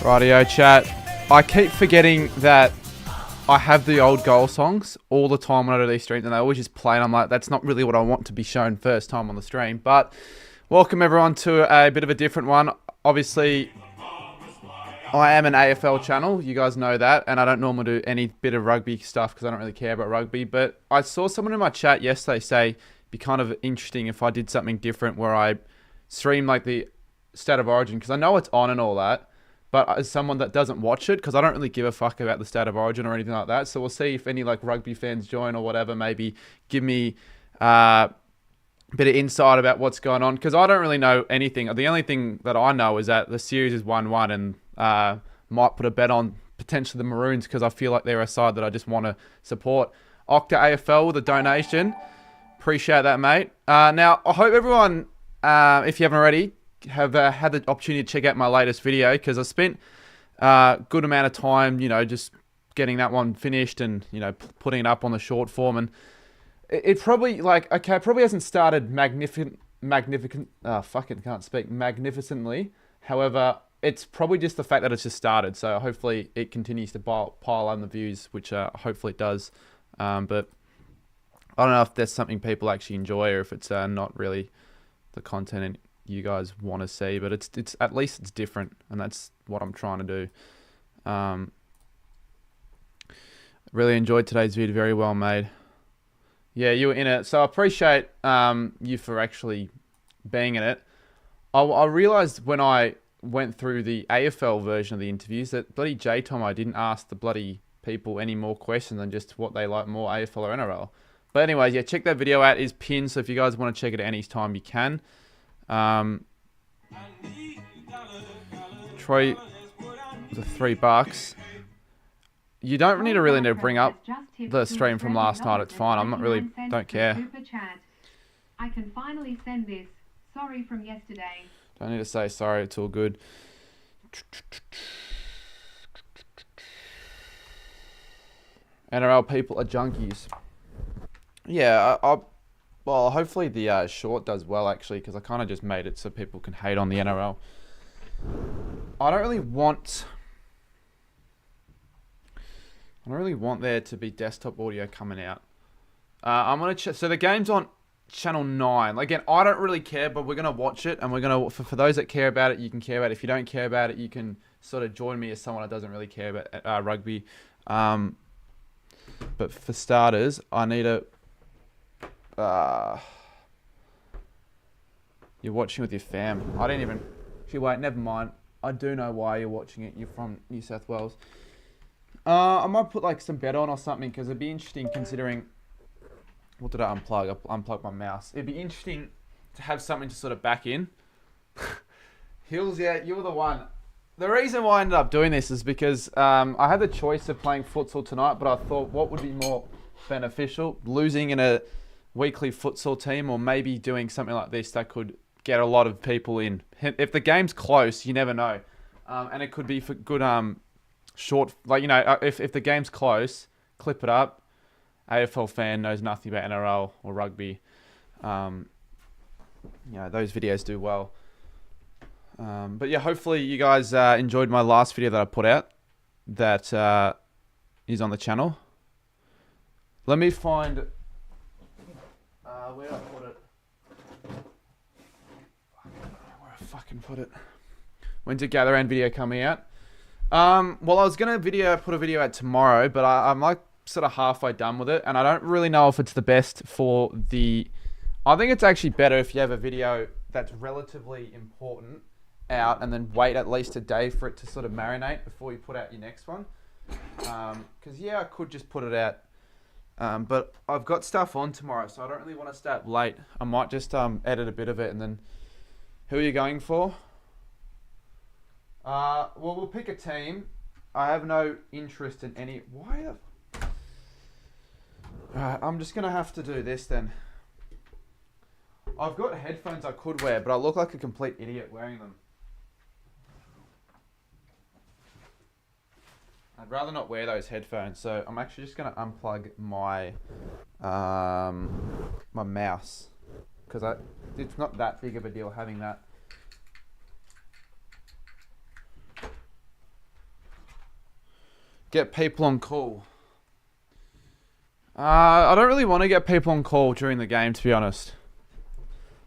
Rightio chat. I keep forgetting that I have the old goal songs all the time when I do these streams, and I always just play, and I'm like, that's not really what I want to be shown first time on the stream. But welcome everyone to a bit of a different one. Obviously, I am an AFL channel, you guys know that, and I don't normally do any bit of rugby stuff because I don't really care about rugby. But I saw someone in my chat yesterday say it'd be kind of interesting if I did something different where I stream like the State of Origin, because I know it's on and all that. But as someone that doesn't watch it, because I don't really give a fuck about the State of Origin or anything like that. So we'll see if any like rugby fans join or whatever, maybe give me a bit of insight about what's going on. Because I don't really know anything. The only thing that I know is that the series is 1-1 and might put a bet on potentially the Maroons because I feel like they're a side that I just want to support. Octa AFL with a donation. Appreciate that, mate. Now, I hope everyone, if you haven't already, have had the opportunity to check out my latest video, because I spent a good amount of time, you know, just getting that one finished and, you know, putting it up on the short form. And it probably, like, okay, it probably hasn't started magnificently. However, it's probably just the fact that it's just started. So hopefully it continues to pile on the views, which hopefully it does. But I don't know if there's something people actually enjoy or if it's not really the content you guys want to see, but it's at least it's different, and that's what I'm trying to do. Really enjoyed today's video, very well made. Yeah, you were in it, so I appreciate you for actually being in it. I realized when I went through the AFL version of the interviews that bloody J-Tom, I didn't ask the bloody people any more questions than just what they like more, AFL or NRL. But anyways, yeah, check that video out. It's pinned, so if you guys want to check it at any time, you can. Troy was $3. You don't need to bring up the stream from last night. It's fine. I'm not really, don't care. I can finally send this. Sorry from yesterday. Don't need to say sorry. It's all good. NRL people are junkies. Yeah, well, hopefully the short does well, actually, because I kind of just made it so people can hate on the NRL. I don't really want there to be desktop audio coming out. I'm gonna so the game's on channel 9. Again, I don't really care, but we're gonna watch it, and we're gonna for those that care about it, you can care about it. If you don't care about it, you can sort of join me as someone that doesn't really care about rugby. But for starters, I need a. You're watching with your fam. I didn't even. Actually, wait, never mind. I do know why you're watching it. You're from New South Wales. I might put like some bet on or something, because it'd be interesting considering. What did I unplug? I unplugged my mouse. It'd be interesting to have something to sort of back in. Hills, yeah, you were the one. The reason why I ended up doing this is because I had the choice of playing futsal tonight, but I thought what would be more beneficial, losing in a weekly futsal team, or maybe doing something like this that could get a lot of people in. If the game's close, you never know. And it could be for good short, like, you know, if the game's close, clip it up. AFL fan knows nothing about NRL or rugby. You know, those videos do well. But yeah, hopefully you guys enjoyed my last video that I put out that is on the channel. Let me find... where did I put it? I don't know where I fucking put it. When's the Gather Round video coming out? Well, I was going to put a video out tomorrow, but I'm like sort of halfway done with it, and I don't really know if it's the best for the... I think it's actually better if you have a video that's relatively important out and then wait at least a day for it to sort of marinate before you put out your next one. Because yeah, I could just put it out. But I've got stuff on tomorrow, so I don't really want to start late. I might just edit a bit of it and then... Who are you going for? Well, we'll pick a team. I have no interest in any... Why the... I'm just going to have to do this then. I've got headphones I could wear, but I look like a complete idiot wearing them. I'd rather not wear those headphones, so I'm actually just going to unplug my my mouse, because it's not that big of a deal having that. Get people on call. I don't really want to get people on call during the game, to be honest.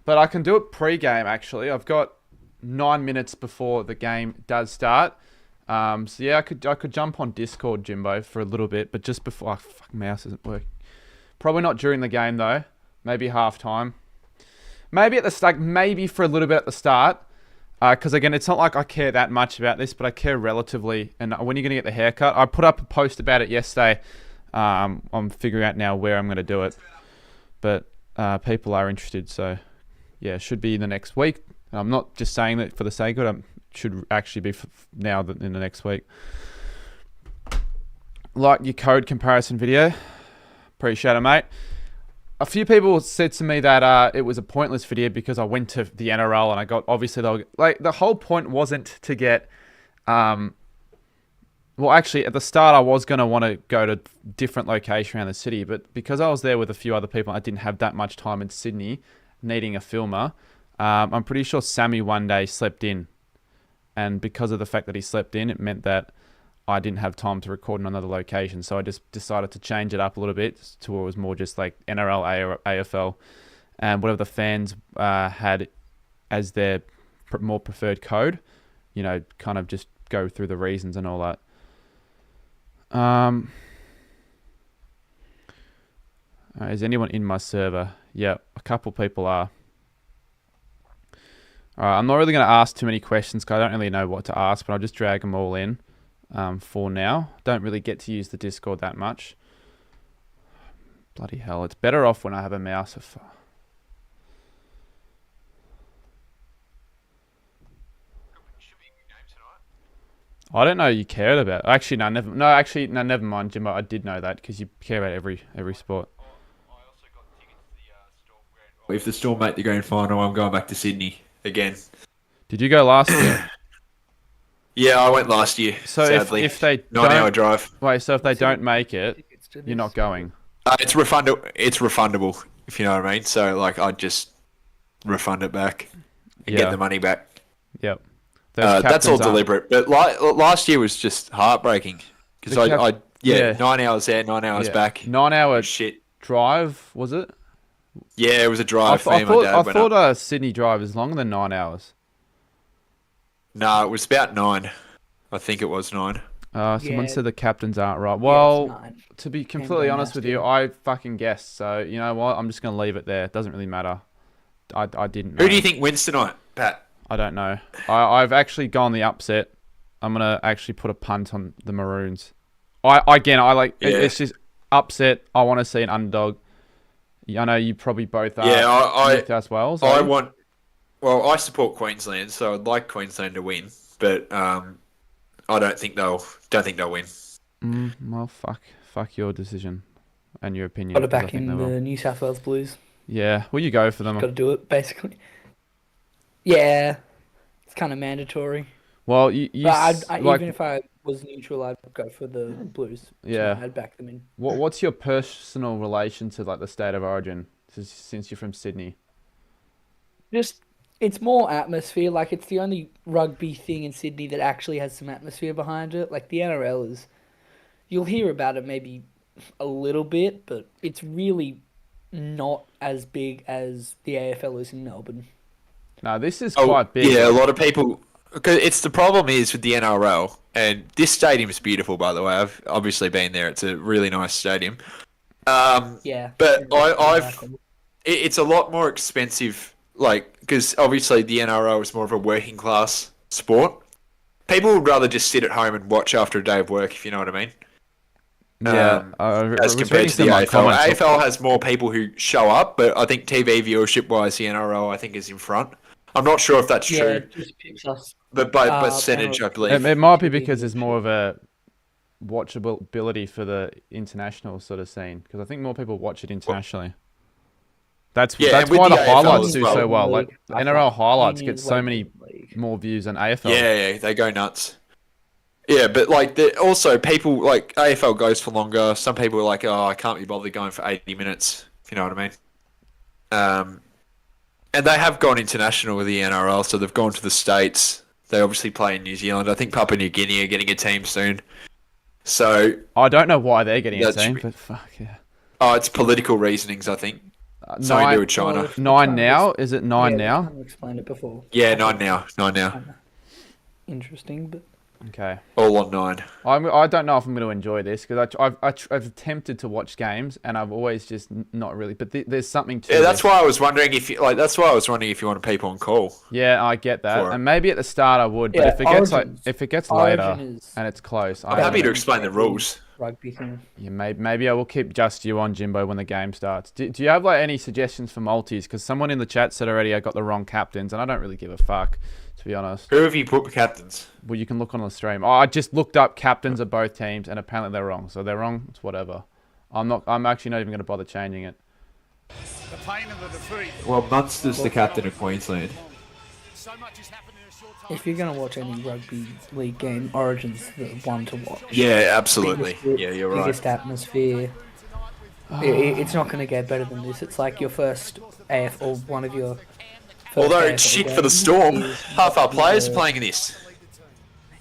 But I can do it pre-game, actually. I've got 9 minutes before the game does start. So yeah, I could jump on Discord, Jimbo, for a little bit, but just before... Oh, fuck, mouse isn't working. Probably not during the game, though. Maybe half-time. Maybe at the start, maybe for a little bit at the start. Because again, it's not like I care that much about this, but I care relatively. And when you're going to get the haircut, I put up a post about it yesterday. I'm figuring out now where I'm going to do it. But people are interested, so yeah, should be in the next week. I'm not just saying that for the sake of it. Should actually be now in the next week. Like your code comparison video. Appreciate it, mate. A few people said to me that it was a pointless video because I went to the NRL and I got... Obviously, the whole point wasn't to get... well, actually, at the start, I was going to want to go to different locations around the city, but because I was there with a few other people, I didn't have that much time in Sydney needing a filmer. I'm pretty sure Sammy one day slept in. And because of the fact that he slept in, it meant that I didn't have time to record in another location. So I just decided to change it up a little bit to where it was more just like NRL, AFL, and whatever the fans had as their more preferred code. You know, kind of just go through the reasons and all that. Is anyone in my server? Yeah, a couple people are. Alright, I'm not really going to ask too many questions because I don't really know what to ask, but I'll just drag them all in for now. Don't really get to use the Discord that much. Bloody hell, it's better off when I have a mouse. I don't know you cared about. Actually, no, never mind, Jimbo. I did know that because you care about every sport. If the Storm make the grand final, I'm going back to Sydney again. Did you go last year? Yeah, I went last year. So sadly. if they 9-hour drive. Wait, so if they don't make it, you're not going. It's refundable, if you know what I mean. So like, I'd just refund it back and get the money back. Yep. That's all deliberate. But last year was just heartbreaking because 9 hours there, 9 hours back. 9 hour shit drive, was it? Yeah, it was a drive for me. I thought a Sydney drive is longer than 9 hours. No, it was about 9. I think it was 9. Someone said the captains aren't right. Well, to be completely honest with you, I fucking guessed. So, you know what? I'm just going to leave it there. It doesn't really matter. I didn't know. Who do you think wins tonight, Pat? I don't know. I've actually gone the upset. I'm going to actually put a punt on the Maroons. It's just upset. I want to see an underdog. I know you probably both are. Yeah, New South Wales. I support Queensland, so I'd like Queensland to win, but I don't think they'll win. Well, fuck your decision and your opinion. Got to back in the New South Wales Blues. Yeah, will you go for them? Got to do it, basically. Yeah, it's kind of mandatory. Well, you But like, even if I was neutral, I'd go for the Blues. yeah. Tonight. I'd back them in. What's your personal relation to like the state of origin since you're from Sydney? Just it's more atmosphere. Like it's the only rugby thing in Sydney that actually has some atmosphere behind it. Like the NRL is, you'll hear about it maybe a little bit, but it's really not as big as the AFL is in Melbourne. No, this is Oh, quite big. yeah, a lot of people. Because it's the problem is with the NRL, and this stadium is beautiful, by the way. I've obviously been there. It's a really nice stadium. Yeah. But Exactly. it's a lot more expensive. Like, because obviously the NRL is more of a working class sport. People would rather just sit at home and watch after a day of work, if you know what I mean. Yeah, As compared to the AFL. AFL has more people who show up, but I think TV viewership wise, the NRL I think is in front. I'm not sure if that's Yeah, true, it just picks us. but by percentage, I believe. It might be TV because there's more viewership. of a watchability for the international sort of scene, because I think more people watch it internationally. That's Yeah, that's and with why the the AFL highlights as do well. so well. Like the NRL highlights get Union's so way many better league. more views than AFL. Yeah, they go nuts. Yeah, but like also people like AFL goes for longer. Some people are like, oh, I can't be bothered going for 80 minutes. If you know what I mean. And they have gone international with the NRL, so they've gone to the States. They obviously play in New Zealand. I think Papua New Guinea are getting a team soon. So, I don't know why they're getting a That's team, re- but fuck yeah. it's political reasonings, I think. Something to do Nine, with China. Well, nine now? Is it nine Yeah, now? we kind of explained it before. Yeah, 9 now. 9 now. Interesting, but Okay. All on 9. I don't know if I'm going to enjoy this because I've attempted to watch games and I've always just not really. But there's something to Yeah, that's this. why I was wondering if you, like. That's why I was wondering if you wanted people on call. Yeah, I get that, For it. and maybe at the start I would, but Yeah, if it gets Origins. if it gets later Origin is and it's close, I'm happy to an explain the rules. rugby thing. Yeah, maybe I will keep just you on Jimbo when the game starts. Do you have like any suggestions for multis? Because someone in the chat said already I got the wrong captains, and I don't really give a fuck, to be honest. Who have you put captains? Well, you can look on the stream. Oh, I just looked up captains of both teams, and apparently they're wrong. So they're wrong. It's whatever. I'm actually not even going to bother changing it. The pain of the defeat. Well, Munster's the captain of Queensland. So much has happened in a short time. If you're gonna watch any rugby league game, Origin's the one to watch. Yeah, absolutely. Biggest- Yeah, you're right. Biggest atmosphere. It's not gonna get better than this. It's like your first AF or one of your. First Although it's AFL shit for the games Storm, is half our players are the- playing in this.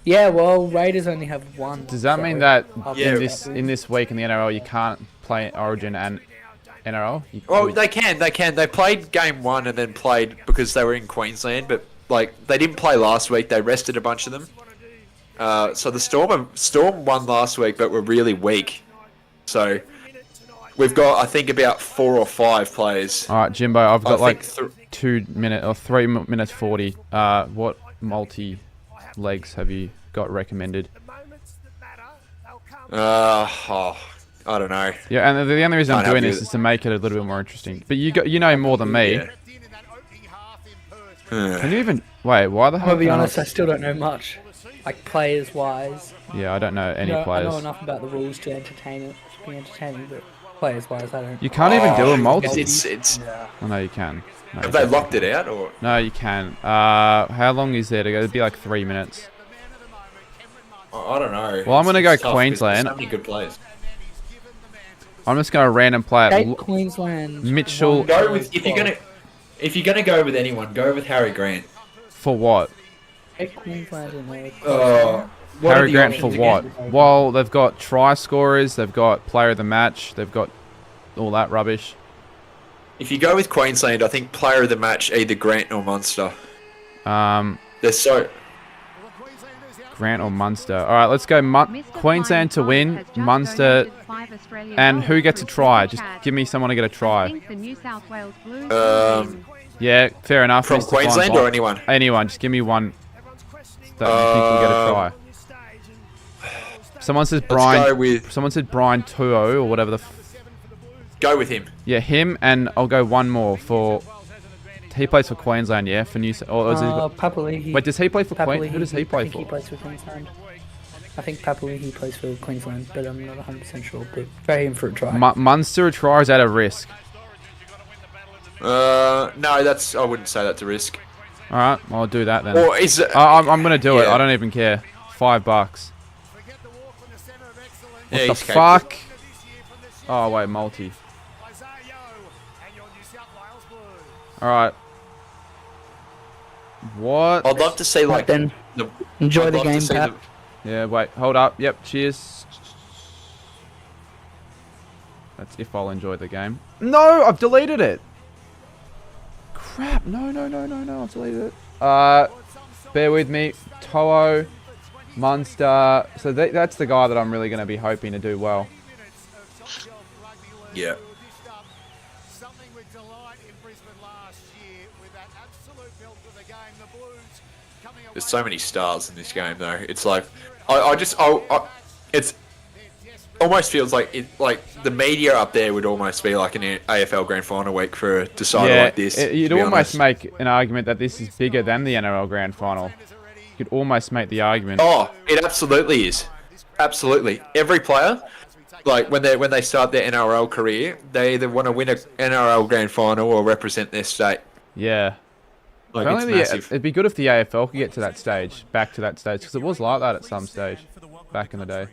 Yeah, well, Raiders only have one. Does that mean so that I'll Yeah. take in this week in the NRL you can't play Origin and NRL? Well, they can. They played game 1 and then played because they were in Queensland, but like they didn't play last week. They rested a bunch of them. So the Storm won last week, but were really weak. So we've got, I think, about 4 or 5 players. All right, Jimbo. I've got like think 2 minutes or 3 minutes 40. What multi legs have you got recommended? I don't know. Yeah, and the only reason I'm Can't help doing you this with- is to make it a little bit more interesting. But you know more than me. Yeah. Can you even wait? Why the hell? I'll be can I honest, I not- still don't know much. Like players wise, Yeah, I don't know any I players. know enough about the rules to entertain it, to be entertaining, but players wise, I don't. You can't even do a multi. It's. Oh, no, you can. No, Have you they can't. locked it out or? No, you can. How long is there to go? It'd be like 3 minutes. I don't know. Well, I'm gonna go It's tough 'cause there's Queensland. So many good players. I'm just gonna random play it. Take Queensland. Mitchell- Go with if you're gonna go with anyone, go with Harry Grant. For what? Take Queensland in there. What are Harry the Grant for options what? again? Well, they've got try scorers, they've got player of the match, they've got all that rubbish. If you go with Queensland, I think player of the match either Grant or Munster. They're so. Grant or Munster. All right, let's go. Queensland to win, Munster, and who gets a try? Just give me someone to get a try. Yeah, fair enough. From Mr. Queensland Fine or Bob. anyone? Anyone, just give me one that you think will get a try. Someone says Let's go Brian. with Someone said Brian Tuo or whatever the. go with him. Yeah, him, and I'll go one more for. He plays for Queensland, yeah, for New. Or is he, Papali'i. wait, does he play for Papali'i, Queensland? Who does he play I think he for? plays for Queensland. I think Papali'i plays for Queensland, but I'm not 100% sure. But throw him for a try. Munster a try is at a risk. No, I wouldn't say that's a risk. All right, I'll do that then. Or is it? I'm gonna do it. Yeah. I don't even care. $5. Forget the walk from the centre of excellence. Yeah, What he's the capable. fuck? This year from the Oh wait, multi. Isaiah Yeo and your New South Wales Blues. All right. What? I'd love to see like then. the, Enjoy I'd the love to game, see Pat. Yeah, wait, hold up. Yep, cheers. That's if I'll enjoy the game. No, I've deleted it. Crap. No, I've deleted it. Bear with me. To'o, Munster. So that's the guy that I'm really going to be hoping to do well. Yeah. Something with delight in Brisbane last year with that absolute belt of the game. The Blues coming away. There's so many stars in this game though. It's like it's almost feels like the media up there would almost be like an AFL Grand Final week for a decider like this. You'd to be almost honest. make an argument that this is bigger than the NRL Grand Final. You could almost make the argument. Oh, it absolutely is. Absolutely. Every player, like when they start their NRL career, they either want to win an NRL Grand Final or represent their state. Yeah. Like If it's only massive. it'd be good if the AFL could get to that stage, back to that stage, because it was like that at some stage, back in the day.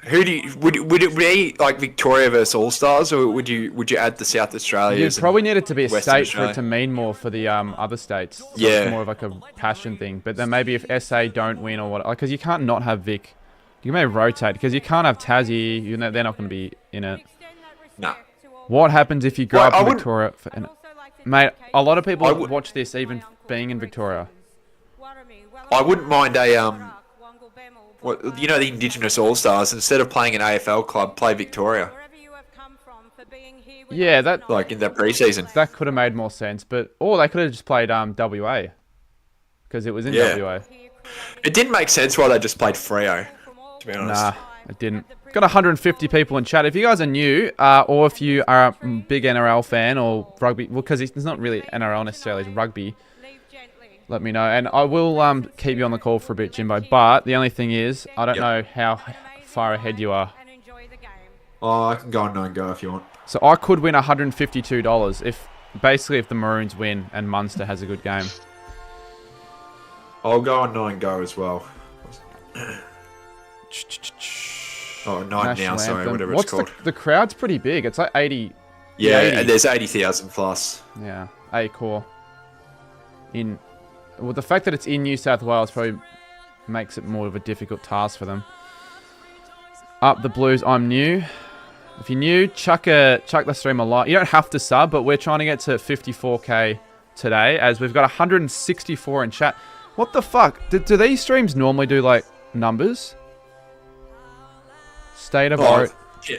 Who do you, would it be like Victoria versus All Stars, or would you add the South Australia? You probably need it to be a Western state for it Australia. to mean more for the other states. So Yeah. it's more of like a passion thing. But then maybe if SA don't win or what, because you can't not have Vic. You may rotate because you can't have Tassie. You know they're not going to be in it. Nah. What happens if you grow Well, up I in wouldn't- Victoria? Mate, a lot of people I would- watch this even being in Victoria. I wouldn't mind what you know, the Indigenous All Stars. Instead of playing an AFL club, play Victoria, Yeah, that like in that preseason. that could have made more sense. But or they could have just played WA because it was in Yeah. WA. It didn't make sense why they just played Freo, to be honest. Nah, it didn't. Got 150 people in chat. If you guys are new, or if you are a big NRL fan or rugby, well, because it's not really NRL necessarily, it's rugby, let me know. And I will keep you on the call for a bit, Jimbo. But the only thing is, I don't Yep. know how far ahead you are. Oh, I can go on 9-go if you want. So I could win $152 if the Maroons win and Munster has a good game. I'll go on 9-go as well. Oh, 9 now, National sorry, anthem. whatever What's it's called. the crowd's pretty big. It's like 80. Yeah, 80. and there's 80,000 plus. Yeah, A-core. Well, the fact that it's in New South Wales probably makes it more of a difficult task for them. Up the Blues, I'm new. If you're new, chuck the stream a like. You don't have to sub, but we're trying to get to 54k today, as we've got 164 in chat. What the fuck? Do these streams normally do, like, numbers? State of Origin. Yeah.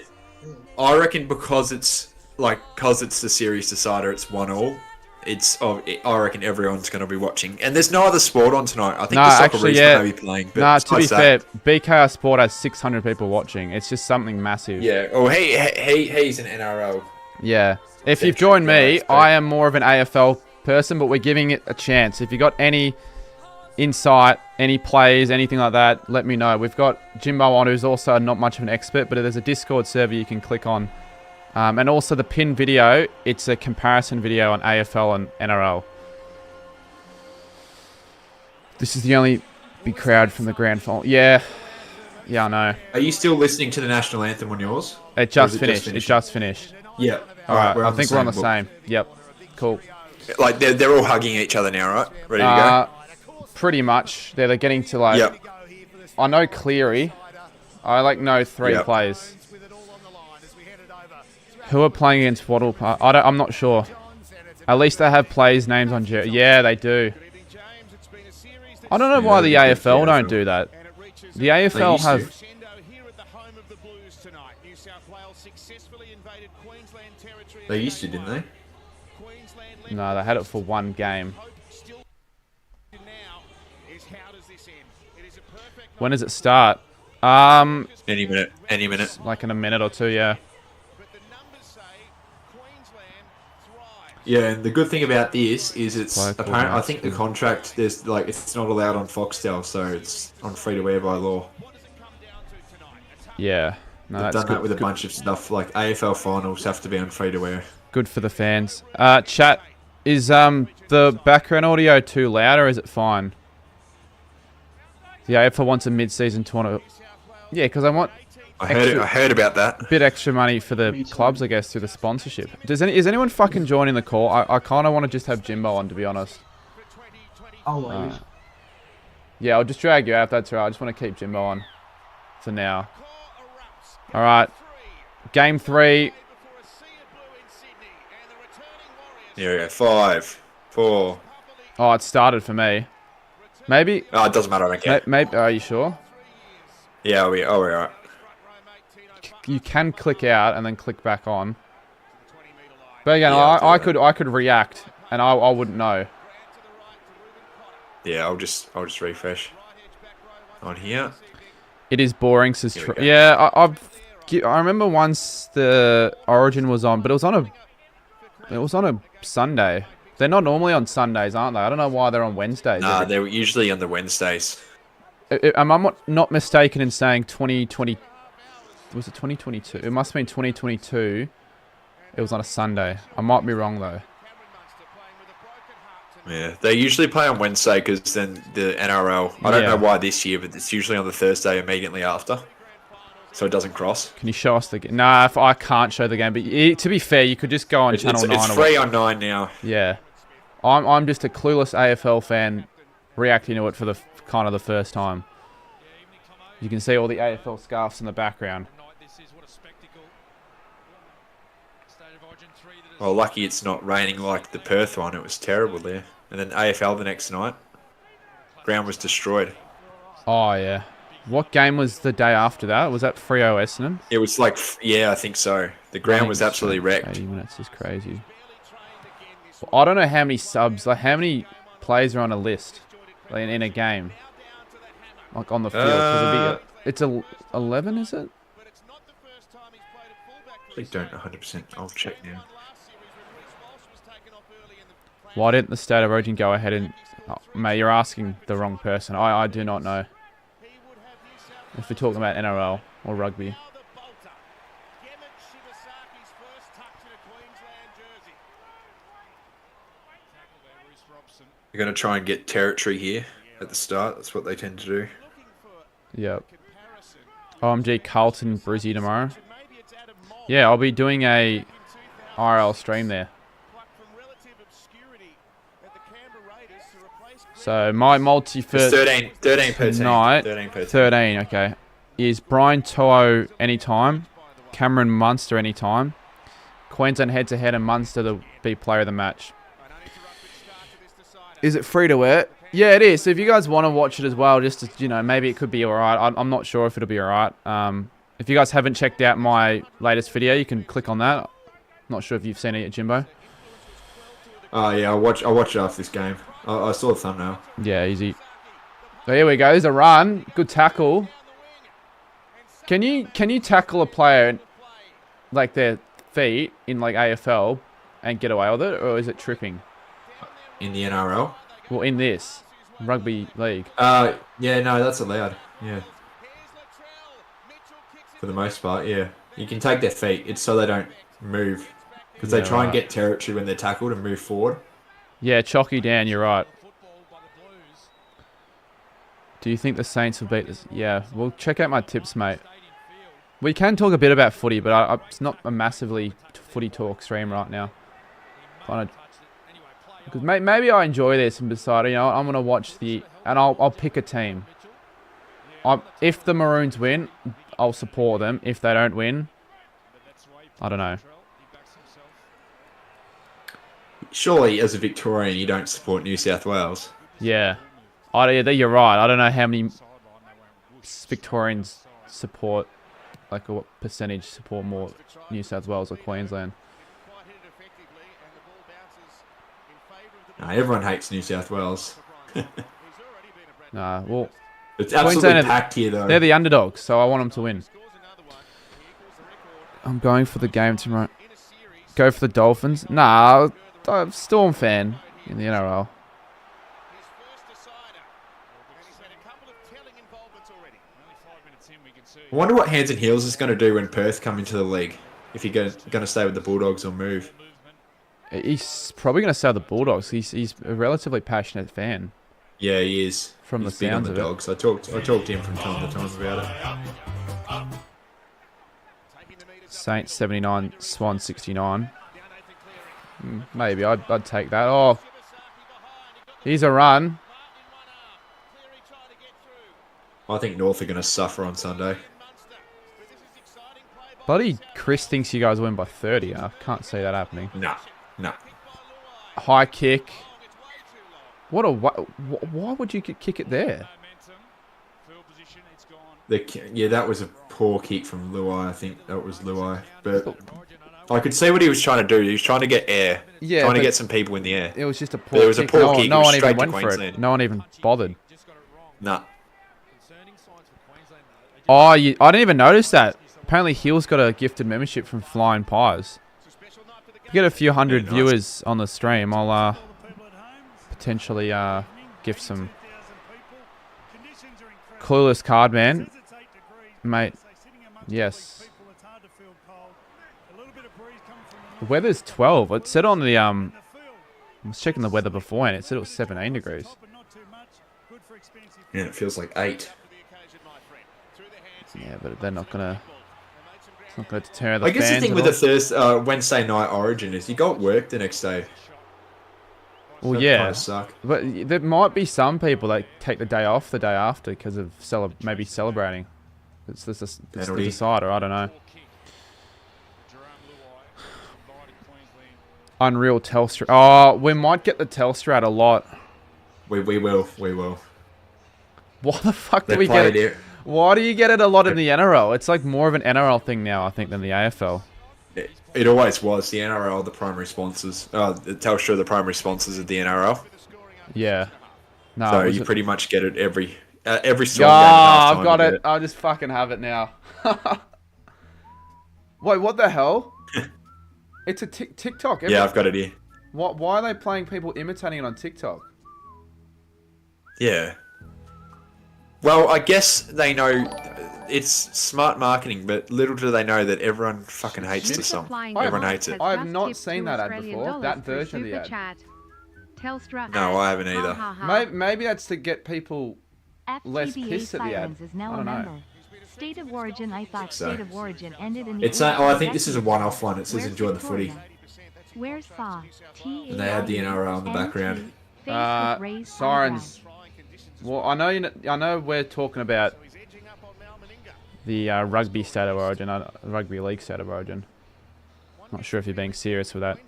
I reckon because it's the series decider, it's 1-1. I reckon everyone's going to be watching, and there's no other sport on tonight. I think No, the Soccer actually, Reach yeah. may be playing. But Nah, to be besides fair, BKR Sport has 600 people watching. It's just something massive. that, yeah. Oh, he's an NRL. Yeah. If you've Centric joined me, guys, but- I am more of an AFL person, but we're giving it a chance. If you got any insight, any plays, anything like that, let me know. We've got Jimbo on, who's also not much of an expert, but there's a Discord server you can click on. And also the pinned video, it's a comparison video on AFL and NRL. This is the only big crowd from the grand final. Yeah, I know. Are you still listening to the national anthem on yours? It Or just is it finished. It finished? just finished. Yeah. All right, I on think we're on the book. same. Yep. Cool. Like they're all hugging each other now, right? Ready to Pretty much. They're getting to like. Yep. I know Cleary. I know 3 Yep. players. Who are playing against Waddle? I'm not sure. At least they have players' names on jersey. Yeah, they do. I don't know why the Yeah, they AFL do. don't do that. The AFL used to. have. They used to, didn't they? No, they had it for one game. When does it start? Any minute. Any minute. Like in a minute or two, yeah. Yeah, and the good thing about this is it's Local apparent. I think the match. contract there's like it's not allowed on Foxtel, so it's on free to wear by law. Yeah. No, They've that's done good. that with a good, bunch of stuff. Like AFL finals have to be on free to wear. good for the fans. Chat. Is the background audio too loud or is it fine? The AFL wants a mid-season tournament. Yeah, because I want I heard about that. a bit extra money for the clubs, I guess, through the sponsorship. Is anyone fucking joining the call? I kind of want to just have Jimbo on, to be honest. I'll leave. Yeah, I'll just drag you out if that's right. I just want to keep Jimbo on for now. All right. Game 3. Here we go. 5, 4. Oh, it started for me. Maybe. Oh, it doesn't matter. I don't care. Maybe. Are you sure? Yeah, we're all right. You can click out and then click back on. But again, Yeah, I could react and I wouldn't know. Yeah, I'll just refresh on here. It is boring, says yeah, I remember once the Origin was on, but it was on a Sunday. They're not normally on Sundays, aren't they? I don't know why they're on Wednesdays. Nah, they're usually on the Wednesdays. Am I not mistaken in saying 2020? Was it 2022? It must have been 2022. It was on a Sunday. I might be wrong though. Yeah, they usually play on Wednesday because then the NRL. I don't know why this year, but it's usually on the Thursday immediately after, so it doesn't cross. Can you show us the game? Nah, if I can't show the game. But to be fair, you could just go on Channel 9. It's free on 9 now. Yeah, I'm just a clueless AFL fan reacting to it for the kind of the first time. You can see all the AFL scarves in the background. Well, lucky it's not raining like the Perth one. It was terrible there. And then AFL the next night. Ground was destroyed. Oh, yeah. What game was the day after that? Was that Freo Essendon? It was like, yeah, I think so. The ground was absolutely wrecked. 80 minutes is crazy. Well, I don't know how many subs, like how many players are on a list like, in a game. Like on the field. 'Cause it's 11, is it? I don't 100%. I'll check now. Why didn't the State of Origin go ahead and... Oh, mate, you're asking the wrong person. I do not know. If we're talking about NRL or rugby. You're going to try and get territory here at the start. That's what they tend to do. Yep. OMG Carlton Brizzy tomorrow. Yeah, I'll be doing a RL stream there. So my multi for 13 per tonight, team. 13, okay, is Brian To'o anytime, Cameron Munster anytime, Queensland head-to-head and Munster to be player of the match. Is it free to air? Yeah, it is. So if you guys want to watch it as well, just to, you know, maybe it could be alright. I'm not sure if it'll be alright. If you guys haven't checked out my latest video, you can click on that. Not sure if you've seen it yet, Jimbo. Oh yeah, I'll watch it after this game. I saw the thumbnail. Yeah, easy. So here we go. There's a run. Good tackle. Can you tackle a player like their feet in like AFL and get away with it, or is it tripping? In the NRL? Well, in this rugby league. Yeah, no, that's allowed. Yeah. For the most part, yeah. You can take their feet. It's so they don't move. Because they try and get territory when they're tackled and move forward. Yeah, Chalky Dan, you're right. Do you think the Saints will beat this? Yeah, well, check out my tips, mate. We can talk a bit about footy, but it's not a massively footy talk stream right now. Because maybe I enjoy this and decide, you know, I'm going to watch and I'll pick a team. If the Maroons win, I'll support them. If they don't win, I don't know. Surely, as a Victorian, you don't support New South Wales. Yeah. You're right. I don't know how many Victorians support, like what percentage support more New South Wales or Queensland. No, everyone hates New South Wales. Nah, well... It's absolutely packed here, though. They're the underdogs, so I want them to win. I'm going for the game tomorrow. Go for the Dolphins? Nah, I'm a Storm fan in the NRL. I wonder what Hands and Heels is going to do when Perth come into the league. If you're going to stay with the Bulldogs or move. He's probably going to sell the Bulldogs. He's a relatively passionate fan. Yeah, he is. From He's the big on sounds the of it. Dogs. I talked to him from time to time about it. Saints 79, Swan 69. Maybe I'd take that. Oh, here's a run. I think North are going to suffer on Sunday. Bloody Chris thinks you guys win by 30. I can't see that happening. Nah. High kick. What a... Why would you kick it there? That was a poor kick from Luai. I think that was Luai. But I could see what he was trying to do. He was trying to get air. Yeah, trying to get some people in the air. It was just a poor But it was a kick. poor kick. No It was one even straight to went for it. Queensland. No one even bothered. Nah. Oh, I didn't even notice that. Apparently, Hill's got a gifted membership from Flying Pies. If we get a few hundred Yeah, nice. viewers on the stream, I'll potentially gift some Clueless card, man. Mate, yes. The weather's 12. It said on the I was checking the weather before and it said it was 17 degrees. Yeah, it feels like 8. Yeah, but they're not gonna. It's not gonna deter the I guess the fans thing at with all. the Thursday, Wednesday night Origin is you got work the next day. Well, That yeah, kinda suck. but there might be some people that take the day off the day after because of maybe celebrating. It's the Penalty. decider. I don't know. Unreal Telstra. Oh, we might get the Telstra a lot. We will. Why the fuck do They we played get it? it. Why do you get it a lot in the NRL? It's like more of an NRL thing now, I think, than the AFL. It always was. The NRL, the primary sponsors. The Telstra, the primary sponsors of the NRL. Yeah. No. So was you it- pretty much get it every Storm Yeah, game. at halftime I've got you it. get I just fucking have it now. Wait, what the hell? It's a TikTok. Yeah, I've got it here. Why are they playing people imitating it on TikTok? Yeah. Well, I guess they know it's smart marketing, but little do they know that everyone fucking hates the song. Everyone hates it. I have not seen that ad before. That version of the ad. Telstra No, I haven't either. Maybe that's to get people less pissed at the ad. Is now I don't a know. member. State of Origin. I thought So. State of Origin ended in. It's I think this is a one-off one. It says Where's enjoy the footy. Victoria? Where's Saw? And they had the NRL in the background. Sirens. Well, I know we're talking about the rugby state of origin, rugby league state of origin. Not sure if you're being serious with that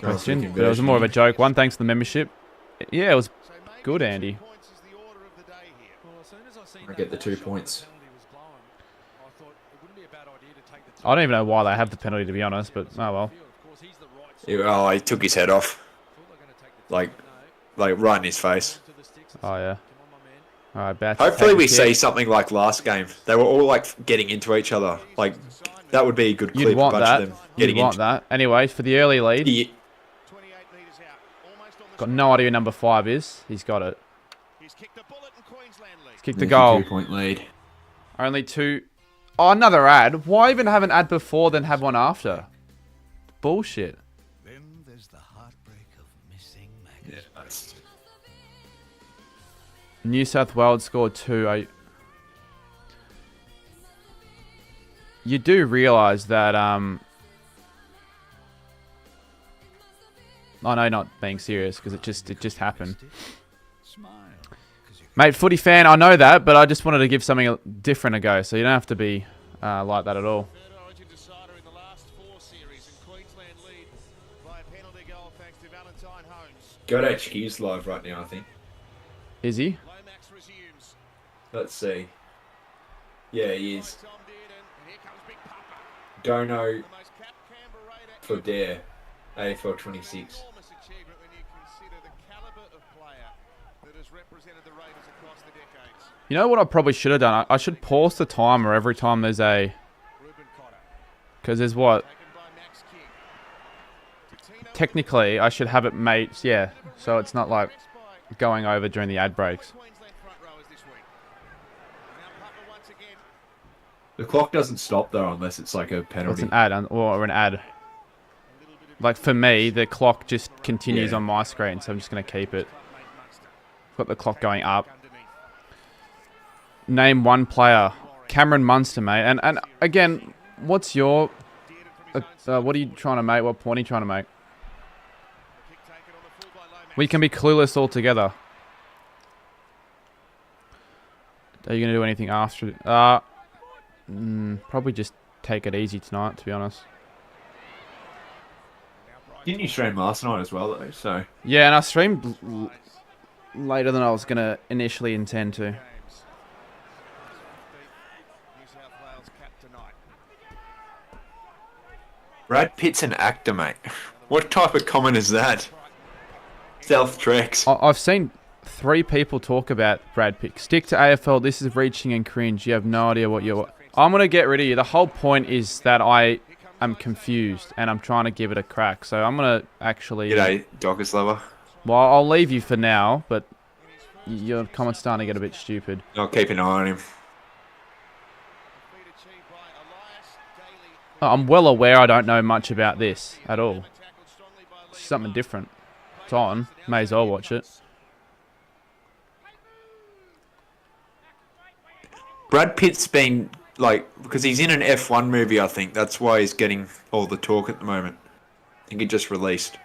question, but it was more of a joke one. Thanks for the membership. Yeah, it was good, Andy. I get the 2 points. I don't even know why they have the penalty, to be honest, but oh well. Oh, he took his head off. Like right in his face. Oh yeah. All right, Bats. Hopefully we see something like last game. They were all like getting into each other. Like that would be a good clip. You'd want a bunch that. of them getting You'd want into. that. Anyway, for the early lead, Yeah. got no idea who number 5 is. He's got it. He's kicked the bullet in Queensland league. He's kicked the goal. 2-point lead. Only 2. Oh, another ad. Why even have an ad before then have one after? Bullshit. Then there's the heartbreak of missing Magnus. Yeah, that's... New South Wales scored 2. You do realise that I know not being serious because it just happened. Smile. 'Cause you Mate, footy fan, I know that, but I just wanted to give something different a go, so you don't have to be like that at all. Third Origin decider in the last 4 series, and Queensland lead by a penalty goal thanks to Valentine Holmes. God HQ's live right now, I think. Is he? Lomax resumes. Let's see. Yeah, he is. Tom Dearden, and here comes Big Papa. Dono The most capped Canberra Raider for in Dare. AFL 26. enormous achievement when you consider the caliber of player that has represented the Raiders across the decades. You know what I probably should have done? I should pause the timer every time there's a... Ruben Cotter, Because there's what? taken by Max King. Tino Technically, I should have it made... Yeah, so it's not like pressed by going over during the ad breaks. Queensland front rowers this week. Now Papa once again. The clock doesn't stop though unless it's like a It's penalty. an ad or an ad. A little bit of Like, for me, the clock just continues Yeah. on my screen, so I'm just going to keep it. Got the clock going up. Name one player. Cameron Munster, mate. And again, what's your... what are you trying to make? What point are you trying to make? We can be clueless altogether. Are you going to do anything after? Probably just take it easy tonight, to be honest. Didn't you stream last night as well, though? So Yeah, and I streamed later than I was going to initially intend to. Brad Pitt's an actor, mate. What type of comment is that? Stealth tricks. I've seen 3 people talk about Brad Pitt. Stick to AFL. This is reaching and cringe. You have no idea what you're... I'm going to get rid of you. The whole point is that I am confused and I'm trying to give it a crack. So I'm going to actually... G'day, Dockers lover. Well, I'll leave you for now, but your comment's starting to get a bit stupid. I'll keep an eye on him. I'm well aware I don't know much about this at all. It's something different. It's on. May as well watch it. Brad Pitt's been, like, because he's in an F1 movie, I think. That's why he's getting all the talk at the moment. I think he just released.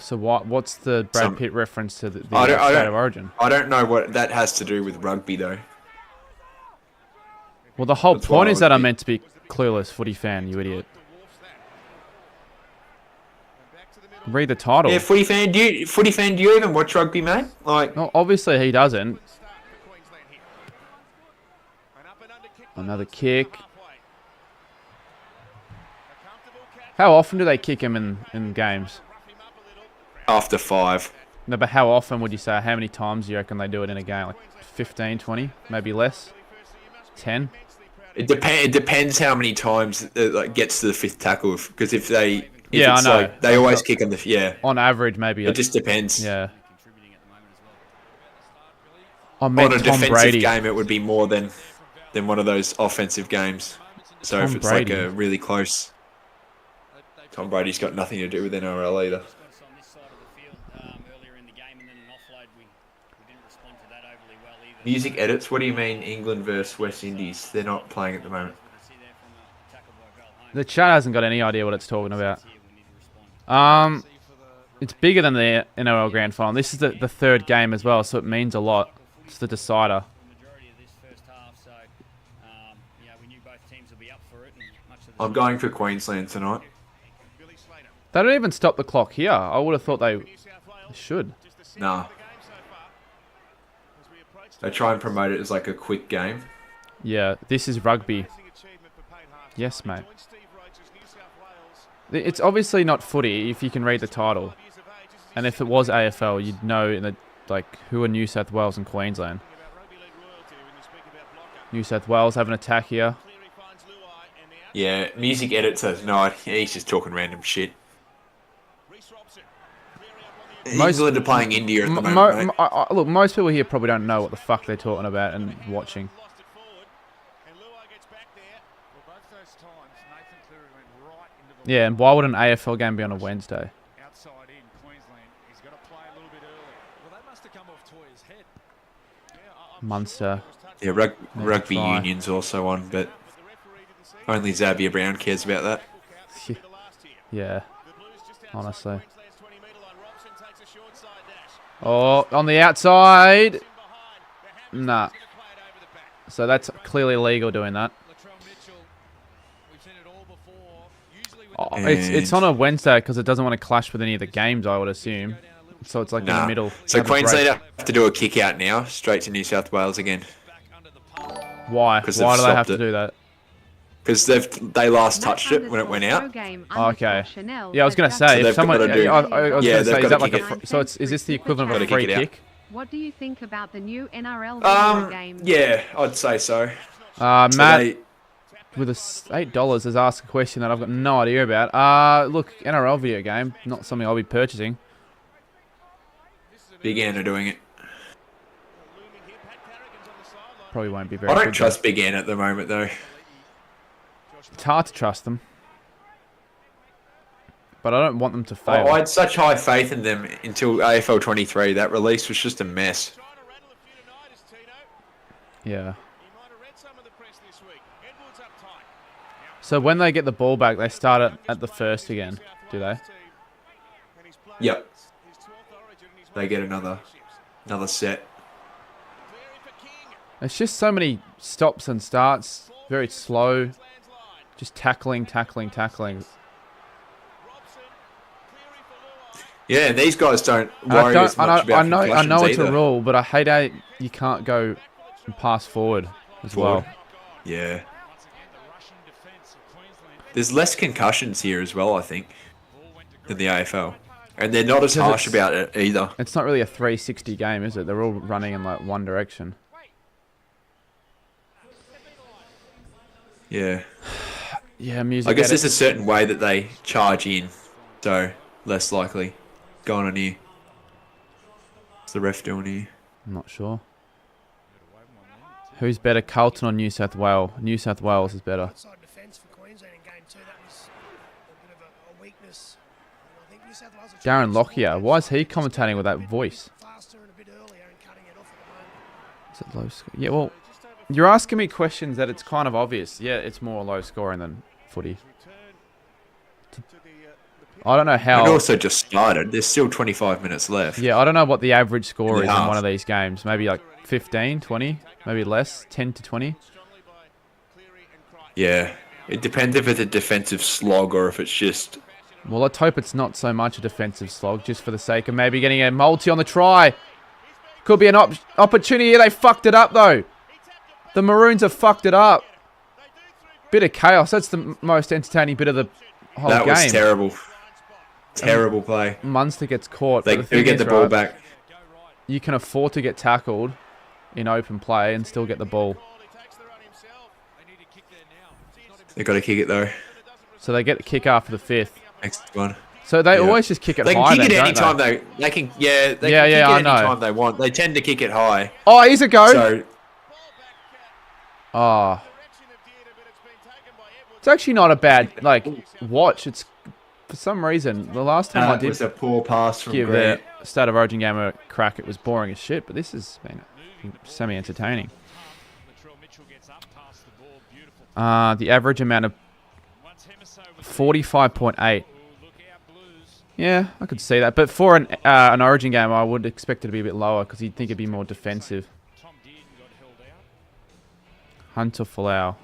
So what's the Brad Pitt reference to the I State of Origin? I don't know what that has to do with rugby, though. Well, the whole That's point why is that I'm meant to be clueless footy fan, you idiot. Read the title. Yeah, footy fan, do you even watch rugby, mate? Like, No, obviously he doesn't. Another kick. How often do they kick him in games? after 5. No, but how often would you say? How many times do you reckon they do it in a game? Like 15, 20, maybe less? 10? It depends how many times it like, gets to the 5th tackle. Because if it's I know. Like, they always kick on the... Yeah. On average, maybe. It just depends. Yeah. I On meant a Tom defensive Brady. game, it would be more than one of those offensive games. So Tom if it's Brady. like a really close... Tom Brady's got nothing to do with NRL either. Music edits? What do you mean England versus West Indies? They're not playing at the moment. The chat hasn't got any idea what it's talking about. It's bigger than the NRL Grand Final. This is the 3rd game as well, so it means a lot. It's the decider. I'm going for Queensland tonight. They don't even stop the clock here. I would have thought they should. Nah. They try and promote it as like a quick game. Yeah, this is rugby. Yes, mate. It's obviously not footy if you can read the title. And if it was AFL, you'd know in the, who are New South Wales and Queensland. New South Wales have an attack here. Yeah, music edit says no, he's just talking random shit. England are playing India at the moment, mate. Look, most people here probably don't know what the fuck they're talking about and watching. Yeah, and why would an AFL game be on a Wednesday? Munster. Yeah, rugby union's also on, but only Xavier Brown cares about that. Yeah, honestly. Oh, on the outside. Nah. So that's clearly illegal doing that. Oh, it's on a Wednesday because it doesn't want to clash with any of the games, I would assume. So it's like in the middle. So Queensland have to do a kick out now, straight to New South Wales again. Why? Why do they have to do that? Because they last touched it when it went out. Okay. Yeah, I was going to say, if someone... I was going to say, is that like a... So is this the equivalent of a free kick? What do you think about the new NRLW game? Yeah, I'd say so. Matt, with $8, has asked a question that I've got no idea about. Look, NRL video game, not something I'll be purchasing. Big Ann are doing it. Probably won't be very I don't good, trust Big Ann at the moment, though. It's hard to trust them. but I don't want them to fail. I had such high faith in them until AFL 23. That release was just a mess. Yeah. So when they get the ball back, they start at the first again, do they? Yep. They get another set. It's just so many stops and starts, very slow, just tackling. Yeah, and these guys don't worry as much about concussions I know it's either. a rule, but I hate how you can't go and pass forward as well. Yeah. There's less concussions here as well, I think, than the AFL. And they're not as harsh about it either. It's not really a 360 game, is it? They're all running in like one direction. Yeah. Yeah, music. I guess there's a certain way that they charge in, so less likely going on here. What's the ref doing here? I'm not sure. Who's better, Carlton or New South Wales? New South Wales is better. Outside defence for Queensland in game 2, that was a bit of a weakness. I think New South Wales are Darren Lockyer, why is he commentating with that voice? faster and a bit earlier and cutting it off at the moment. Is it low score? Yeah, well, you're asking me questions that it's kind of obvious. Yeah, it's more low scoring than footy. I don't know how. It also just started. There's still 25 minutes left. Yeah, I don't know what the average score is in half. one of these games. Maybe like 15, 20, maybe less, 10 to 20. Yeah. It depends if it's a defensive slog or if it's just... Well, let's hope it's not so much a defensive slog, just for the sake of maybe getting a multi on the try. Could be an opportunity. They fucked it up, though. The Maroons have fucked it up. Bit of chaos. That's the most entertaining bit of the whole game. That was terrible. Terrible play. Munster gets caught. They but do get the ball right, back. You can afford to get tackled in open play and still get the ball. They've got to kick it, though. So they get the kick after the 5th. Next one. So they always just kick it They high. can kick it then, anytime don't they can. Yeah, they Yeah, can yeah, kick I it know. anytime they want. They tend to kick it high. Oh, here's a go. So Oh. It's actually not a bad watch. It's for some reason the last time I that did was a poor pass from give Grant. the State of Origin game a crack, it was boring as shit. But this has been semi-entertaining. The average amount of 45.8. Yeah, I could see that. But for an Origin game, I would expect it to be a bit lower because you'd think it'd be more defensive. Hunter Folau.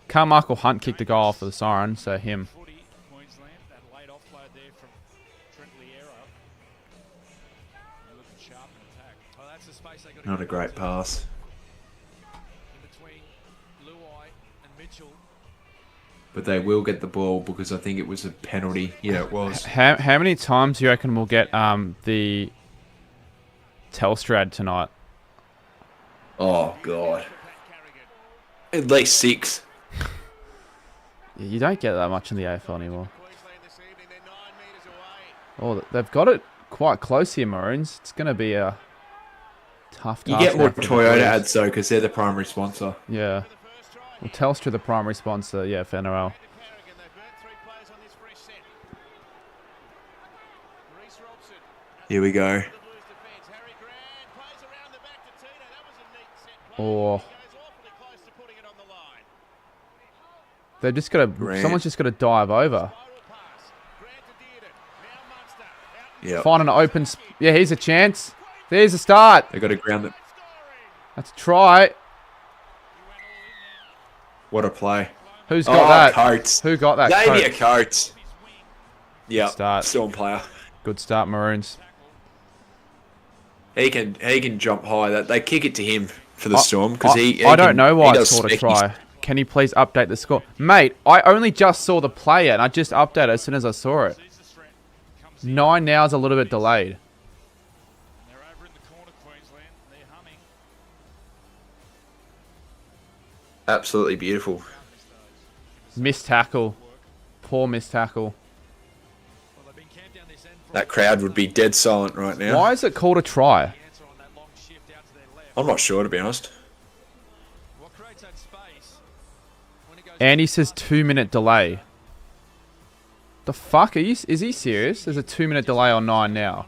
Carmichael Hunt kicked a goal for the siren, so him. Not a great pass. But they will get the ball because I think it was a penalty. Yeah, it was. How many times do you reckon we'll get the Telstrad tonight? Oh, God. At least 6. You don't get that much in the AFL anymore. Oh, they've got it quite close here, Maroons. It's going to be a tough task. You get more now for the Toyota Blues. ads, though, because they're the primary sponsor. Yeah. Well, Telstra, the primary sponsor, yeah, for NRL. Here we go. Or they've just got to. Grant. Someone's just got to dive over. Yeah. Find an open. Yeah, here's a chance. There's a start. They got to ground it. That's a try. What a play. Who's got that? Coates. Who got that? Xavier Coates? Coates. Yeah. Start. Storm player. Good start, Maroons. He can jump high. They kick it to him for the Storm because I don't know why he it's does called a spec- try. Can you please update the score, mate? I only just saw the player and I just updated as soon as I saw it. 9 now is a little bit delayed. Absolutely beautiful. Missed tackle. Poor missed tackle. That crowd would be dead silent right now. Why is it called a try? I'm not sure, to be honest. Andy says 2-minute delay. The fuck? Is he serious? There's a 2-minute delay on 9 now.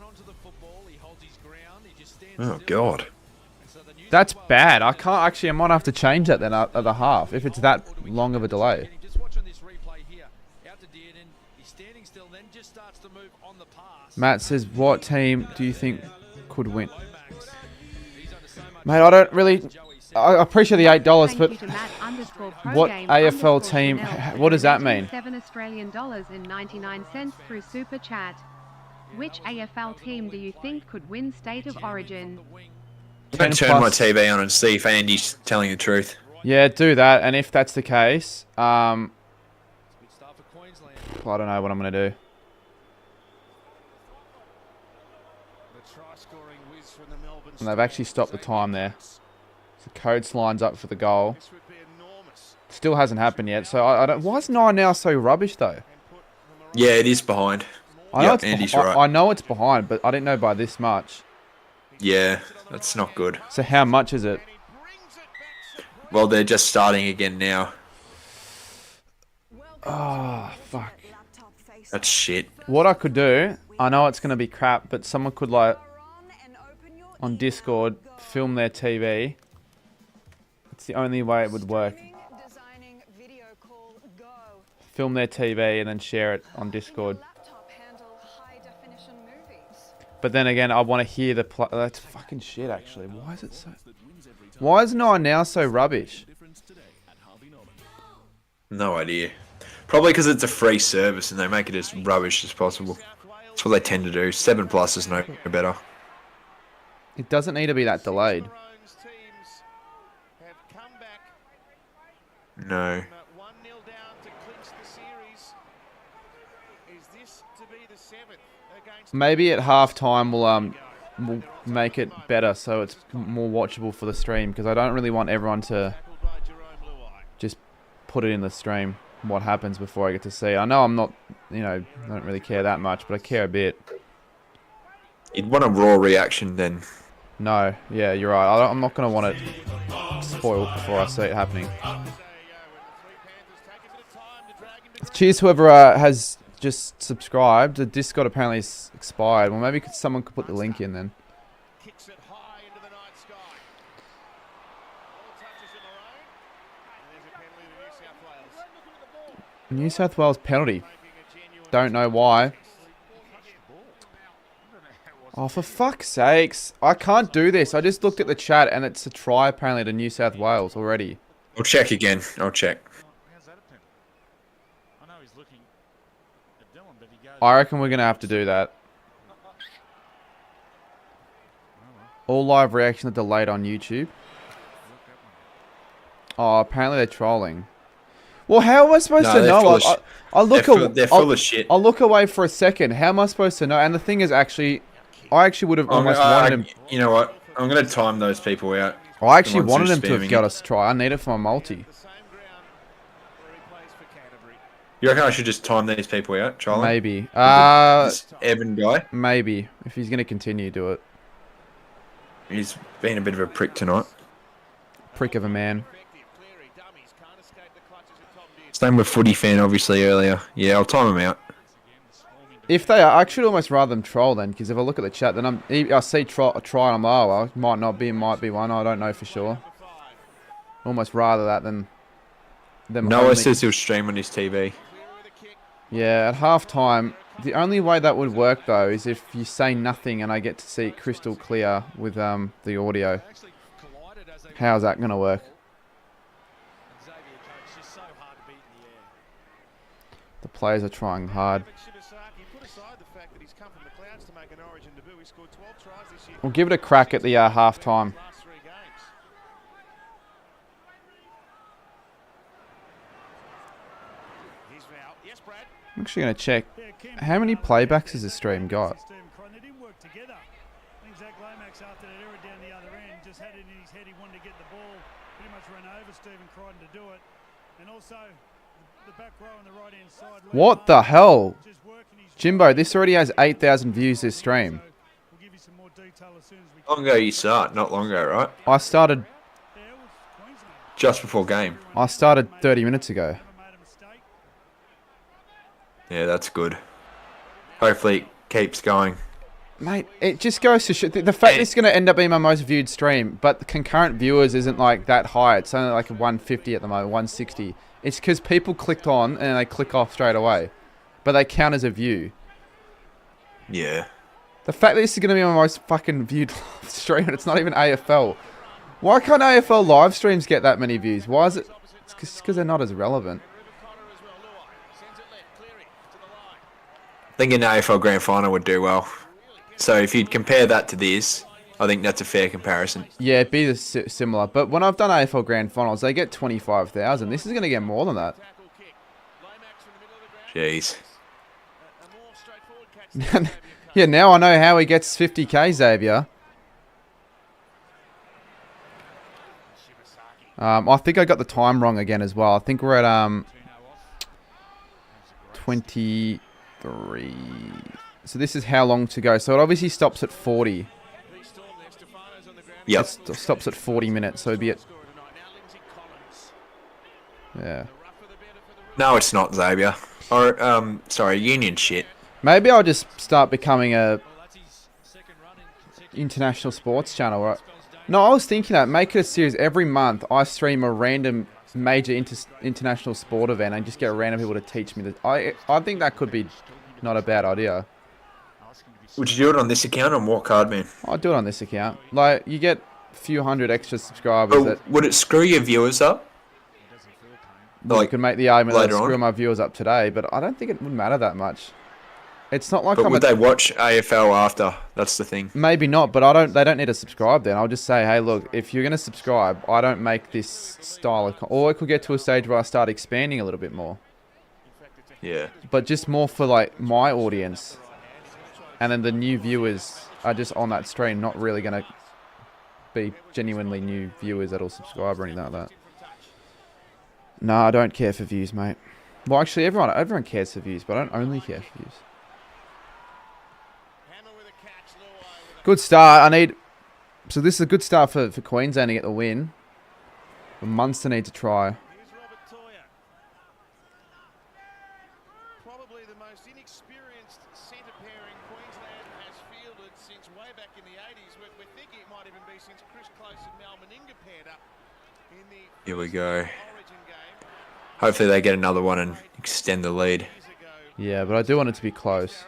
Oh, God. That's bad. I can't actually. I might have to change that then at the half if it's that long of a delay. Matt says, what team do you think could win? Mate, I don't really... I appreciate the $8, but what AFL team... What does that mean? $7 through Super Chat. Which AFL team do you think could win State of Origin? I'm going to turn my TV on and see if Andy's telling the truth. Yeah, do that. And if that's the case, I don't know what I'm going to do. And they've actually stopped the time there. So Coates lines up for the goal. Still hasn't happened yet. So I don't. Why is 9 now so rubbish though? Yeah, it is behind. I know Andy's right. I know it's behind, but I didn't know by this much. Yeah, that's not good. So how much is it? Well, they're just starting again now. Oh, fuck. That's shit. What I could do, I know it's going to be crap, but someone could, like, on Discord, film their TV. It's the only way it would work. Film their TV and then share it on Discord. But then again, I want to hear the that's fucking shit, actually. Why is it so... Why is 9 now so rubbish? No idea. Probably because it's a free service and they make it as rubbish as possible. That's what they tend to do. 7+ is no better. It doesn't need to be that delayed. No. Maybe at halftime we'll make it better so it's more watchable for the stream, because I don't really want everyone to just put it in the stream what happens before I get to see. I know I'm not, you know, I don't really care that much, but I care a bit. You'd want a raw reaction then. No, yeah, you're right. I'm not going to want it spoiled before I see it happening. Cheers whoever has just subscribed. The Discord apparently is expired. Well, maybe someone could put the link in then. New South Wales penalty. Don't know why. Oh, for fuck's sakes. I can't do this. I just looked at the chat and it's a try apparently to New South Wales already. I'll check again. I'll check. I reckon we're going to have to do that. All live reactions are delayed on YouTube. Oh, apparently they're trolling. Well, how am I supposed to know? I look they're full of shit. I'll look away for a second. How am I supposed to know? And the thing is, actually, I actually would have almost wanted him. You know what? I'm going to time those people out. I actually wanted him to have got us try. I need it for my multi. You reckon I should just time these people out, Charlie? Maybe. This Evan guy? Maybe. If he's going to continue, do it. He's been a bit of a prick tonight. Prick of a man. Same with Footy Fan, obviously, earlier. Yeah, I'll time him out. If they are, I should almost rather them troll then, because if I look at the chat, then I see try and I'm like, oh, well, it might not be, it might be one. I don't know for sure. Almost rather that than them. Noah says he'll stream on his TV. Yeah, at halftime, the only way that would work though is if you say nothing and I get to see it crystal clear with the audio. How's that going to work? The players are trying hard. We'll give it a crack at the half-time. I'm actually going to check. How many playbacks has this stream got? What the hell? Jimbo, this already has 8,000 views this stream. Long ago you start, not long ago, right? I started just before game. I started 30 minutes ago. Yeah, that's good. Hopefully it keeps going. Mate, it just goes to show the fact this is going to end up being my most viewed stream, but the concurrent viewers isn't like that high. It's only like 150 at the moment, 160. It's because people clicked on and they click off straight away, but they count as a view. Yeah. The fact that this is going to be my most fucking viewed live stream and it's not even AFL. Why can't AFL live streams get that many views? Why is it? It's because they're not as relevant. I think an AFL Grand Final would do well. So if you'd compare that to this, I think that's a fair comparison. Yeah, it'd be similar. But when I've done AFL Grand Finals, they get 25,000. This is going to get more than that. Jeez. Yeah, now I know how he gets 50k, Xavier. I think I got the time wrong again as well. I think we're at 23. So this is how long to go. So it obviously stops at 40. Yep. It stops at 40 minutes. So it'd be at... Yeah. No, it's not, Xavier. Or, sorry, Union shit. Maybe I'll just start becoming a international sports channel. Right? No, I was thinking that. Make it a series. Every month, I stream a random major international sport event and just get random people to teach me. I think that could be not a bad idea. Would you do it on this account or more card, man? I'll do it on this account. Like, you get a few hundred extra subscribers. That Would it screw your viewers up? you could make the argument that later screw on? my viewers up today, but I don't think it would matter that much. It's not like But I'm would they watch AFL after? That's the thing. Maybe not, but they don't need to subscribe then. I'll just say, hey, look, if you're going to subscribe, I don't make this style of... Or it could get to a stage where I start expanding a little bit more. Yeah. But just more for, like, my audience. And then the new viewers are just on that stream, not really going to be genuinely new viewers that'll subscribe or anything like that. No, I don't care for views, mate. Well, actually, everyone cares for views, but I don't only care for views. Good start. So this is a good start for Queensland to get the win. But Munster need to try. Probably the most inexperienced centre pairing Queensland has fielded since way back in the 80s. We're thinking it might even be since Chris Close and Mal Meninga paired up in the Here we go. Origin game. Hopefully they get another one and extend the lead. Yeah, but I do want it to be close.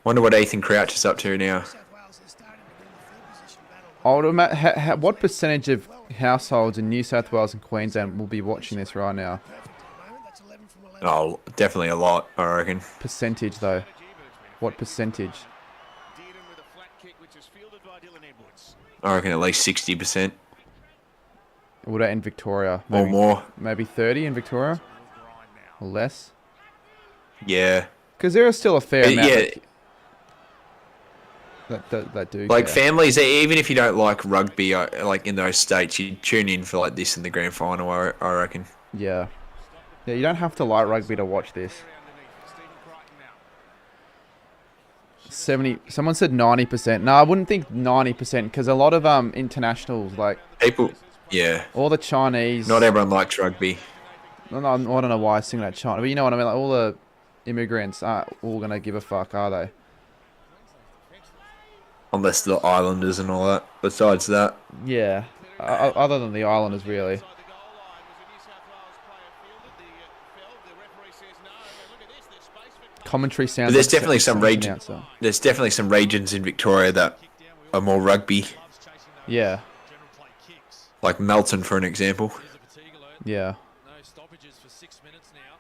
Wonder what Ethan Crouch is up to now. South Wales is starting to bring the field position battle. What percentage of households in New South Wales and Queensland will be watching this right now? Perfect at the moment. That's 11 from 11. Oh, definitely a lot, I reckon. Percentage, though. What percentage? Dearden with a flat kick, which is fielded by Dylan Edwards. I reckon at least 60%. What about in Victoria? Or more. Maybe 30 in Victoria? Or less? Yeah. Because there is still a fair amount Yeah. that do Like care. families, even if you don't like rugby, like in those states, you tune in for like this in the grand final, I reckon. Yeah. Yeah, you don't have to like rugby to watch this. 70. Someone said 90%. No, I wouldn't think 90% because a lot of internationals, like People, yeah. all the Chinese. Not everyone likes rugby. No, I don't know why I sing that China, but you know what I mean. Like all the immigrants aren't all gonna give a fuck, are they? Unless the Islanders and all that. Besides that. Yeah. Other than the Islanders, really. Commentary sounds. But there's like definitely some Sydney region. announcer. There's definitely some regions in Victoria that are more rugby. Yeah. Like Melton, for an example. Yeah. No stoppages for 6 minutes now.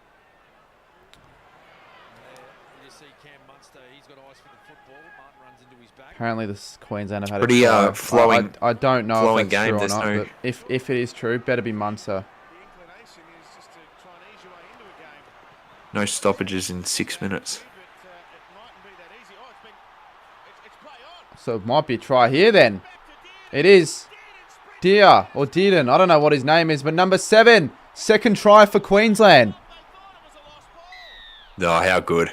You see Cam Munster, he's got eyes for the football. Martin runs into his back. Apparently, this Queensland have had Pretty, a try. flowing- I don't know flowing if that's game, true or there's not, no- but if it is true, better be Munster. The inclination is just to try and ease your way into a game. No stoppages in 6 minutes. But it mightn't be that easy. Oh, it's play on. So it might be a try here then. It is. Deer or Dearden. I don't know what his name is, but number 7. Second try for Queensland. Oh, how good.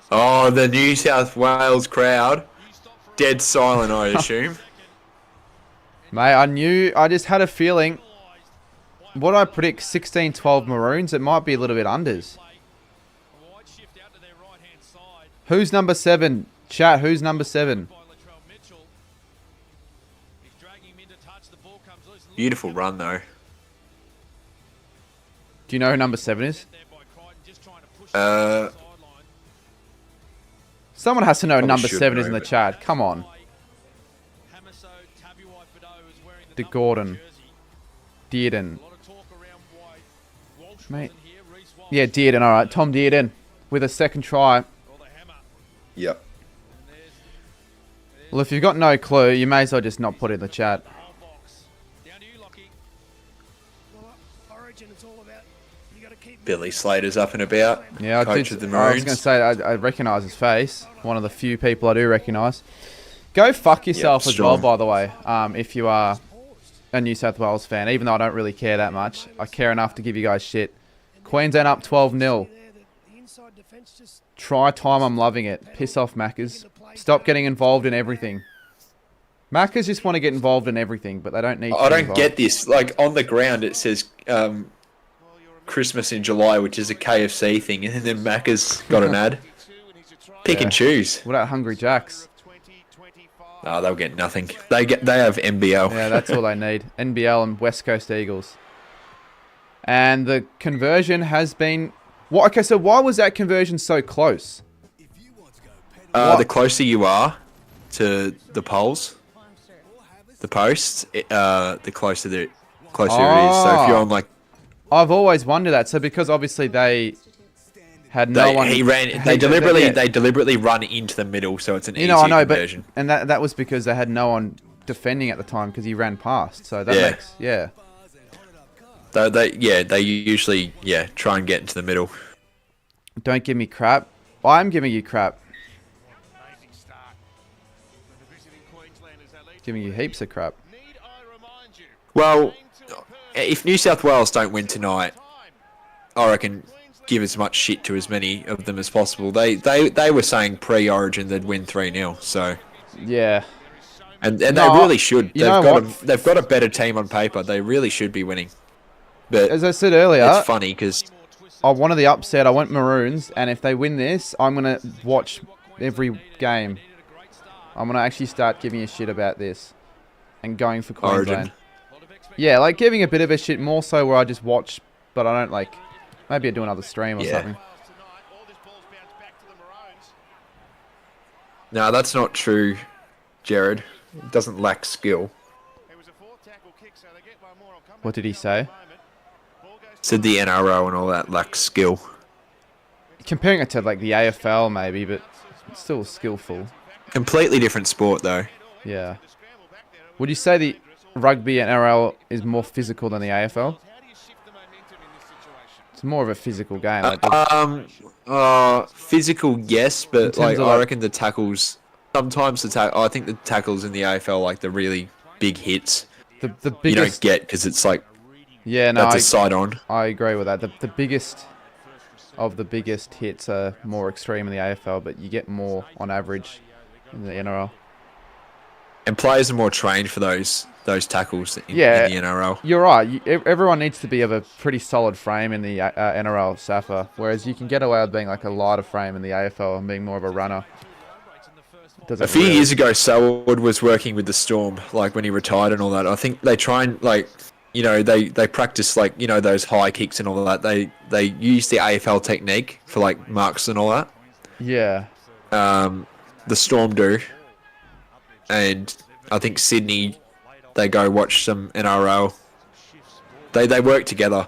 Oh, the New South Wales crowd. Dead silent, I assume. Mate, I just had a feeling. What I predict, 16-12 Maroons, it might be a little bit unders. Who's number 7? Chat, who's number 7? Beautiful run though. Do you know who number 7 is? Someone has to know who number 7 is in the chat. Come on. De Gordon. Dearden. Mate. Yeah, Dearden, alright. Tom Dearden with a second try. Yep. Well, if you've got no clue, you may as well just not put it in the chat. Well, Origin, it's all about you got to keep Billy Slater's up and about. Yeah, Coach of the I Maroons. was going to say, I recognise his face. One of the few people I do recognise. Go fuck yourself as well, by the way, if you are a New South Wales fan, even though I don't really care that much. I care enough to give you guys shit. Queensland up 12-0. Try time, I'm loving it. Piss off, Maccas. Stop getting involved in everything. Maccas just want to get involved in everything, but they don't need to I don't involved. get this. Like, on the ground it says Christmas in July, which is a KFC thing, and then Macca's got an ad. Pick and choose. What about Hungry Jacks? Oh, they'll get nothing. They have NBL. Yeah, that's all they need. NBL and West Coast Eagles. And the conversion has been... Well, okay, so why was that conversion so close? The closer you are to the poles, the posts, the closer it is. So if you're on like... I've always wondered that. So because obviously they had no one... They deliberately run into the middle, so it's an easy conversion. But, and that was because they had no one defending at the time because he ran past. So that makes... Yeah. They usually try and get into the middle. Don't give me crap. I'm giving you crap. Giving you heaps of crap. Well, if New South Wales don't win tonight, I reckon give as much shit to as many of them as possible. They were saying pre-Origin they'd win 3-0, so... Yeah. And they really should. They've got a better team on paper. They really should be winning. But as I said earlier, it's funny because I wanted the upset. I went Maroons, and if they win this, I'm gonna watch every game. I'm gonna actually start giving a shit about this and going for Queensland. Yeah, like giving a bit of a shit more so where I just watch, but I don't like. Maybe I do another stream or something. No, that's not true, Jared. It doesn't lack skill. What did he say? Said the NRL and all that lacks skill. Comparing it to like the AFL maybe, but it's still skillful. Completely different sport though. Yeah. Would you say the rugby and NRL is more physical than the AFL? It's more of a physical game. Like physical, yes, but like I reckon the tackles. Sometimes I think the tackles in the AFL, like the really big hits, the biggest, you don't get because it's like. Yeah, no, that's a side on. I agree with that. The biggest of the biggest hits are more extreme in the AFL, but you get more on average in the NRL. And players are more trained for those tackles in the NRL. You're right. Everyone needs to be of a pretty solid frame in the NRL SAFA, whereas you can get away with being like a lighter frame in the AFL and being more of a runner. A few years ago, Selwood was working with the Storm, like when he retired and all that. I think they try and like... You know, they practice like, you know, those high kicks and all that. They use the AFL technique for like marks and all that. Yeah. The Storm do. And I think Sydney, they go watch some NRL. They work together.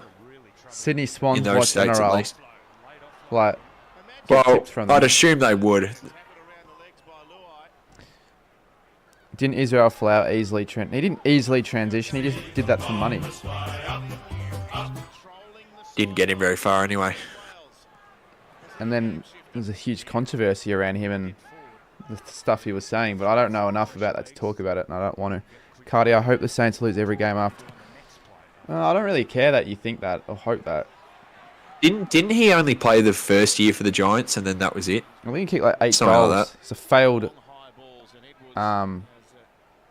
Sydney Swans in those watch states NRL. at least. Like, well, I'd assume they would. Didn't Israel Folau easily... He didn't easily transition. He just did that for money. Didn't get him very far anyway. And then there's a huge controversy around him and the stuff he was saying, but I don't know enough about that to talk about it, and I don't want to. Cardi, I hope the Saints lose every game after. I don't really care that you think that or hope that. Didn't he only play the first year for the Giants and then that was it? I think he kicked like 8 Something goals. like that. It's a failed...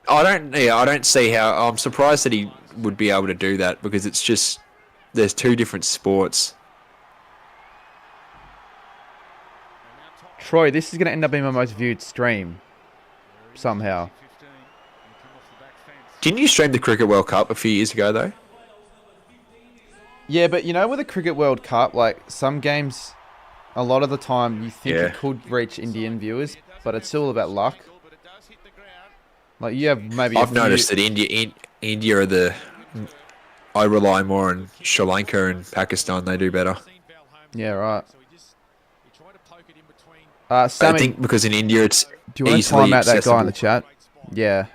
I don't see how... I'm surprised that he would be able to do that because it's just... There's two different sports. Troy, this is going to end up being my most viewed stream somehow. Didn't you stream the Cricket World Cup a few years ago, though? Yeah, but you know, with the Cricket World Cup, like some games, a lot of the time you think it could reach Indian viewers, but it's still about luck. Like you have maybe. I've noticed that India are the. I rely more on Sri Lanka and Pakistan. They do better. Yeah, right. Sammy, I think because in India it's do you want to time out that guy in the chat? Yeah.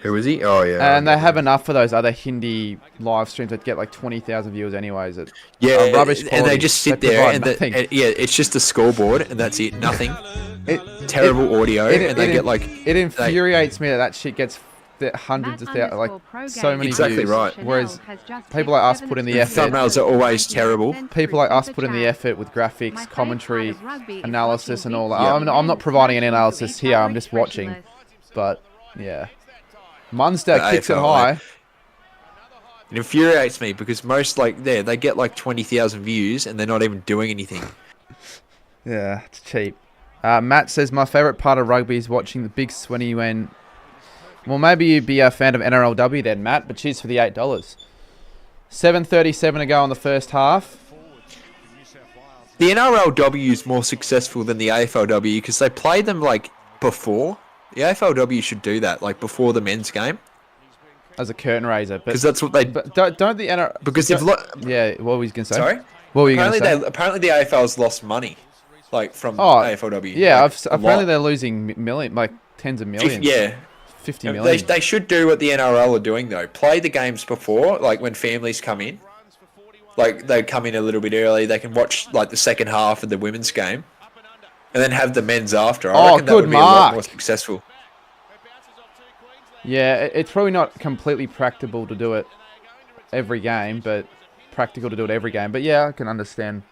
Who is he? Oh, yeah. And they have enough of those other Hindi live streams that get like 20,000 viewers anyways. Rubbish quality. And they just sit there and it's just a scoreboard and that's it. Nothing. Terrible audio. And they get like... It infuriates me that shit gets hundreds of thousands, like so many Exactly views. right. Whereas people like us put in the effort. Thumbnails are always terrible. People like us put in the effort with graphics, commentary, analysis and all that. I'm not providing any analysis here, I'm just watching. But, yeah. Munster kicks it high. It infuriates me because most they get like 20,000 views and they're not even doing anything. Yeah, it's cheap. Matt says my favourite part of rugby is watching the big sweaty when. Well, maybe you'd be a fan of NRLW then, Matt. But cheers for the $8. 7:37 to go on the first half. The NRLW is more successful than the AFLW because they play them like before. The AFLW should do that, like before the men's game, as a curtain raiser. Because that's what they. But don't the NRL. Because they've. Yeah, what were you gonna say? Sorry. What were you gonna say? Apparently the AFL's lost money, like from AFLW. Yeah, like, apparently they're losing tens of millions. 50 million. They should do what the NRL are doing though. Play the games before, like when families come in. Like they come in a little bit early. They can watch like the second half of the women's game. And then have the men's after. I reckon that would be a lot more successful. Yeah, it's probably not completely practical to do it every game, but practical to do it every game. But yeah, I can understand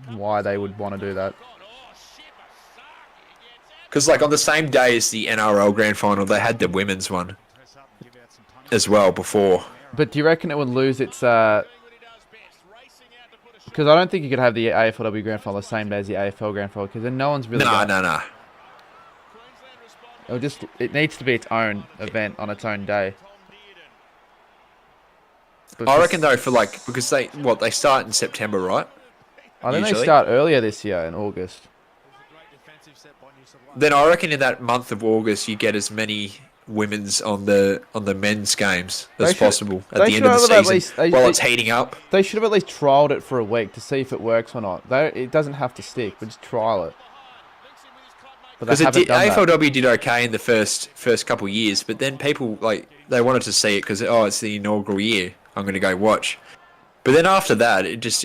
why they would want to do that. Because like on the same day as the NRL Grand Final, they had the women's one as well before. But do you reckon it would lose its... Because I don't think you could have the AFLW Grand Final the same day as the AFL Grand Final, because then no one's really... No. It needs to be its own event on its own day. I reckon though because they start in September, right? I think they start earlier this year in August. Then I reckon in that month of August you get as many women's on the men's games as possible at the end of the season while it's heating up. They should have at least trialled it for a week to see if it works or not. It doesn't have to stick, but just trial it. Because AFLW did okay in the first couple of years, but then people they wanted to see it because it's the inaugural year. I'm going to go watch. But then after that, it just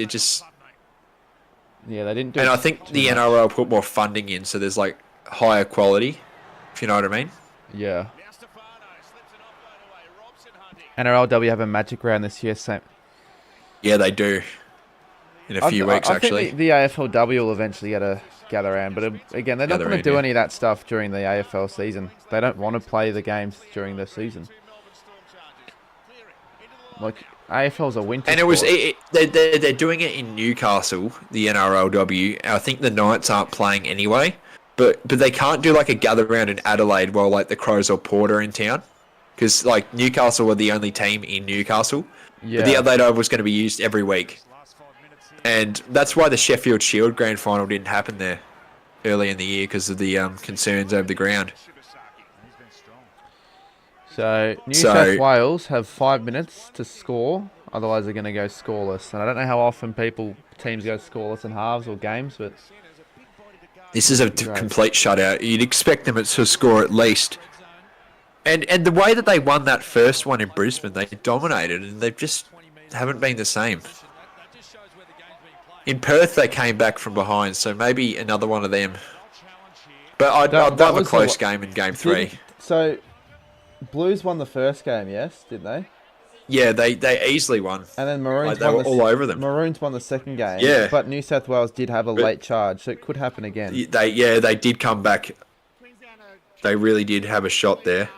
yeah, they didn't do. And I think the NRL put more funding in, so there's like higher quality, if you know what I mean. Yeah. NRLW have a magic round this year, same. Yeah, they do. In a few weeks, actually. I think the AFLW will eventually get a gather round, but again, they're not going to do any of that stuff during the AFL season. They don't want to play the games during the season. Like AFL's a winter. And it was they're doing it in Newcastle, the NRLW. I think the Knights aren't playing anyway, but they can't do like a gather round in Adelaide while like the Crows or Port are in town, because like Newcastle were the only team in Newcastle. Yeah. But the Adelaide Oval was going to be used every week, and that's why the Sheffield Shield Grand Final didn't happen there early in the year because of the concerns over the ground. So, New South Wales have 5 minutes to score, otherwise they're going to go scoreless. And I don't know how often teams go scoreless in halves or games, but... This is a complete shutout. You'd expect them to score at least. And the way that they won that first one in Brisbane, they dominated, and they just haven't been the same. In Perth, they came back from behind, so maybe another one of them. But I'd love a close game in Game 3. So... Blues won the first game, yes, didn't they? Yeah, they easily won. And then Maroons they were all over them. Maroons won the second game. Yeah. But New South Wales did have a late charge, so it could happen again. They did come back. They really did have a shot there.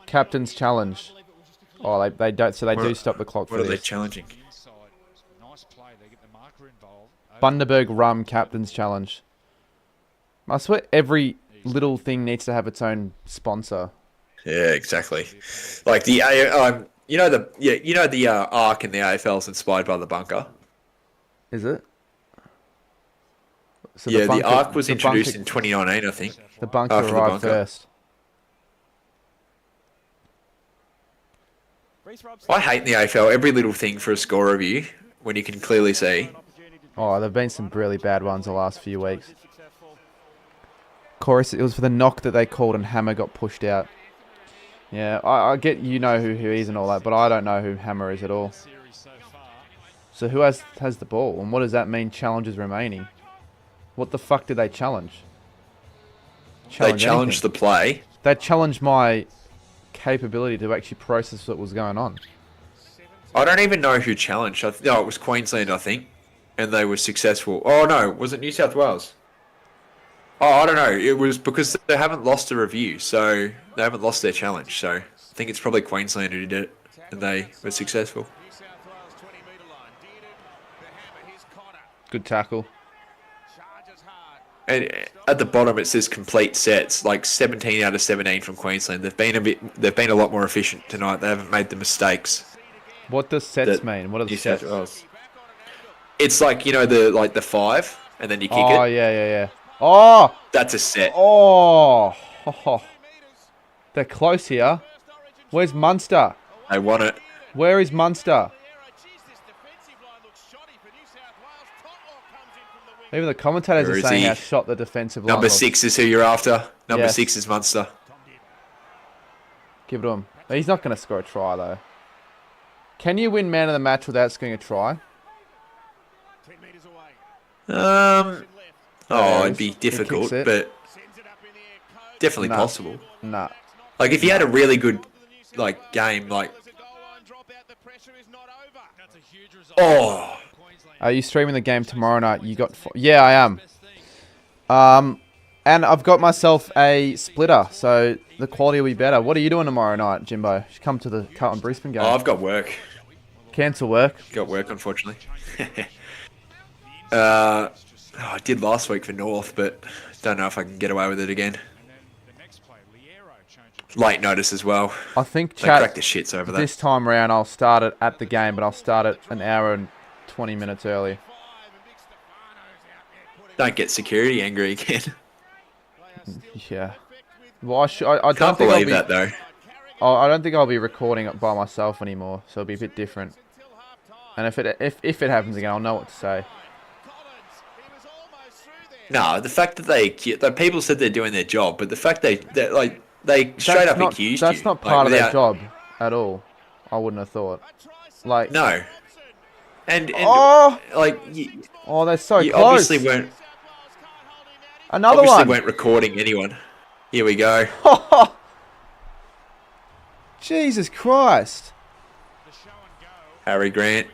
Captain's challenge. Oh, they don't. So they do stop the clock for this. What are they challenging? Bundaberg Rum Captain's Challenge. I swear every little thing needs to have its own sponsor. Yeah, exactly. Like the the arc in the AFL is inspired by the bunker. Is it? So Yeah, the bunker, arc was the introduced bunker, in 2019, I think. The bunker After the arrived bunker. first. I hate in the AFL every little thing for a score review when you can clearly see. Oh, there've been some really bad ones the last few weeks. Of course, it was for the knock that they called and Hammer got pushed out. Yeah, I get you know who he is and all that, but I don't know who Hammer is at all. So who has the ball, and what does that mean? Challenges remaining. What the fuck did they challenge? They challenged the play. They challenged my capability to actually process what was going on. I don't even know who challenged. No, it was Queensland, I think, and they were successful. Oh no, was it New South Wales? Oh, I don't know. It was because they haven't lost a review, so they haven't lost their challenge. So I think it's probably Queensland who did it, and they were successful. Good tackle. And at the bottom it says complete sets, like 17 out of 17 from Queensland. They've been a lot more efficient tonight. They haven't made the mistakes. What does sets mean? What are the sets? It's like, the 5, and then you kick it. Oh yeah. Oh, that's a set. Oh, they're close here. Where's Munster? They won it. Where is Munster? Even the commentators are saying how shot the defensive line. Number 6 is who you're after. Number Yes. 6 is Munster. Give it to him. He's not going to score a try, though. Can you win man of the match without scoring a try? It'd be difficult, but definitely possible. Nah. Like, if you had a really good, game, Oh! Are you streaming the game tomorrow night? You got... Yeah, I am. And I've got myself a splitter, so the quality will be better. What are you doing tomorrow night, Jimbo? You should come to the Carlton-Brisbane game. Oh, I've got work. Cancel work? Got work, unfortunately. I did last week for North, but don't know if I can get away with it again. Late notice as well. I think they cracked the shits over that. This time around, I'll start it at the game, but I'll start it an hour and 20 minutes early. Don't get security angry again. Yeah. Well, I don't Can't think believe that, though. I don't think I'll be recording it by myself anymore, so it'll be a bit different. And if it happens again, I'll know what to say. No, the fact that people said they're doing their job, but the fact they straight up accused you. That's not part of their job at all. I wouldn't have thought. No. And oh, they're so you close. Obviously weren't. Another obviously one. Weren't recording anyone. Here we go. Jesus Christ. Harry Grant.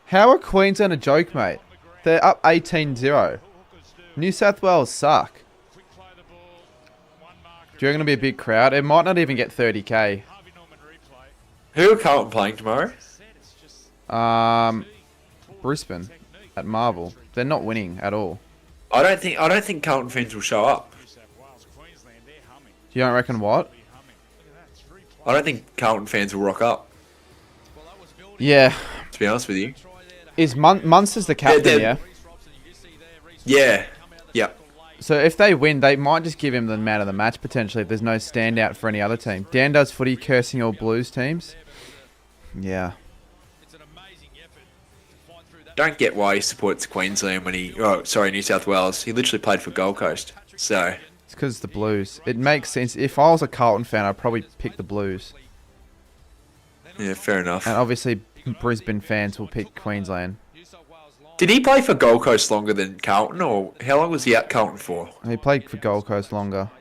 How are Queensland a joke, mate? They're up 18-0. New South Wales suck. Do you reckon it'll be a big crowd? It might not even get 30k. Who are Carlton playing tomorrow? Brisbane at Marvel. They're not winning at all. I don't think Carlton fans will show up. You don't reckon what? I don't think Carlton fans will rock up. Yeah. To be honest with you. Is Munster's the captain, yeah? Yeah. Yep. So if they win, they might just give him the man of the match potentially if there's no standout for any other team. Dan does footy cursing all Blues teams. Yeah. Don't get why he supports Queensland when New South Wales. He literally played for Gold Coast. So it's because the Blues. It makes sense. If I was a Carlton fan, I'd probably pick the Blues. Yeah, fair enough. And obviously Brisbane fans will pick Queensland. Did he play for Gold Coast longer than Carlton, or how long was he at Carlton for? He played for Gold Coast longer.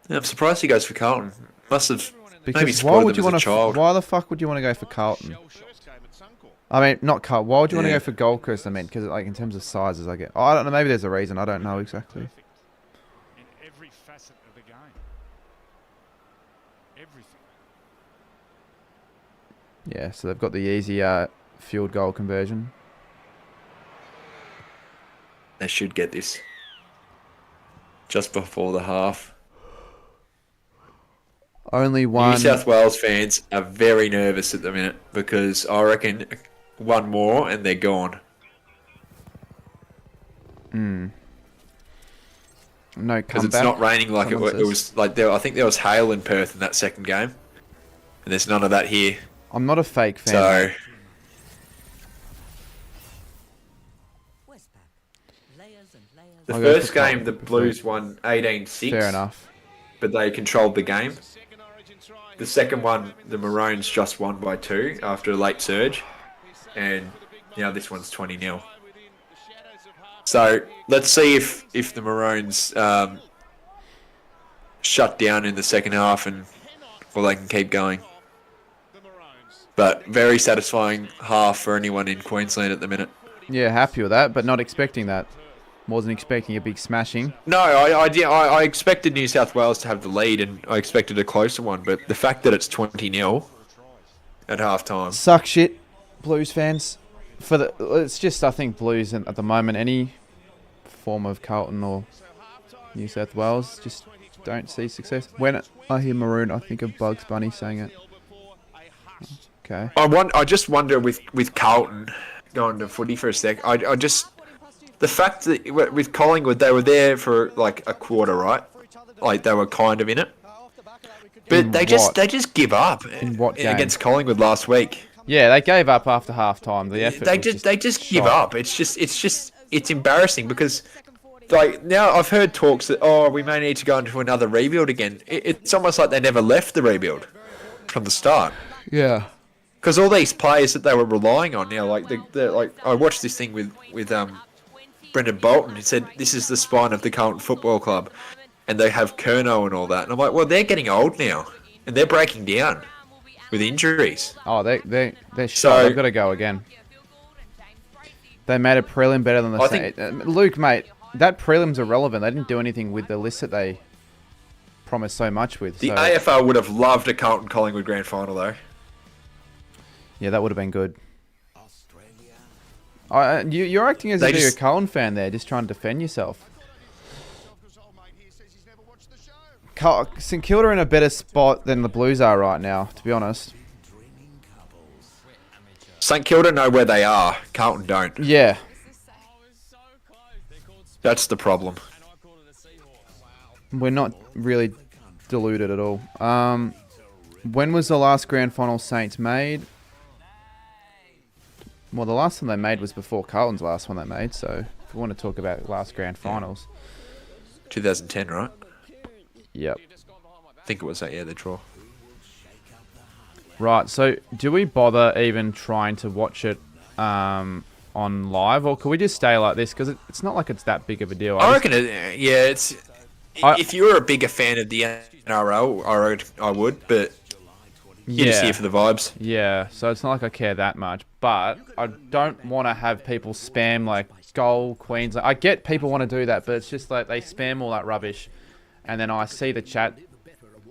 Yeah, I'm surprised he goes for Carlton. Must have because maybe spoiled him as a child. Why the fuck would you want to go for Carlton? I mean, not Carlton. Why would you want to go for Gold Coast? I mean, because in terms of sizes, I get. Oh, I don't know. Maybe there's a reason. I don't know exactly. In every facet of the game. Everything. Yeah, so they've got the easy field goal conversion. They should get this just before the half. Only one. New South Wales fans are very nervous at the minute because I reckon one more and they're gone. No Because it's comeback. not raining like it someone says. was. Like I think there was hail in Perth in that second game, and there's none of that here. I'm not a fake fan. So the I'll go first for game, Carlton, the prefer Blues it. won 18-6. Fair enough. But they controlled the game. The second one, the Maroons just won by 2 after a late surge. And now this one's 20-0. So let's see if the Maroons shut down in the second half or they can keep going. But very satisfying half for anyone in Queensland at the minute. Yeah, happy with that, but not expecting that. Wasn't expecting a big smashing. No, I expected New South Wales to have the lead, and I expected a closer one. But the fact that it's 20-0 at halftime. Suck shit, Blues fans. It's just, I think Blues at the moment, any form of Carlton or New South Wales, just don't see success. When I hear Maroon, I think of Bugs Bunny saying it. Okay. I just wonder with Carlton going to footy for a sec. The fact that with Collingwood, they were there for like a quarter, right? Like they were kind of in it, but they just give up. In what game? Against Collingwood last week? Yeah, they gave up after half time. The effort. They just give up. It's embarrassing because like now I've heard talks that we may need to go into another rebuild again. It's almost like they never left the rebuild from the start. Yeah. Because all these players that they were relying on now, like I watched this thing with Brendan Bolton. He said this is the spine of the Carlton Football Club, and they have Curnow and all that. And I'm like, well, they're getting old now, and they're breaking down with injuries. Oh, they're shot. They've got to go again. They made a prelim better than the Saints. Luke, mate, that prelim's irrelevant. They didn't do anything with the list that they promised so much with. The AFL would have loved a Carlton Collingwood grand final though. Yeah, that would have been good. You're acting as if you're a Carlton fan there, just trying to defend yourself. St Kilda are in a better spot than the Blues are right now, to be honest. St Kilda know where they are. Carlton don't. Yeah. That's the problem. We're not really deluded at all. When was the last grand final Saints made? Well, the last one they made was before Carlton's last one they made, so if we want to talk about last grand finals. 2010, right? Yep. I think it was that year, the draw. Right, so do we bother even trying to watch it on live, or could we just stay like this? Because it's not like it's that big of a deal. I reckon if you were a bigger fan of the NRL, I would, but you're just here for the vibes. Yeah, so it's not like I care that much, but I don't want to have people spam like goal Queensland. I get people want to do that, but it's just like they spam all that rubbish, and then I see the chat,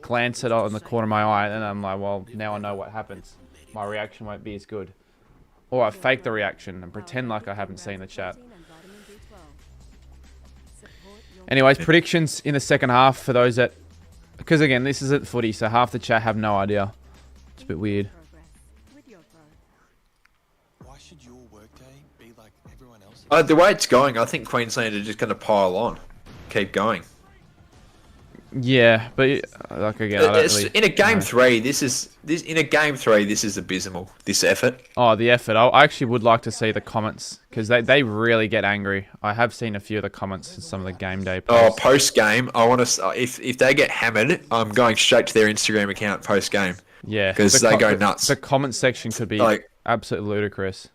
glance it in the corner of my eye, and then I'm like, well, now I know what happens. My reaction won't be as good. Or I fake the reaction and pretend like I haven't seen the chat. Anyways, predictions in the second half for those that... Because again, this isn't footy, so half the chat have no idea. It's a bit weird. Why should your workday be like everyone else? The way it's going, I think Queensland are just going to pile on. Keep going. Yeah, but like again, I don't really, in a game three, this is abysmal. This effort. Oh, the effort! I actually would like to see the comments because they really get angry. I have seen a few of the comments in some of the game day posts. Oh, post game, I want to. If they get hammered, I'm going straight to their Instagram account post game. Yeah, because they go nuts. The comment section could be like absolutely ludicrous.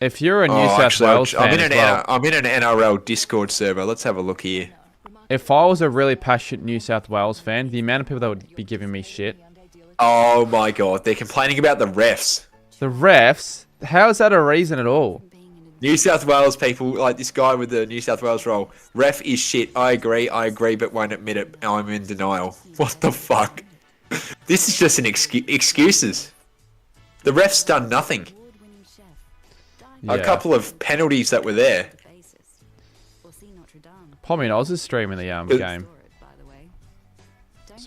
If you're a New South Wales fan, I'm in an NRL Discord server. Let's have a look here. If I was a really passionate New South Wales fan, the amount of people that would be giving me shit. Oh my god, they're complaining about the refs. The refs? How is that a reason at all? New South Wales people, like this guy with the New South Wales role, ref is shit. I agree, but won't admit it. I'm in denial. What the fuck? This is just an excuses. The ref's done nothing. A couple of penalties that were there. Pommy Oz is streaming the game.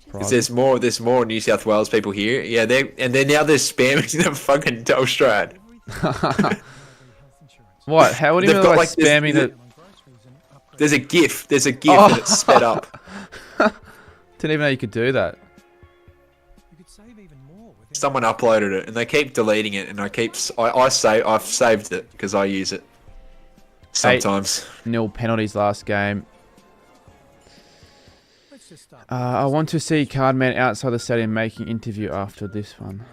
Because there's more New South Wales people here. Yeah, they're now spamming the fucking Telstra ad. What? How would you mean like spamming the? There's a GIF. There's a GIF and it's sped up. Didn't even know you could do that. Someone uploaded it and they keep deleting it, and I've saved it because I use it sometimes. 8-0 penalties last game. I want to see Cardman outside the stadium making interview after this one.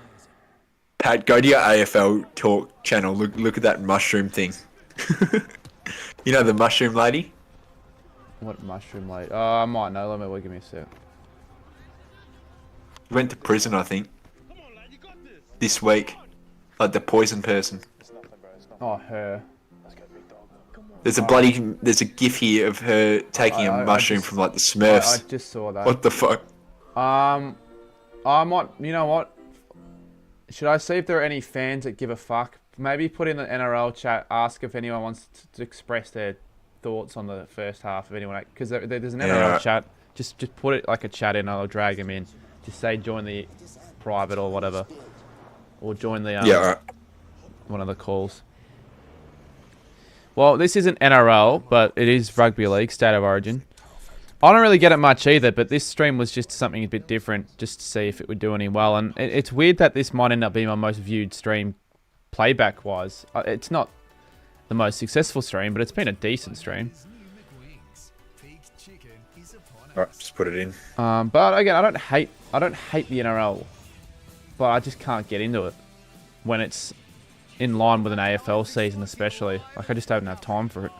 Pat, go to your AFL talk channel. Look at that mushroom thing. You know the mushroom lady? What mushroom lady? Oh, I might know. Give me a sec. Went to prison, I think. This week. Like the poison person. Oh, her. There's a GIF here of her taking a mushroom from like the Smurfs. I just saw that. What the fuck? I might, you know what? Should I see if there are any fans that give a fuck? Maybe put in the NRL chat, ask if anyone wants to express their thoughts on the first half of anyone. Because there's an NRL chat. Just put it like a chat in, I'll drag them in. Just say join the private or whatever. Or join the one of the calls. Well, this isn't NRL, but it is Rugby League, State of Origin. I don't really get it much either, but this stream was just something a bit different, just to see if it would do any well. And it's weird that this might end up being my most viewed stream playback-wise. It's not the most successful stream, but it's been a decent stream. Alright, just put it in. But again, I don't hate the NRL, but I just can't get into it when it's in line with an AFL season, especially. Like, I just don't have time for it.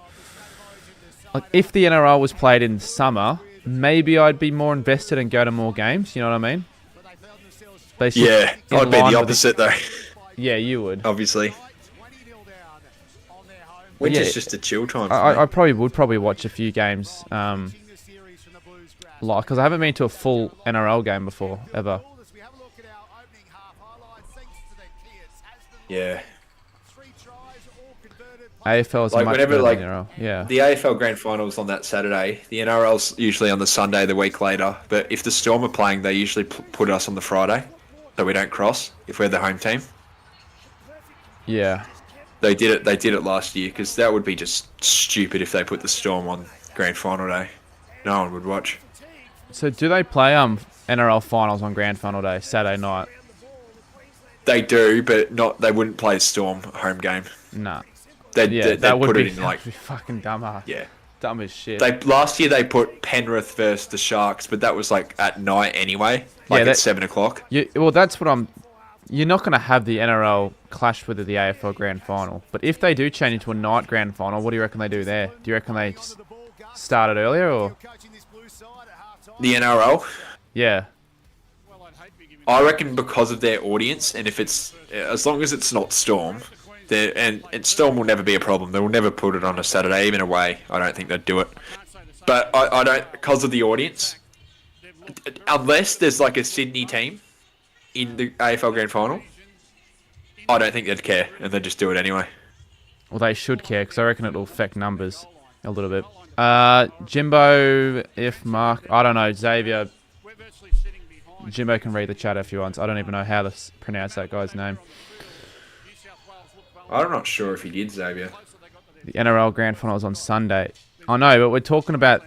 Like, if the NRL was played in summer, maybe I'd be more invested and go to more games. You know what I mean? Yeah, I'd be the opposite though. Yeah, you would. Obviously. Winter's just a chill time. I probably would watch a few games. Because I haven't been to a full NRL game before, ever. Yeah. AFL is like much whenever, better like, than NRL. Yeah. The AFL Grand Final was on that Saturday. The NRL's usually on the Sunday the week later. But if the Storm are playing, they usually put us on the Friday, so we don't cross if we're the home team. Yeah. They did it last year because that would be just stupid if they put the Storm on Grand Final day. No one would watch. So do they play NRL finals on Grand Final day, Saturday night? They do, but not. They wouldn't play Storm home game. Nah. That would be fucking dumb. Yeah. Dumb as shit. Last year they put Penrith versus the Sharks, but that was like at night anyway. Like at 7 o'clock. Well, that's what you're not going to have the NRL clash with the AFL Grand Final. But if they do change into a night Grand Final, what do you reckon they do there? Do you reckon they just start it earlier or? The NRL? Yeah. I reckon because of their audience, and if it's as long as it's not Storm, and Storm will never be a problem. They will never put it on a Saturday, even away. I don't think they'd do it. But I don't, because of the audience, unless there's like a Sydney team in the AFL Grand Final, I don't think they'd care, and they'd just do it anyway. Well, they should care, because I reckon it'll affect numbers a little bit. Jimbo, if Mark, I don't know, Xavier. Jimbo can read the chat if he wants. I don't even know how to pronounce that guy's name. I'm not sure if he did, Xavier. The NRL Grand Final is on Sunday. I know, but we're talking about...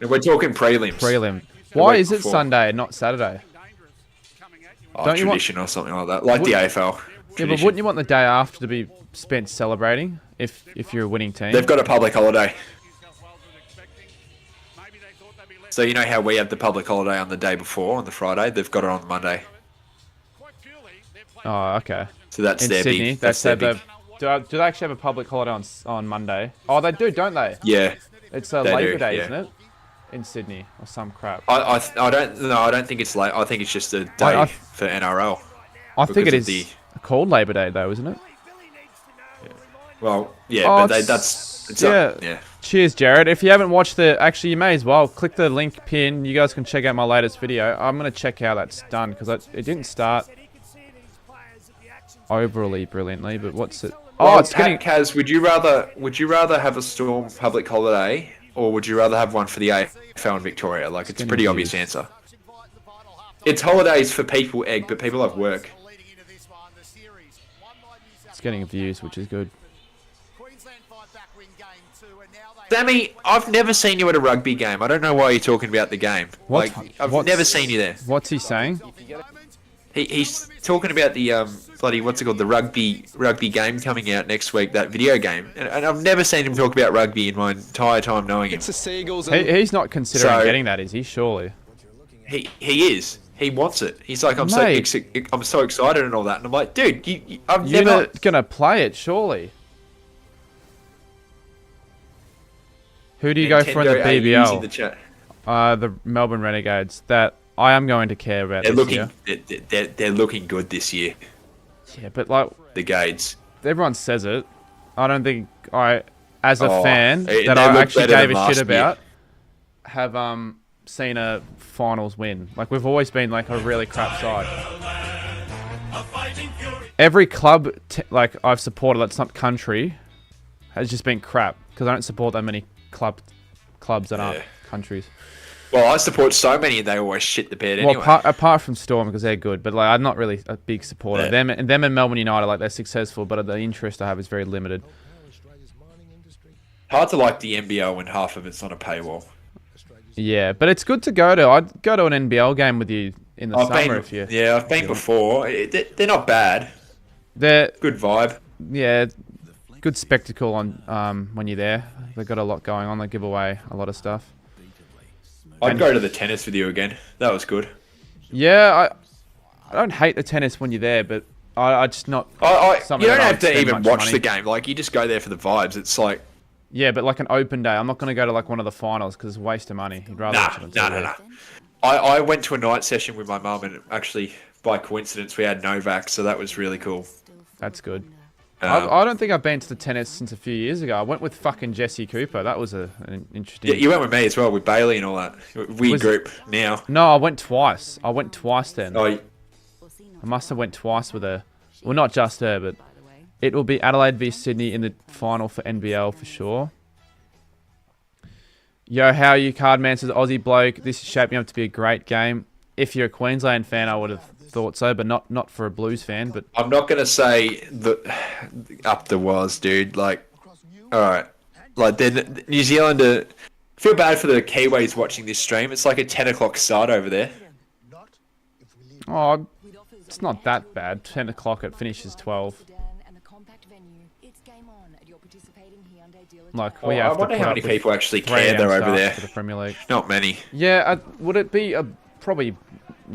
We're talking prelims. Prelim. Why is it Sunday and not Saturday? Don't tradition or something like that. Like the AFL. Yeah, but wouldn't you want the day after to be spent celebrating if you're a winning team? They've got a public holiday. So you know how we have the public holiday on the day before, on the Friday? They've got it on the Monday. Oh, okay. So that's in their Sydney. big. That's their big. Do they actually have a public holiday on Monday? Oh, they do, don't they? Yeah. It's a Labor Day, isn't it? In Sydney or some crap. I don't think it's late. I think it's just a day for NRL. I think it is called Labor Day though, isn't it? Yeah. Well, yeah, but yeah. Cheers, Jared. If you haven't watched actually, you may as well click the link pin. You guys can check out my latest video. I'm gonna check how that's done because it didn't start overly brilliantly. But what's it? Oh, it's getting. Kaz, would you rather have a Storm public holiday, or would you rather have one for the AFL in Victoria? Like, it's a pretty obvious answer. It's holidays for people, Egg, but people have work. It's getting views, which is good. Sammy, I've never seen you at a rugby game. I don't know why you're talking about the game. I've never seen you there. What's he saying? He's talking about the bloody the rugby game coming out next week, that video game, and I've never seen him talk about rugby in my entire time knowing him. It's the Seagulls. He's not considering getting that, is he? Surely. He is. He wants it. He's like, I'm so excited and all that, and I'm like, dude, You're not gonna play it, surely. Who do you go for in the BBL? In the chat. The Melbourne Renegades. That I am going to care about this year. They're looking good this year. Yeah, but like the Gades. Everyone says it. I don't think as a fan they that I look actually better gave than a shit last year. about, have seen a finals win. Like, we've always been like a really crap side. Every club like I've supported that's not country has just been crap because I don't support that many clubs that aren't countries. Well, I support so many, and they always shit the bed anyway. Well, apart from Storm, because they're good, but like I'm not really a big supporter. Yeah. Them and Melbourne United, like, they're successful, but the interest I have is very limited. Hard to like the NBL when half of it's on a paywall. Yeah, but it's good to go to. I'd go to an NBL game with you in the summer if you. Yeah, I've been before. They're not bad. They're good vibe. Yeah, good spectacle on when you're there. They've got a lot going on. They give away a lot of stuff. I'd go to the tennis with you again. That was good. Yeah, I don't hate the tennis when you're there, but I just not. You don't have to even watch the game. Like, you just go there for the vibes. It's like. Yeah, but like an open day, I'm not going to go to like one of the finals because it's a waste of money. You'd rather watch it on TV. No. I went to a night session with my mum, and actually, by coincidence, we had Novak, so that was really cool. That's good. I don't think I've been to the tennis since a few years ago. I went with fucking Jesse Cooper. That was an interesting... Yeah, you went with me as well, with Bailey and all that. Weird group now. No, I went twice. I went twice then. Oh, I must have went twice with her. Well, not just her, but... It will be Adelaide v Sydney in the final for NBL for sure. Yo, how are you, Cardman? Says Aussie bloke. This is shaping up to be a great game. If you're a Queensland fan, I would have thought so, but not for a Blues fan. But I'm not gonna say that up the was, dude. Like, all right, like then New Zealand. Feel bad for the Kiwis watching this stream. It's like a 10 o'clock start over there. Oh, it's not that bad. 10 o'clock. It finishes 12. Like, we have I wonder how many people actually care though over there. For the Premier League. Not many. Yeah, would it be probably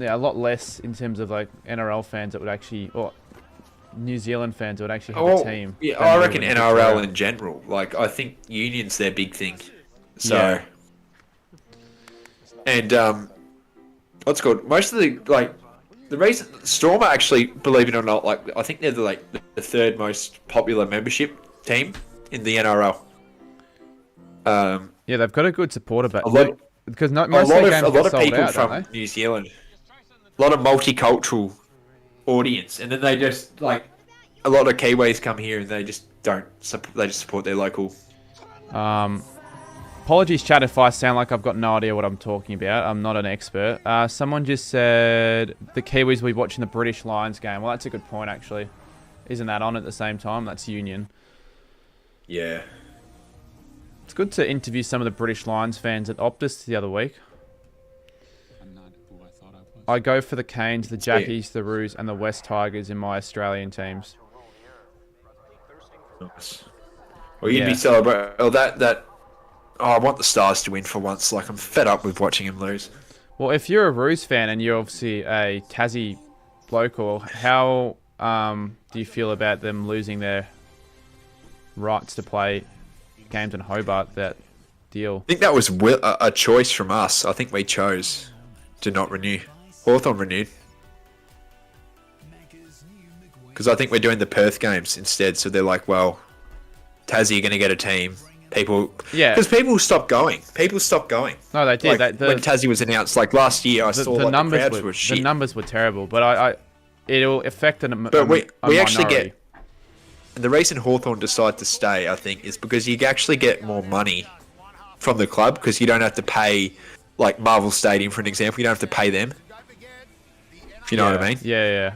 a lot less in terms of like NRL fans that would actually, or New Zealand fans that would actually have a team? Yeah, I reckon NRL in general. Like, I think union's their big thing. So, yeah. And what's it called? Most of the reason Storm are actually, believe it or not, like, I think they're the third most popular membership team in the NRL. Yeah, they've got a good supporter base. Because most a of lot of people out, from New Zealand, a lot of multicultural audience, and then they just like a lot of Kiwis come here and they just support their local. Apologies, chat, if I sound like I've got no idea what I'm talking about. I'm not an expert. Someone just said the Kiwis will be watching the British Lions game. Well, that's a good point, actually. Isn't that on at the same time? That's Union. Yeah. It's good to interview some of the British Lions fans at Optus the other week. I go for the Canes, the Jackies, the Roos, and the West Tigers in my Australian teams. Nice. Well, you'd be celebrating. Oh, I want the Stars to win for once. Like, I'm fed up with watching them lose. Well, if you're a Roos fan and you're obviously a Tassie local, how do you feel about them losing their rights to play games in Hobart, that deal? I think that was a choice from us. I think we chose to not renew. Hawthorn renewed. Because I think we're doing the Perth games instead. So they're like, well, Tassie are going to get a team. People... Yeah. Because people stopped going. No, they did. Like, when Tassie was announced, like last year, I saw the crowds were shit. The numbers were terrible, but it'll affect a But we actually minority. And the reason Hawthorn decide to stay, I think, is because you actually get more money from the club because you don't have to pay, like Marvel Stadium, for an example. You don't have to pay them. If you know what I mean. Yeah.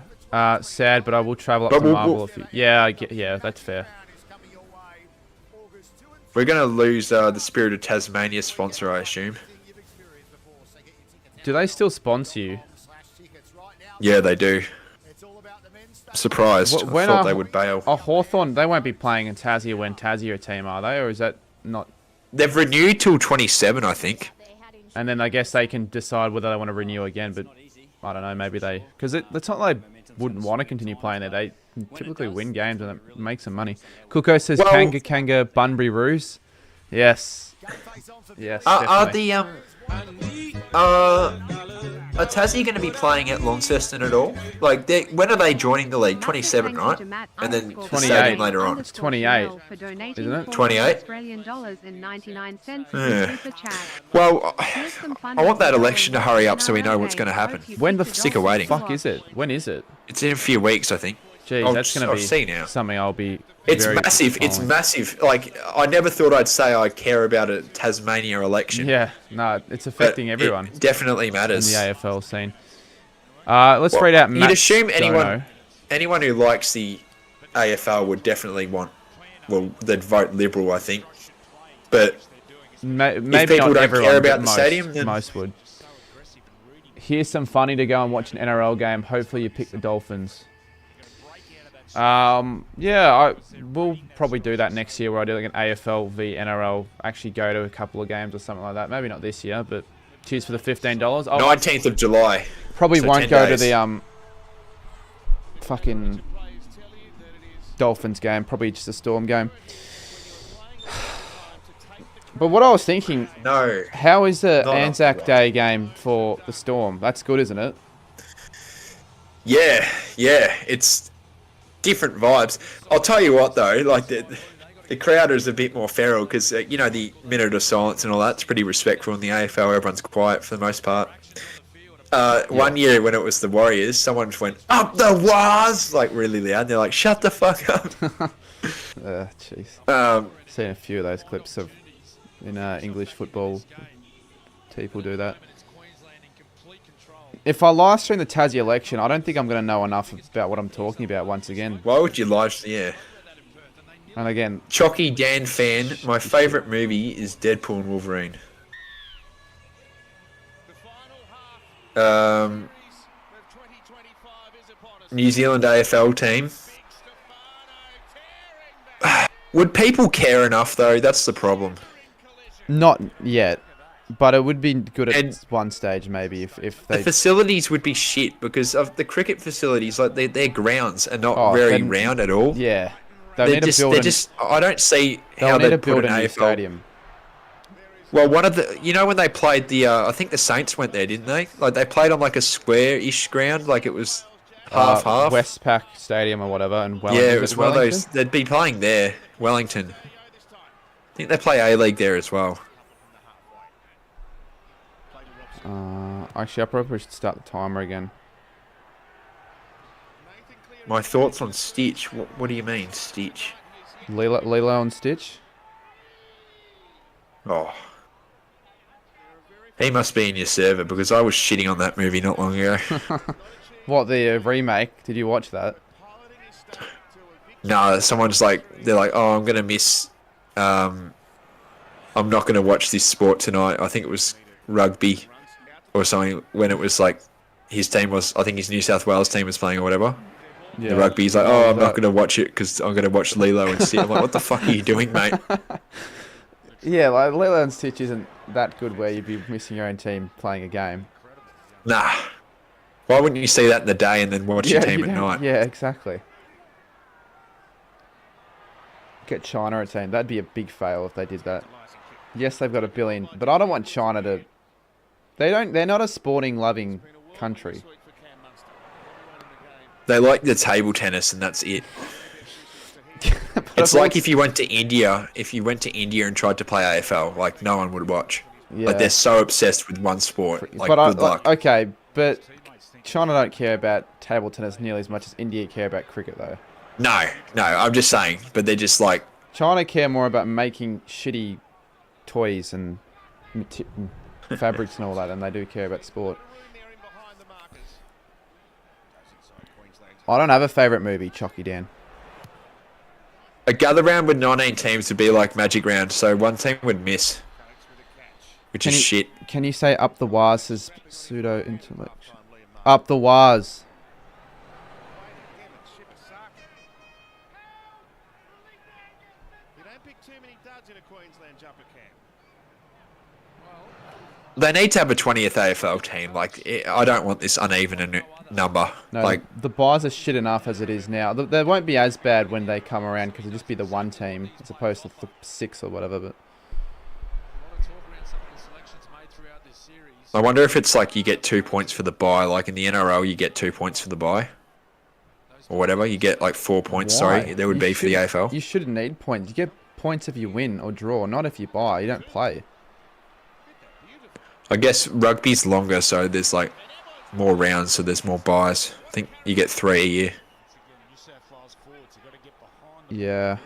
Sad, but I will travel up But to Marvel if you... Yeah, that's fair. We're going to lose the Spirit of Tasmania sponsor, I assume. Do they still sponsor you? Yeah, they do. Surprised. I thought they would bail. Oh, Hawthorn, they won't be playing in Tassie when Tassie are a team, are they? Or is that not... They've renewed till 27, I think. And then I guess they can decide whether they want to renew again, but I don't know, maybe they... Because it's not like they wouldn't want to continue playing there. They typically win games and it makes some money. Cooko says Kanga, Bunbury Roos. Yes. Yes, definitely. Are Tassie going to be playing at Launceston at all? Like, when are they joining the league? 27, right? And then 28 later on. It's 28, isn't it? 28? Yeah. Well, I want that election to hurry up so we know what's going to happen. When the Sick of waiting. fuck is it? When is it? It's in a few weeks, I think. Jeez, that's going to be something I'll be... It's massive. It's massive. Like, I never thought I'd say I care about a Tasmania election. Yeah, no, it's affecting everyone. It definitely matters. In the AFL scene. Let's read out Matt You'd assume Dono. anyone who likes the AFL would definitely they'd vote Liberal, I think. But maybe if people not don't everyone, care about but the stadium, then... most would. Here's some funny to go and watch an NRL game. Hopefully you pick the Dolphins. We'll probably do that next year where I do like an AFL v NRL, actually go to a couple of games or something like that. Maybe not this year, but cheers for the $15. 19th of July. Probably so won't go days. to the fucking Dolphins game, probably just a Storm game. But what I was thinking, how is the Anzac Day game for the Storm? That's good, isn't it? Yeah, it's different vibes. I'll tell you what though, like the crowd is a bit more feral because the minute of silence and all that's pretty respectful in the AFL. Everyone's quiet for the most part. One year when it was the Warriors, someone just went up the Wars like really loud. They're like, shut the fuck up. Jeez. Seen a few of those clips in English football. People do that. If I live stream the Tassie election, I don't think I'm going to know enough about what I'm talking about once again. Why would you live stream? Yeah. And again... Chalky Dan fan, my favourite movie is Deadpool and Wolverine. New Zealand AFL team. Would people care enough, though? That's the problem. Not yet. But it would be good at one stage, maybe, if they... The facilities would be shit because of the cricket facilities. Like their grounds are not very round at all. Yeah, they need to build. I don't see how they build put an a new AFL stadium. Well, one of the when they played the I think the Saints went there, didn't they? Like they played on like a square-ish ground, like it was half. Westpac Stadium or whatever, and Wellington. Yeah, it was one of those. They'd be playing there, Wellington. I think they play A-League there as well. Actually, I probably should start the timer again. My thoughts on Stitch. What do you mean, Stitch? Lilo and Stitch? Oh. He must be in your server because I was shitting on that movie not long ago. What, the remake? Did you watch that? No, someone's like, they're like, oh, I'm going to miss... I'm not going to watch this sport tonight. I think it was rugby or something when it was like his team was, I think his New South Wales team was playing or whatever. Yeah. The rugby. He's like, oh, I'm not going to watch it because I'm going to watch Lilo and Stitch. I'm like, what the fuck are you doing, mate? Yeah, like Lilo and Stitch isn't that good where you'd be missing your own team playing a game. Nah. Why wouldn't you see that in the day and then watch your team at night? Yeah, exactly. Get China a team. That'd be a big fail if they did that. Yes, they've got $1 billion, but I don't want China to... They're not a sporting loving country. They like the table tennis and that's it. It's like if you went to India, and tried to play AFL, like no one would watch. Yeah. Like they're so obsessed with one sport. Like good luck. Okay, but China don't care about table tennis nearly as much as India care about cricket though. No, I'm just saying. But they're just like, China care more about making shitty toys and fabrics and all that than they do care about sport. I don't have a favourite movie, Chalky Dan. a gather round with 19 teams would be like Magic Round, so one team would miss, which is shit. Can you say up the wires as pseudo intellectual? Up the wires. You don't pick too many duds in a Queensland jumper camp. They need to have a 20th AFL team. Like, I don't want this uneven number. No, like the buys are shit enough as it is now. They won't be as bad when they come around because it'll just be the one team as opposed to 6 or whatever. But I wonder if it's like you get 2 points for the buy. Like in the NRL, you get 2 points for the buy. Or whatever. You get like 4 points, sorry. There would be for the AFL. You shouldn't need points. You get points if you win or draw, not if you buy. You don't play. I guess rugby's longer, so there's like more rounds, so there's more buys. I think you get 3 a year. Yeah.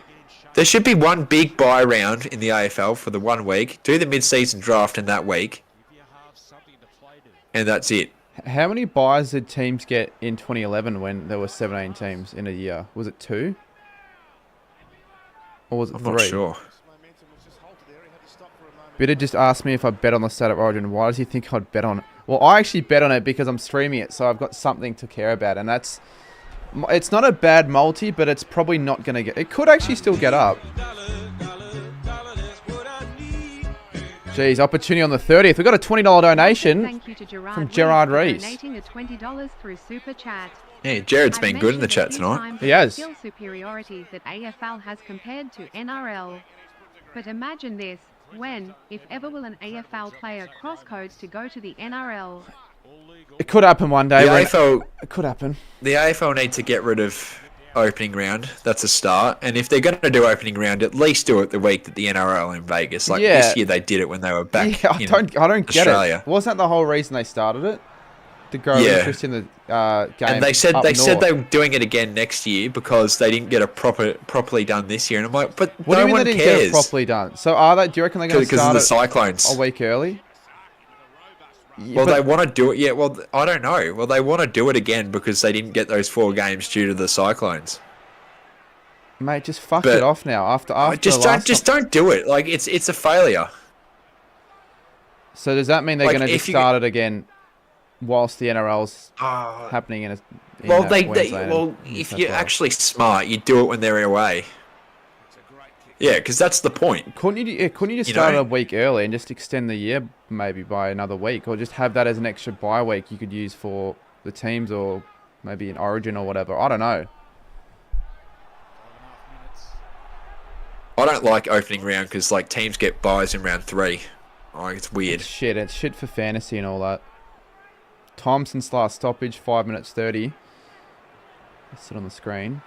There should be one big buy round in the AFL for the 1 week. Do the mid-season draft in that week. And that's it. How many buys did teams get in 2011 when there were 17 teams in a year? Was it 2? Or was it 3? I'm not sure. Bitter just asked me if I bet on the State of Origin. Why does he think I'd bet on it? Well, I actually bet on it because I'm streaming it, so I've got something to care about, and that's... It's not a bad multi, but it's probably not going to get... It could actually still get up. Jeez, opportunity on the 30th. We've got a $20 donation Thank you to Gerard from Gerard Rees. Donating a $20 through Super Chat. Yeah, Jared's I've been good in the mentioned a chat few tonight. times He has. the skill superiority that AFL has compared to NRL. But imagine this. When, if ever, will an AFL player cross codes to go to the NRL? It could happen one day. The AFL, It could happen. the AFL need to get rid of opening round. That's a start. And if they're going to do opening round, at least do it the week that the NRL in Vegas. Like Yeah. this year, they did it when they were back Yeah, I in don't get Australia. it. Wasn't that the whole reason they started it? To grow Yeah. interest in the game. And they said up they north. were doing it again next year because they didn't get it properly done this year. And I'm like, but What no do you mean one they didn't get it cares properly done? So are they? Do you reckon they're going to because of start the it Cyclones. a week early? Well, they want to do it. Yeah, well, I don't know. Well, they want to do it again because they didn't get those 4 games due to the Cyclones. Mate, just fuck But- it off now. After Just the last don't do it. Like it's a failure. So does that mean they're like, going to if just you- start it again whilst the NRL's happening in Well, Queensland and if New South you're Wales? actually smart, you do it when they're away. Yeah, because that's the point. Couldn't you just You start know? it a week early and just extend the year maybe by another week, or just have that as an extra bye week you could use for the teams, or maybe an Origin or whatever. I don't know. I don't like opening round because like teams get buys in round 3. Like it's weird. It's shit for fantasy and all that. Time since last stoppage, 5 minutes 30. Let's sit on the screen.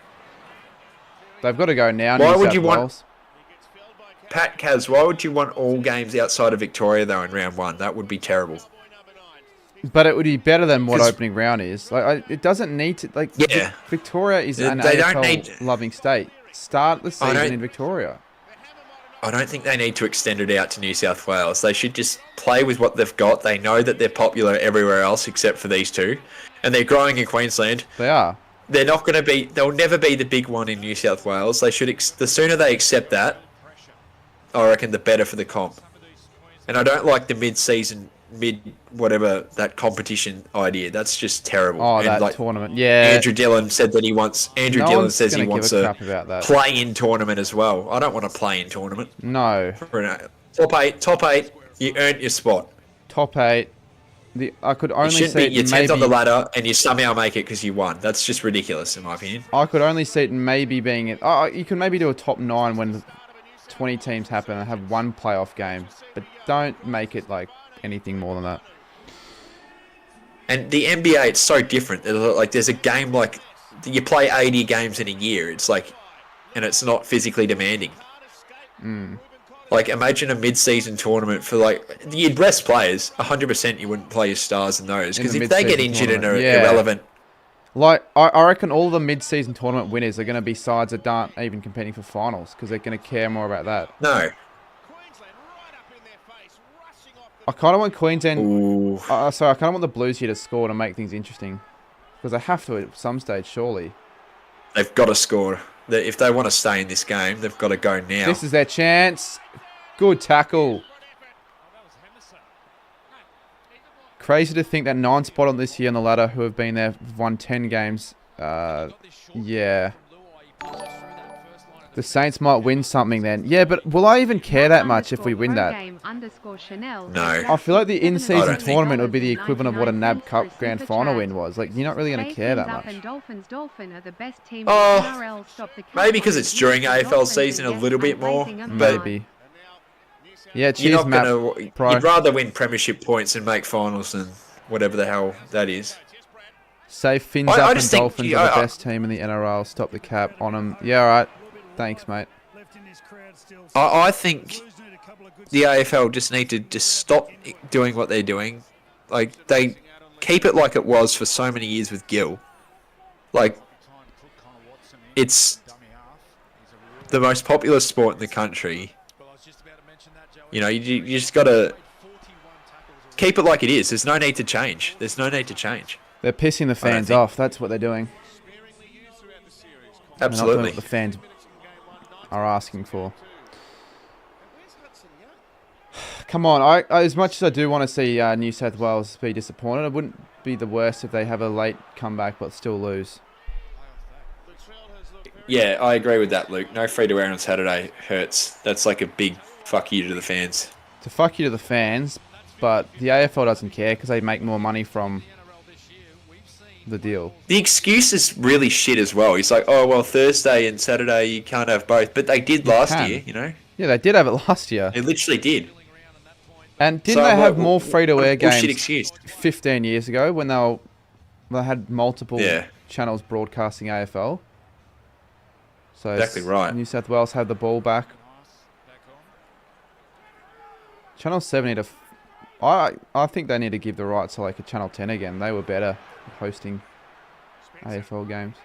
They've got to go now. Why New would South you want- Wales. Pat Kaz, why would you want all games outside of Victoria though in round 1? That would be terrible. But it would be better than what 'Cause- opening round is. Like, it doesn't need to. Like, Yeah. Victoria is an They don't AFL need- loving state. Start the season don't- in Victoria. I don't think they need to extend it out to New South Wales. They should just play with what they've got. They know that they're popular everywhere else except for these 2, and they're growing in Queensland. They are. They're not going to be. They'll never be the big one in New South Wales. They should. The sooner they accept that, I reckon, the better for the comp. And I don't like the whatever that competition idea. That's just terrible. Oh, and that tournament. Yeah. Andrew Dillon said that he wants. Andrew No Dillon one's says he gonna wants give a a crap about that. play-in tournament as well. I don't want a play-in tournament. No. Top eight. You earned your spot. Top 8. I could only It shouldn't see be it you're 10th on the maybe. ladder and you somehow make it because you won. That's just ridiculous in my opinion. I could only see it maybe being it. Oh, you can maybe do a top 9 when 20 teams happen and have one playoff game, but don't make it like anything more than that. And the NBA, it's so different. Like there's a game like you play 80 games in a year. It's like, and it's not physically demanding. Like imagine a mid-season tournament for like you'd rest players. 100% you wouldn't play your stars in those In because the if they get mid-season injured and are tournament, yeah. irrelevant, Like, I reckon all the mid-season tournament winners are going to be sides that aren't even competing for finals because they're going to care more about that. No. I kind of want Queensland... Ooh. Sorry, I kind of want the Blues here to score to make things interesting. Because they have to at some stage, surely. They've got to score. If they want to stay in this game, they've got to go now. This is their chance. Good tackle. Crazy to think that 9 spot on this year on the ladder who have been there, won 10 games. Yeah. The Saints might win something then. Yeah, but will I even care that much if we win that? No. I feel like the in-season don't think- tournament would be the equivalent of what a NAB Cup Grand Final win was. Like, you're not really going to care that much. Oh, maybe because it's during AFL season a little bit more. But Maybe. Yeah, you're cheers, not Matt. gonna. Pro. You'd rather win premiership points and make finals than whatever the hell that is. Say Fins I up and just think Dolphins are the best team in the NRL. Stop the cap on them. Yeah, all right. Thanks, mate. I think the AFL just need to just stop doing what they're doing. Like, they keep it like it was for so many years with Gill. Like, it's the most popular sport in the country. You know, you just got to keep it like it is. There's no need to change. There's no need to change. They're pissing the fans off. That's what they're doing. They're not doing Absolutely. what the fans are asking for. Come on, as much as I do want to see New South Wales be disappointed, it wouldn't be the worst if they have a late comeback but still lose. Yeah, I agree with that, Luke. No free to wear on Saturday hurts. That's like a big fuck you to the fans. To fuck you to the fans, but the AFL doesn't care because they make more money from the deal. The excuse is really shit as well. He's like, oh, well, Thursday and Saturday you can't have both. But they did last year, you know? Yeah, they did have it last year. They literally did. And didn't they have more free-to-air games excuse. 15 years ago when they had multiple channels broadcasting AFL? So exactly right. New South Wales had the ball back. Channel 7 need to... I think they need to give the rights to like a Channel 10 again. They were better at hosting AFL games.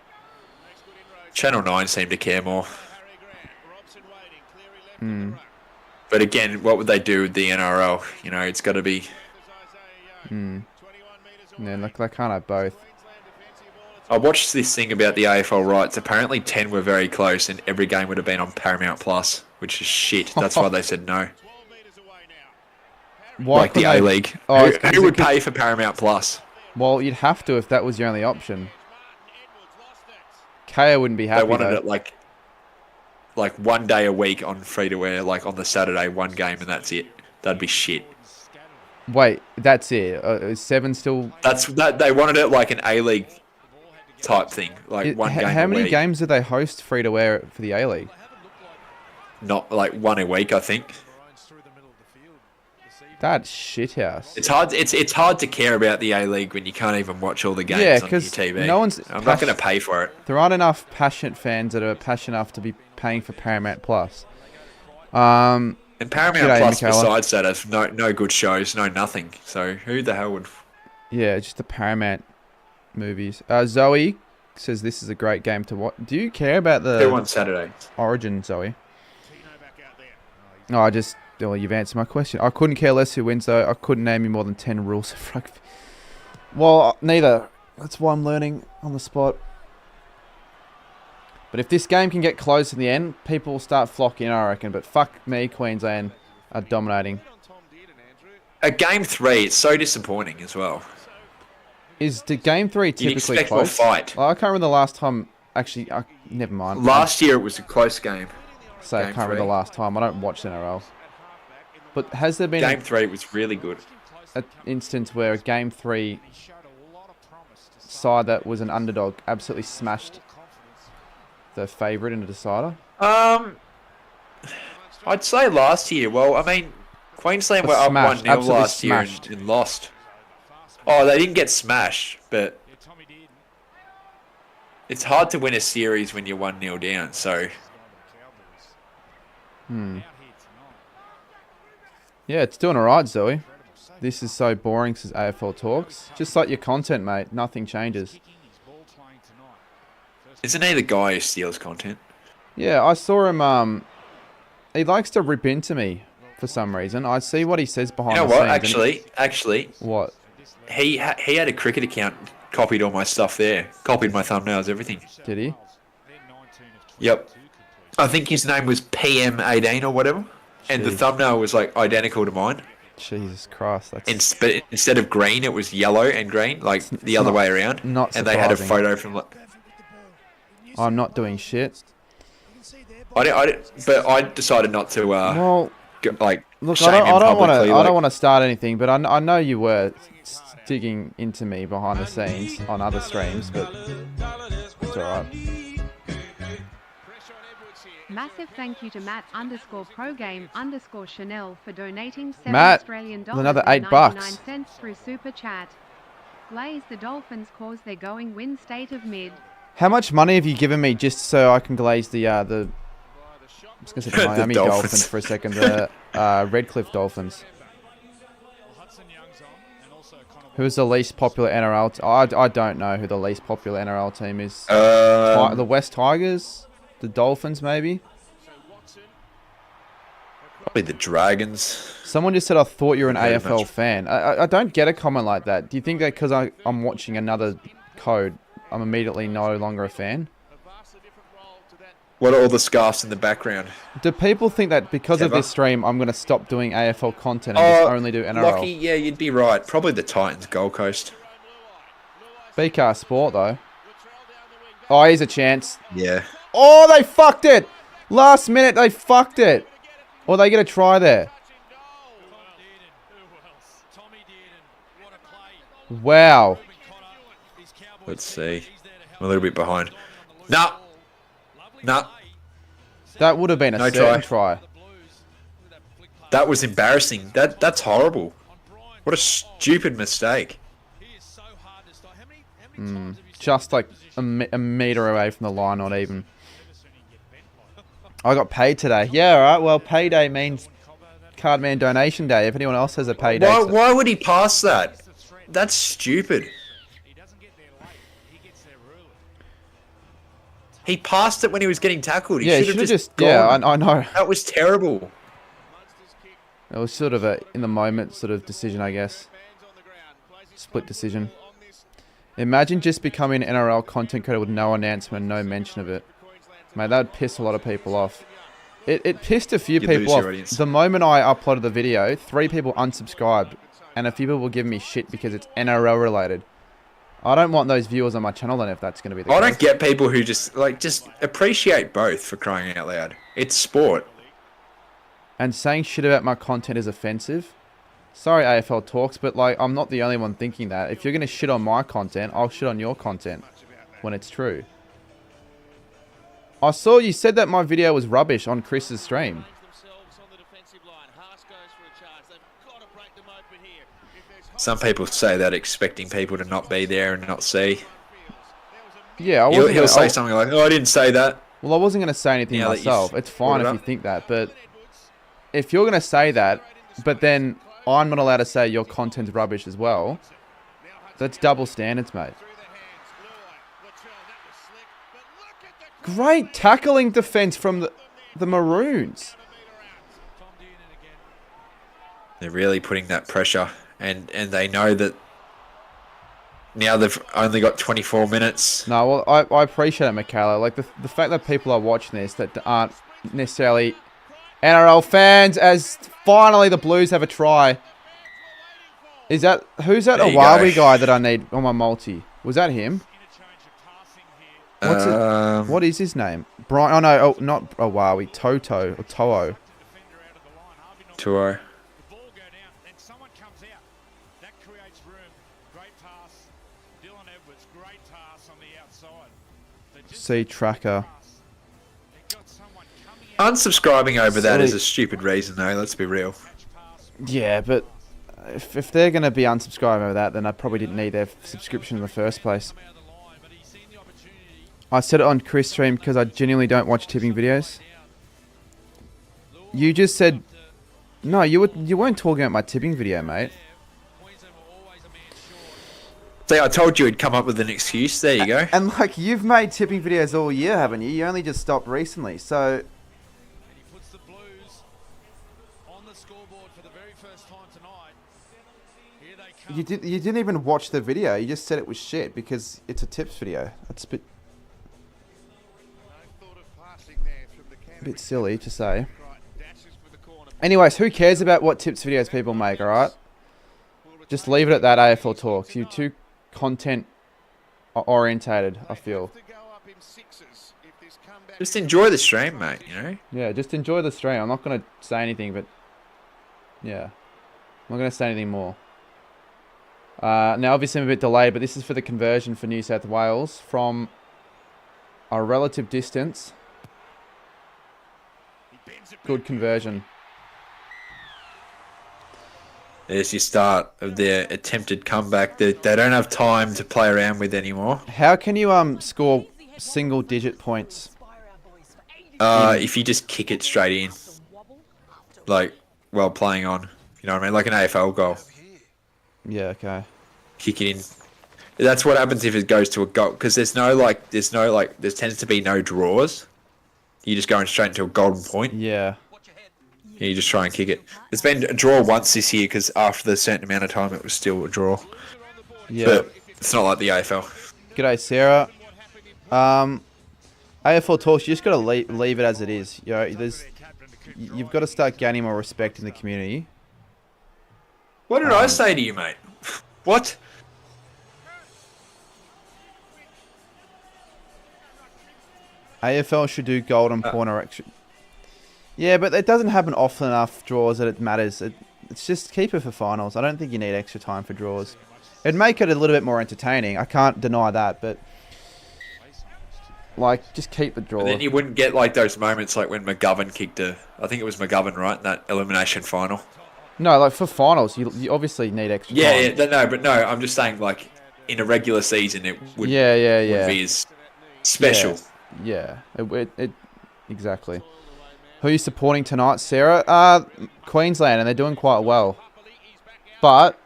Channel 9 seemed to care more. But again, what would they do with the NRL? You know, it's got to be... Yeah, look, they can't have both. I watched this thing about the AFL rights. Apparently 10 were very close and every game would have been on Paramount Plus, which is shit. That's why they said no. Why like the A-League. Oh, who would pay for Paramount Plus? Well, you'd have to if that was your only option. Kaya wouldn't be happy. They wanted though. it like 1 day a week on free-to-air, like on the Saturday, one game, and that's it. That'd be shit. Wait, that's it? Is 7 still... They wanted it like an A-League type thing, like one game a week. How many games do they host free-to-air for the A-League? Not like one a week, I think. That's shithouse. It's hard. It's hard to care about the A-League when you can't even watch all the games on your TV. No one's... I'm not going to pay for it. There aren't enough passionate fans that are passionate enough to be paying for Paramount Plus. And Paramount Plus, besides that, has no good shows, no nothing. So who the hell would... Yeah, just the Paramount movies. Zoe says this is a great game to watch. Do you care about the... Who won Saturday? Origin, Zoe? No, well, you've answered my question. I couldn't care less who wins, though. I couldn't name you more than 10 rules of rugby. Well, neither. That's why I'm learning on the spot. But if this game can get close in the end, people will start flocking, I reckon. But fuck me, Queensland are dominating. At Game 3, it's so disappointing as well. Is the Game 3 typically You'd expect close? more fight. Well, I can't remember the last time... Actually, never mind. Last year, it was a close game. So I can't remember the last time. I don't watch NRL. But has there been Game 3 was really good. An instance where a Game 3 side that was an underdog absolutely smashed the favourite in a decider? I'd say last year. Well, I mean, Queensland were up 1-0 last year and lost. Oh, they didn't get smashed, but it's hard to win a series when you're 1-0 down, so... Yeah, it's doing alright, Zoe. This is so boring, says AFL Talks. Just like your content, mate. Nothing changes. Isn't he the guy who steals content? Yeah, I saw him. He likes to rip into me for some reason. I see what he says behind You know the what? scenes. and Actually, what? he had a cricket account, copied all my stuff there, copied my thumbnails, everything. Did he? Yep. I think his name was PM18 or whatever, and the Jeez. thumbnail was like identical to mine. Jesus Christ, that's But instead of green, it was yellow and green, like the other not- way around. not and they had a surprising. photo from. I'm not doing shit. But I decided not to. Well, Like, look, shame him I don't want to. publicly, I like- don't want to start anything, but I know you were digging into me behind the scenes on other streams, but it's alright. Massive thank you to Matt_Pregame_Chanel for donating $7 Matt, Australian with another dollars and $8. 99 cents through Super Chat. Glaze the Dolphins cause they're going win state of mid. How much money have you given me just so I can glaze the I was gonna say the Miami Dolphins. Dolphins for a second, the Redcliffe Dolphins. Who's the least popular NRL? I don't know who the least popular NRL team is. The West Tigers, the Dolphins, maybe. Probably the Dragons. Someone just said I thought you were an Very AFL much. fan. I don't get a comment like that. Do you think that because I'm watching another code, I'm immediately no longer a fan? What are all the scarves in the background? Do people think that because of Ever? this stream, I'm going to stop doing AFL content and just only do NRL? Lockie, yeah, you'd be right. Probably the Titans, Gold Coast. BCAR Sport, though. Oh, here's a chance. Yeah. Oh, they fucked it! Last minute, they fucked it. Or they get a try there. Wow. Let's see. I'm a little bit behind. Nah. Nah. That would have been a No certain try. That was embarrassing. That's horrible. What a stupid mistake. Just like a meter away from the line, not even. I got paid today. Yeah, alright. Well, payday means Cardman donation day. If anyone else has a payday. Why would he pass that? That's stupid. He passed it when he was getting tackled. He Yeah, should have just yeah, gone. I know. That was terrible. It was sort of a in the moment sort of decision, I guess. Split decision. Imagine just becoming an NRL content creator with no announcement and no mention of it. Mate, that would piss a lot of people off. It pissed a few You'd lose people off. your audience. The moment I uploaded the video, 3 people unsubscribed. And a few people were giving me shit because it's NRL related. I don't want those viewers on my channel then if that's going to be the I case. don't get people who just appreciate both, for crying out loud. It's sport. And saying shit about my content is offensive. Sorry, AFL Talks, but like I'm not the only one thinking that. If you're going to shit on my content, I'll shit on your content when it's true. I saw you said that my video was rubbish on Chris's stream. Some people say that expecting people to not be there and not see. Yeah, He'll say something like, "Oh, I didn't say that." Well, I wasn't going to say anything Now that you've myself. It's fine brought if it you think that, but if you're going to say that, but then I'm not allowed to say your content's rubbish as well, that's double standards, mate. Great tackling defense from the Maroons. They're really putting that pressure, and they know that now they've only got 24 minutes. No, well, I appreciate it, Michaela. Like, the fact that people are watching this that aren't necessarily NRL fans, as finally the Blues have a try. Who's that There you Awawi go. guy that I need on my multi? Was that him? What is his name? Brian? Oh no, not Awawi. Toto or To'o. Tuo. See tracker. Unsubscribing over that is Silly. a stupid reason, though. Let's be real. Yeah, but if they're going to be unsubscribing over that, then I probably didn't need their subscription in the first place. I said it on Chris' stream because I genuinely don't watch tipping videos. You just said... No, you weren't talking about my tipping video, mate. See, I told you he'd come up with an excuse. There you go. And like, you've made tipping videos all year, haven't you? You only just stopped recently, so And he puts the Blues on the scoreboard for the very first time tonight. Here they come. you didn't even watch the video. You just said it was shit because it's a tips video. That's a bit silly to say. Anyways, who cares about what tips videos people make, alright? Just leave it at that, AFL Talks. You're too content orientated, I feel. Just enjoy the stream, mate, you know? Yeah, just enjoy the stream. I'm not going to say anything, but yeah. I'm not going to say anything more. Now, obviously, I'm a bit delayed, but this is for the conversion for New South Wales from a relative distance. Good conversion. There's your start of their attempted comeback that they don't have time to play around with anymore. How can you score single-digit points? If you just kick it straight in, like while playing on, you know what I mean, like an AFL goal. Yeah, okay. Kick it in. That's what happens if it goes to a goal, because there tends to be no draws. You're just going straight into a golden point. Yeah. You just try and kick it. It's been a draw once this year because after the certain amount of time it was still a draw. Yeah. But it's not like the AFL. G'day, Sarah. AFL Talks, you just got to leave it as it is. You know, you've got to start gaining more respect in the community. What did I say to you, mate? What? AFL should do golden point or extra. Yeah, but it doesn't happen often enough draws that it matters. It's just keep it for finals. I don't think you need extra time for draws. It'd make it a little bit more entertaining. I can't deny that, but like, just keep the draw. And then you wouldn't get like those moments like when McGovern kicked I think it was McGovern, right, in that elimination final. No, like for finals, you obviously need extra time. Yeah, I'm just saying like in a regular season it would wouldn't be as special. Yeah, it exactly. Who are you supporting tonight, Sarah? Queensland, and they're doing quite well. But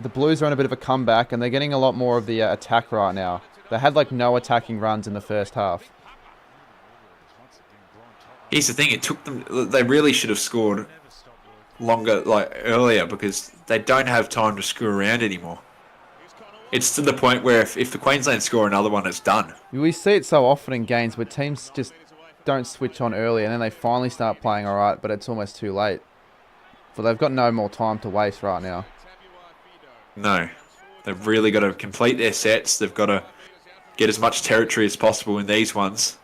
the Blues are on a bit of a comeback, and they're getting a lot more of the attack right now. They had like no attacking runs in the first half. Here's the thing: it took them. They really should have scored earlier, because they don't have time to screw around anymore. It's to the point where if the Queensland score another one, it's done. We see it so often in games where teams just don't switch on early, and then they finally start playing all right, but it's almost too late. But they've got no more time to waste right now. No. They've really got to complete their sets. They've got to get as much territory as possible in these ones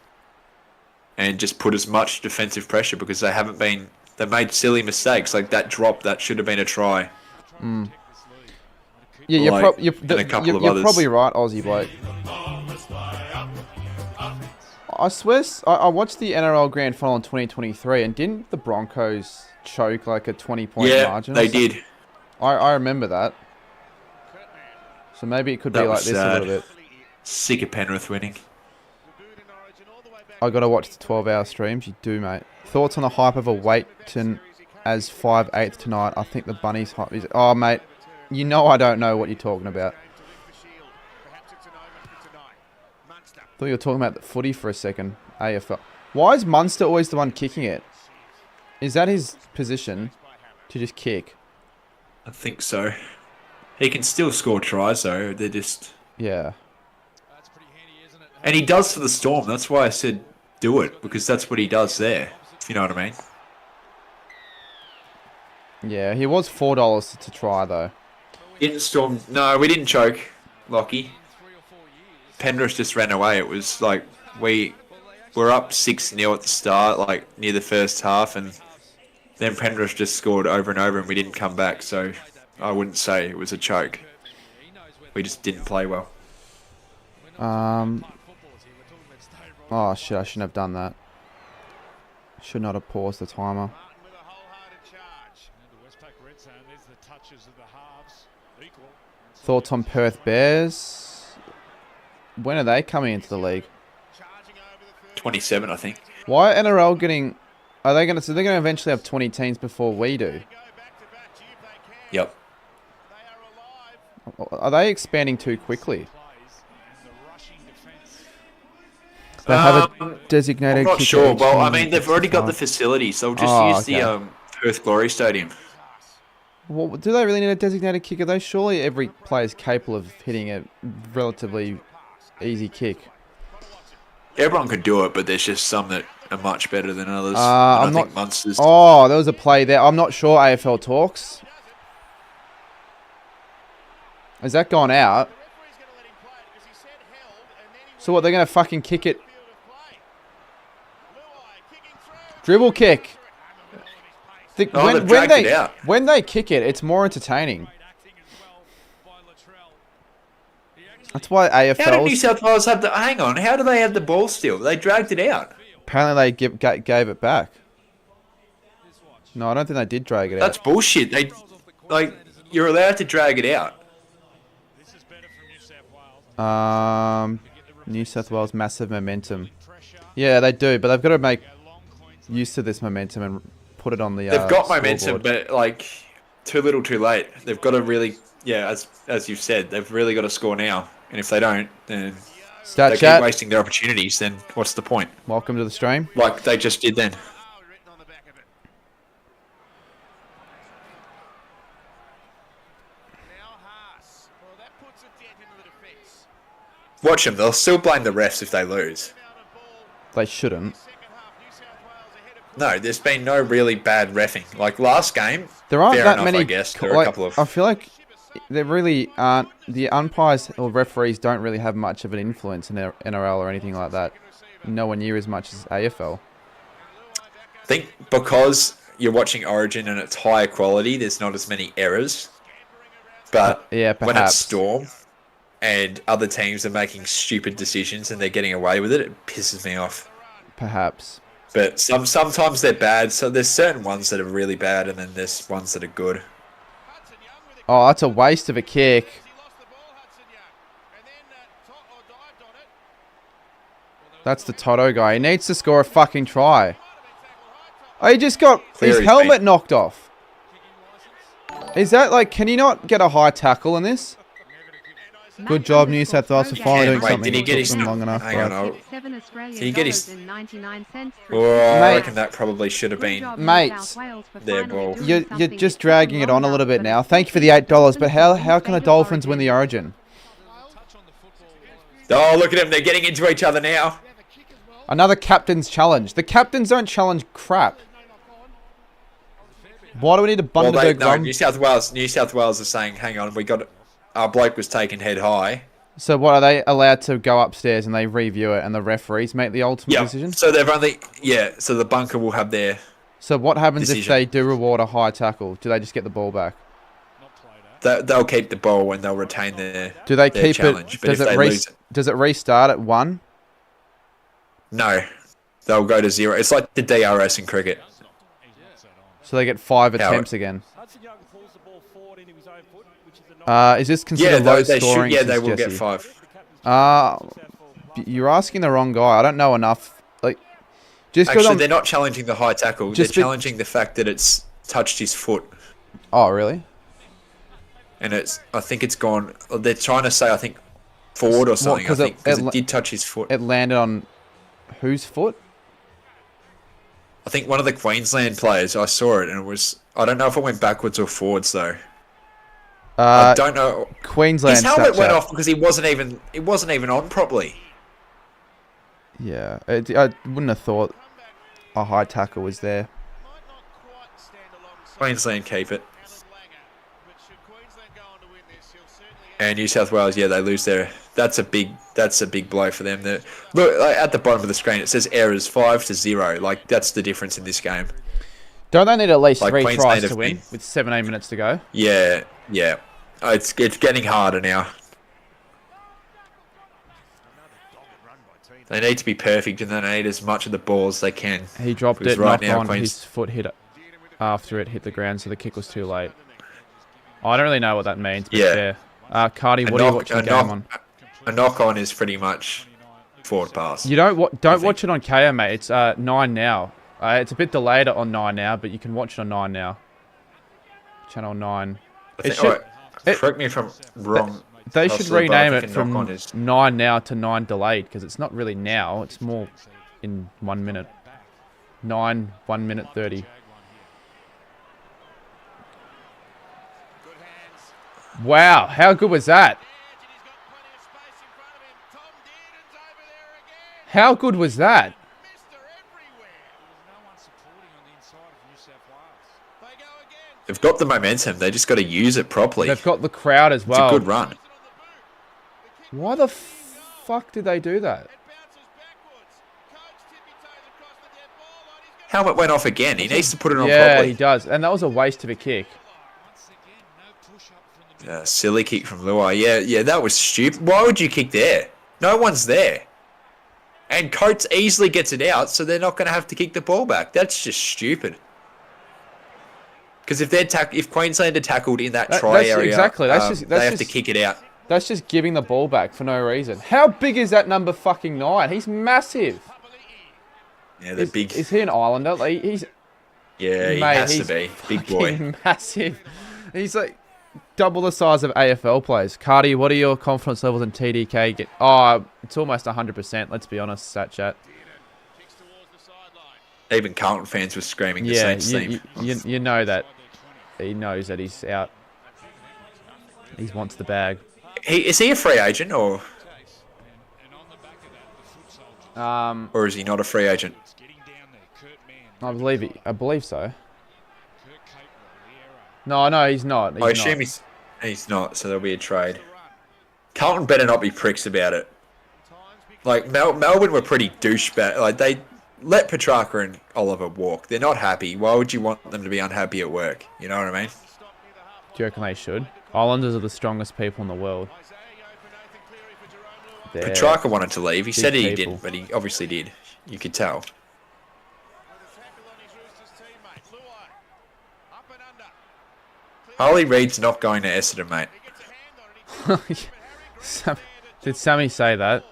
and just put as much defensive pressure, because they've made silly mistakes. Like that drop, that should have been a try. Yeah, you're others. probably right, Aussie bloke. I swear, I watched the NRL Grand Final in 2023, and didn't the Broncos choke like a 20-point margin? Yeah, they did. I remember that. So maybe it could be like this a little bit. Sick of Penrith winning. I got to watch the 12-hour streams. You do, mate. Thoughts on the hype of a Waitton as 5/8 tonight? I think the Bunnies hype is... Oh, mate. You know I don't know what you're talking about. Thought you were talking about the footy for a second. AFL. Why is Munster always the one kicking it? Is that his position to just kick? I think so. He can still score tries, though. They're just... Yeah. And he does for the Storm. That's why I said do it, because that's what he does there. If you know what I mean. Yeah, he was $4 to try, though. Didn't Storm... No, we didn't choke, Lockie. Penrith just ran away. It was like we were up 6-0 at the start, like near the first half, and then Penrith just scored over and over, and we didn't come back. So I wouldn't say it was a choke. We just didn't play well. Oh shit! I shouldn't have done that. Should not have paused the timer. Thoughts on Perth Bears? When are they coming into the league? 27, I think. Why are NRL getting... Are they going to... So they're going to eventually have 20 teams before we do? Yep. Are they expanding too quickly? They have a designated I'm not kicker sure. each Well, I team mean, they've gets already got the 5. facilities. They'll just Oh, use the okay. Perth Glory Stadium. Well, do they really need a designated kicker though? Surely every player is capable of hitting a relatively easy kick. Everyone could do it, but there's just some that are much better than others. And I'm I think not. Munster's... Oh, there was a play there. I'm not sure. AFL talks. Has that gone out? So what? They're gonna fucking kick it. Dribble kick. When they kick it, it's more entertaining. That's why AFL. How did New South Wales have the... Hang on. How do they have the ball still? They dragged it out. Apparently they gave it back. No, I don't think they did drag it That's out. bullshit. You're allowed to drag it out. New South Wales massive momentum. Yeah, they do, but they've got to make use of this momentum and put it on the. They've got momentum, scoreboard. but too little, too late. They've got to really, as you've said, they've really got to score now. And if they don't, then Stat they chat. keep wasting their opportunities. Then what's the point? Welcome to the stream. Like they just did then. Watch them. They'll still blame the refs if they lose. They shouldn't. No, there's been no really bad reffing. Like last game, There aren't fair that enough, many. I guess. There are a couple of... I feel like there really aren't. The umpires or referees don't really have much of an influence in their NRL or anything like that. Nowhere near as much as AFL. I think because you're watching Origin and it's higher quality, there's not as many errors. But yeah, when it's Storm and other teams are making stupid decisions and they're getting away with it, it pisses me off. Perhaps. But sometimes they're bad. So there's certain ones that are really bad, and then there's ones that are good. Oh, that's a waste of a kick. That's the Toto guy. He needs to score a fucking try. Oh, he just got his helmet knocked off. Is that like, can he not get a high tackle in this? Good job, New South Wales, for finally doing something. Did he get his... long enough? Hang on, did he get his... Oh, I reckon that probably should have been... Mates, their ball. you're just dragging it on a little bit now. Thank you for the $8, but how can the Dolphins win the Origin? Oh, look at them. They're getting into each other now. Another captain's challenge. The captains don't challenge crap. Why do we need to Bundaberg run? New South Wales is saying, hang on, our bloke was taken head high. So what, are they allowed to go upstairs and they review it and the referees make the ultimate decision? So they've only... Yeah, so the bunker will have their... So what happens decision. if they do reward a high tackle? Do they just get the ball back? They'll keep the ball and they'll retain their Do they their keep challenge. it? But if they lose... Does it restart at 1? No. They'll go to 0. It's like the DRS in cricket. So they get 5 attempts again. Is this considered low scoring? Yeah, they will get 5. You're asking the wrong guy. I don't know enough. Actually, they're not challenging the high tackle. They're challenging the fact that it's touched his foot. Oh, really? And I think it's gone... They're trying to say, I think, forward or something. I think, because it did touch his foot. It landed on whose foot? I think one of the Queensland players, I saw it, and it was... I don't know if it went backwards or forwards, though. I don't know. Queensland. His helmet went off because he wasn't even on properly. Yeah, I wouldn't have thought a high tackle was there. Queensland keep it. And New South Wales, yeah, they lose their... That's a big blow for them. Look, at the bottom of the screen, it says errors 5-0. Like, that's the difference in this game. Don't they need at least 3 Queensland tries to win with 17 minutes to go? Yeah. It's getting harder now. They need to be perfect, and they need as much of the ball as they can. He dropped it, knocked on, his foot hit it after it hit the ground, so the kick was too late. I don't really know what that means, but yeah. Cardi, what are you watching the game on? A knock-on is pretty much forward pass. You don't watch it on KO, mate. It's 9 now. It's a bit delayed on 9 now, but you can watch it on 9 now. Channel 9. Correct me if I'm wrong. They should Hustler, but I rename think it a from knock-on is 9 now to 9 delayed, because it's not really now. It's more in 1 minute. 9, 1 minute 30. Wow, how good was that? How good was that? They've got the momentum. They just got to use it properly. They've got the crowd as well. It's a good run. Why the fuck did they do that? Helmet went off again. He needs to put it on Yeah, properly. he does. And that was a waste of a kick. Silly kick from Luai. Yeah, that was stupid. Why would you kick there? No one's there. And Coates easily gets it out, so they're not going to have to kick the ball back. That's just stupid. Because if Queensland are tackled in that try area, exactly. they have to kick it out. That's just giving the ball back for no reason. How big is that number fucking 9? He's massive. Yeah, they're big. Is he an Islander? He has to be. Big boy. Massive. He's like double the size of AFL players. Cardi, what are your confidence levels in TDK? It's almost 100%, let's be honest, Sat Chat. Even Carlton fans were screaming the same thing. You know that. He knows that he's out. He wants the bag. Is he a free agent or is he not a free agent? I believe so. No, he's not. I assume he's not, so there'll be a trade. Carlton better not be pricks about it. Like, Melbourne were pretty douchebag. Like, they let Petrarca and Oliver walk. They're not happy. Why would you want them to be unhappy at work? You know what I mean? Do you reckon they should? Islanders are the strongest people in the world. Petrarca wanted to leave. He said he didn't, but he obviously did. You could tell. Harley Reid's not going to Essendon, mate. Did Sammy say that?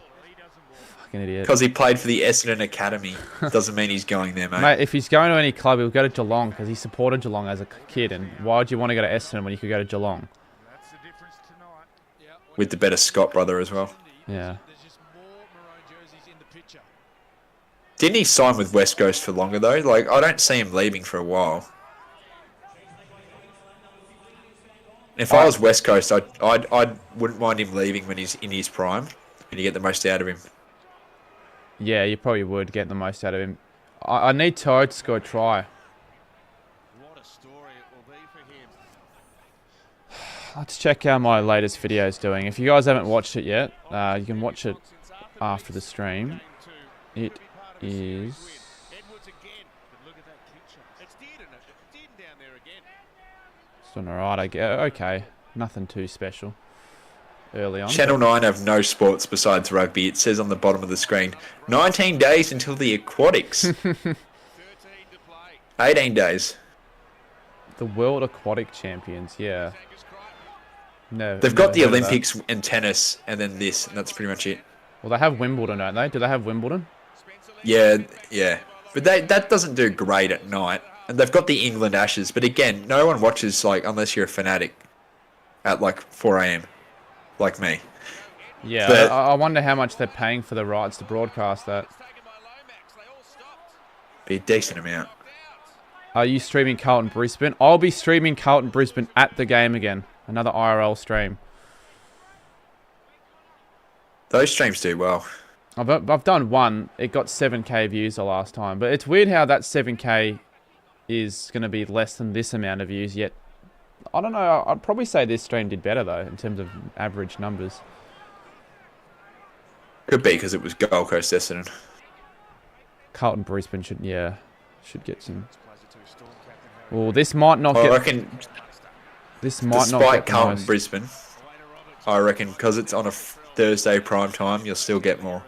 Fucking idiot. Because he played for the Essendon Academy. Doesn't mean he's going there, mate. Mate, if he's going to any club, he'll go to Geelong because he supported Geelong as a kid. And why would you want to go to Essendon when you could go to Geelong? With the better Scott brother as well. Yeah. Didn't he sign with West Coast for longer, though? Like, I don't see him leaving for a while. If I was West Coast, I wouldn't mind him leaving when he's in his prime, and you get the most out of him. Yeah, you probably would get the most out of him. I need Toad to score a try. What a story it will be for him. Let's check how my latest video is doing. If you guys haven't watched it yet, you can watch it after the stream. It is... It's doing alright, I guess. Okay, nothing too special. Early on. Channel 9 have no sports besides rugby. It says on the bottom of the screen, 19 days until the aquatics. 18 days. The World Aquatic Champions, yeah. No, They've got the Olympics and tennis, and then this, and that's pretty much it. Well, they have Wimbledon, don't they? Do they have Wimbledon? Yeah. But that doesn't do great at night. And they've got the England Ashes, but again, no one watches, like, unless you're a fanatic at, like, 4 a.m. like me. Yeah, but I wonder how much they're paying for the rights to broadcast that. Be a decent amount. Are you streaming Carlton Brisbane? I'll be streaming Carlton Brisbane at the game again. Another IRL stream. Those streams do well. I've done one. It got 7k views the last time. But it's weird how that 7k is going to be less than this amount of views. Yet, I don't know. I'd probably say this stream did better, though, in terms of average numbers. Could be because it was Gold Coast Essendon. Carlton Brisbane should get some... Well, this might not get... I reckon... This might not despite get Carlton Brisbane, I reckon because it's on a Thursday prime time, you'll still get more.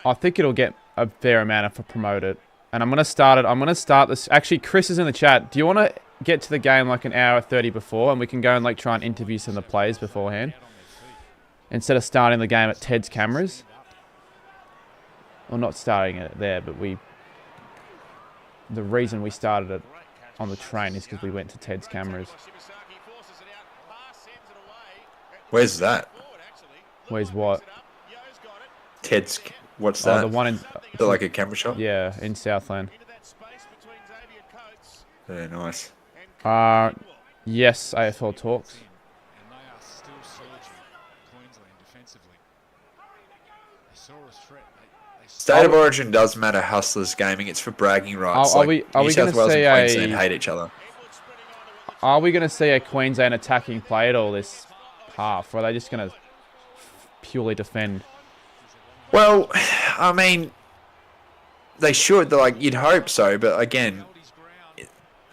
I think it'll get a fair amount if I promote it. And I'm going to start it. I'm going to start this. Actually, Chris is in the chat. Do you want to get to the game like an hour 30 before? And we can go and like try and interview some of the players beforehand. Instead of starting the game at Ted's cameras. Well, not starting it there, but the reason we started it on the train is because we went to Ted's cameras. Where's that? Where's what? Ted's. What's Oh, that? the one in. Is it like a camera shop? Yeah, in Southland. Very nice. Yes, AFL talks. And they are still surging Queensland defensively. They saw a threat. State of origin does matter. Hustlers gaming. It's for bragging rights. Are we New South going to Wales see and Queensland a? hate each other. Are we going to see a Queensland attacking play at all this half, or are they just going to purely defend? Well, I mean, they should. Like, you'd hope so, but again,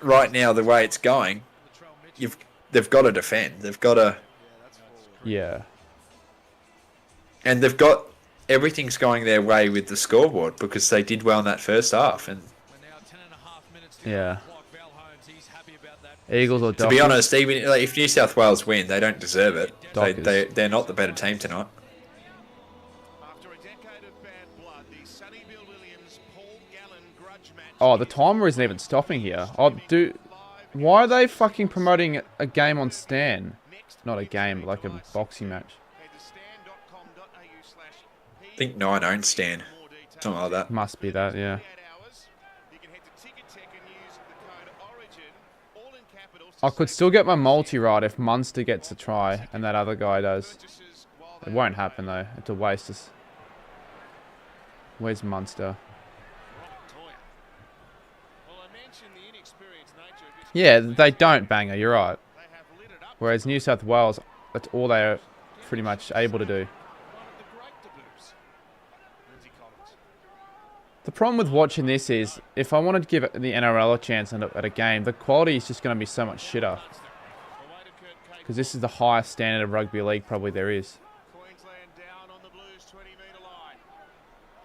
right now the way it's going, they've got to defend. They've got to. Yeah. And they've got everything's going their way with the scoreboard because they did well in that first half. And yeah. Eagles or Dockers? To be honest, even like, if New South Wales win, they don't deserve it. They're not the better team tonight. Oh, the timer isn't even stopping here. Why are they fucking promoting a game on Stan? Not a game, but like a boxing match. I think 9 owns Stan. Something like that. Must be that, yeah. I could still get my multi right if Munster gets a try and that other guy does. It won't happen though. It's a waste. Where's Munster? Yeah, they don't, Banger, you're right. Whereas New South Wales, that's all they are pretty much able to do. The problem with watching this is, if I wanted to give the NRL a chance at a game, the quality is just going to be so much shitter. Because this is the highest standard of rugby league probably there is.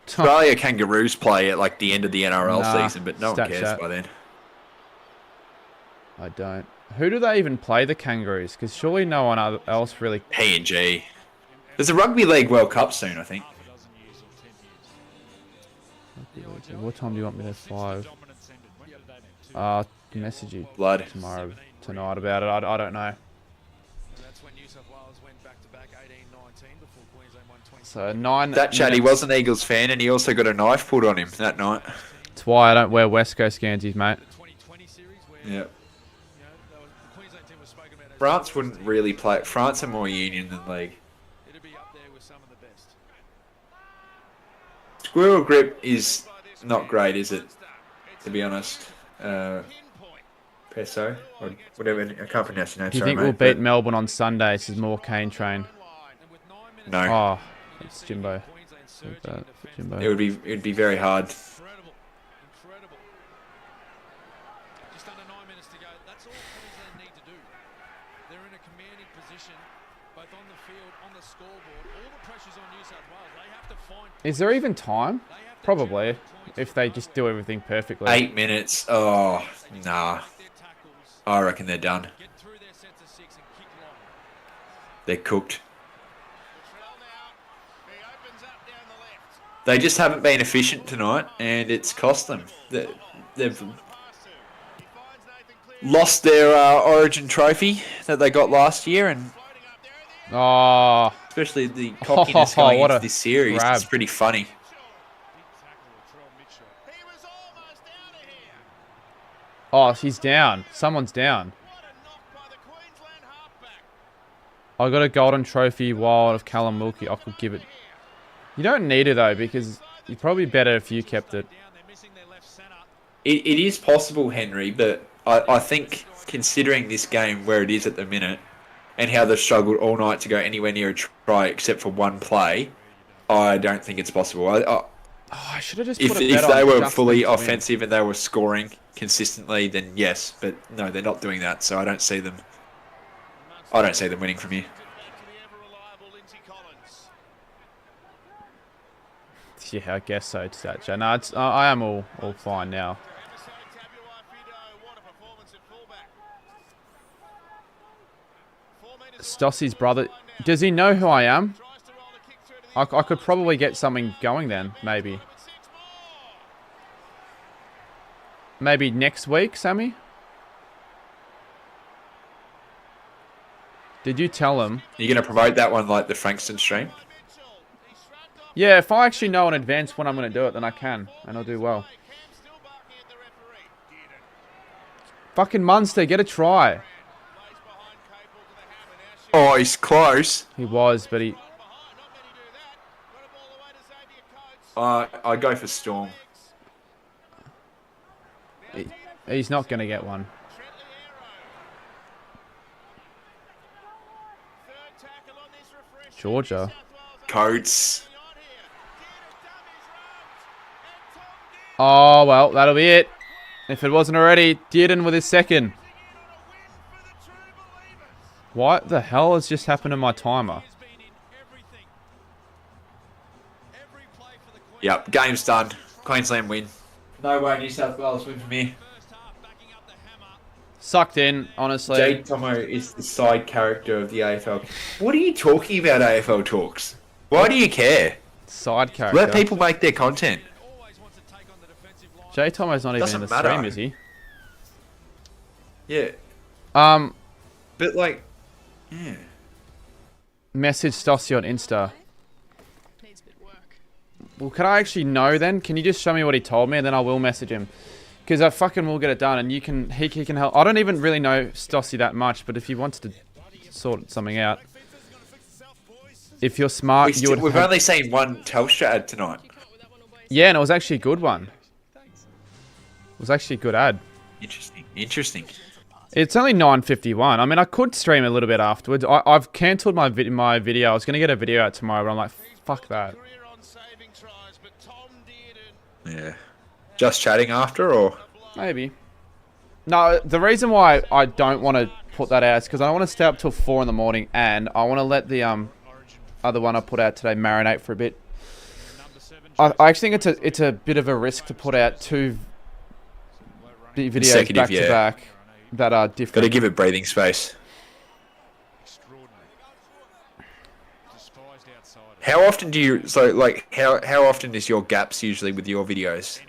Australia Kangaroos play at like the end of the NRL season, but no one cares that. by then. I don't. Who do they even play, the Kangaroos? Because surely no one else really... PNG. There's a Rugby League World Cup soon, I think. What time do you want me to 5? Message you tonight about it. I don't know. So 9. That chat, he was an Eagles fan, and he also got a knife pulled on him that night. That's why I don't wear West Coast Gansies, mate. Yeah. France wouldn't really play. France are more union than league. Squirrel grip is not great, is it? To be honest. Peso, or whatever. I can't pronounce your name. Do you think we'll beat Melbourne on Sunday? This is more Kane train. No. Oh, it's Jimbo. Jimbo. It'd be very hard. Is there even time? Probably, if they just do everything perfectly. 8 minutes. Oh, nah. I reckon they're done. They're cooked. They just haven't been efficient tonight, and it's cost them. They've lost their Origin trophy that they got last year, and especially the cockiness going into this series. It's pretty funny. Oh, he's down. Someone's down. I got a golden trophy wild of Callum Wilkie. I could give it. You don't need it though, because you're probably better if you kept it. It is possible, Henry, but I think considering this game where it is at the minute and how they've struggled all night to go anywhere near a try except for one play, I don't think it's possible. I should have just if put a bet they on were just fully to win. offensive and they were scoring consistently, then yes. But no, they're not doing that, so I don't see them winning from here. Yeah, I guess so, Thatcher. No, I am all fine now. Stossie's brother. Does he know who I am? I could probably get something going then, maybe. Maybe next week, Sammy? Did you tell him? You're going to promote that one like the Frankston stream? Yeah, if I actually know in advance when I'm going to do it, then I can. And I'll do well. Fucking Munster, get a try. Oh, he's close. He was, but he... I go for Storm. He's not going to get one. Georgia. Coates. Oh, well, that'll be it. If it wasn't already, Dearden with his second. What the hell has just happened to my timer? Yep, game's done. Queensland win. No way, New South Wales win for me. Sucked in, honestly. Jay Tomo is the side character of the AFL. What are you talking about, AFL Talks? Why do you care? Side character. Let people make their content. Jay Tomo's not even in the Doesn't stream, matter. is he? Yeah. But like, yeah. Message Stassi on Insta. Well, can I actually know then? Can you just show me what he told me and then I will message him? Because I fucking will get it done and he can help. I don't even really know Stassi that much, but if he wants to sort something out. If you're smart, We've only seen one Telstra ad tonight. Yeah, and it was actually a good one. It was actually a good ad. Interesting. It's only 9:51. I mean, I could stream a little bit afterwards. I've cancelled my video. I was going to get a video out tomorrow, but I'm like, fuck that. Yeah. Just chatting after, or? Maybe. No, the reason why I don't want to put that out is because I want to stay up till 4 in the morning, and I want to let the other one I put out today marinate for a bit. I actually think it's a bit of a risk to put out two videos back to back that are different. Got to give it breathing space. How often do you how often is your gaps usually with your videos?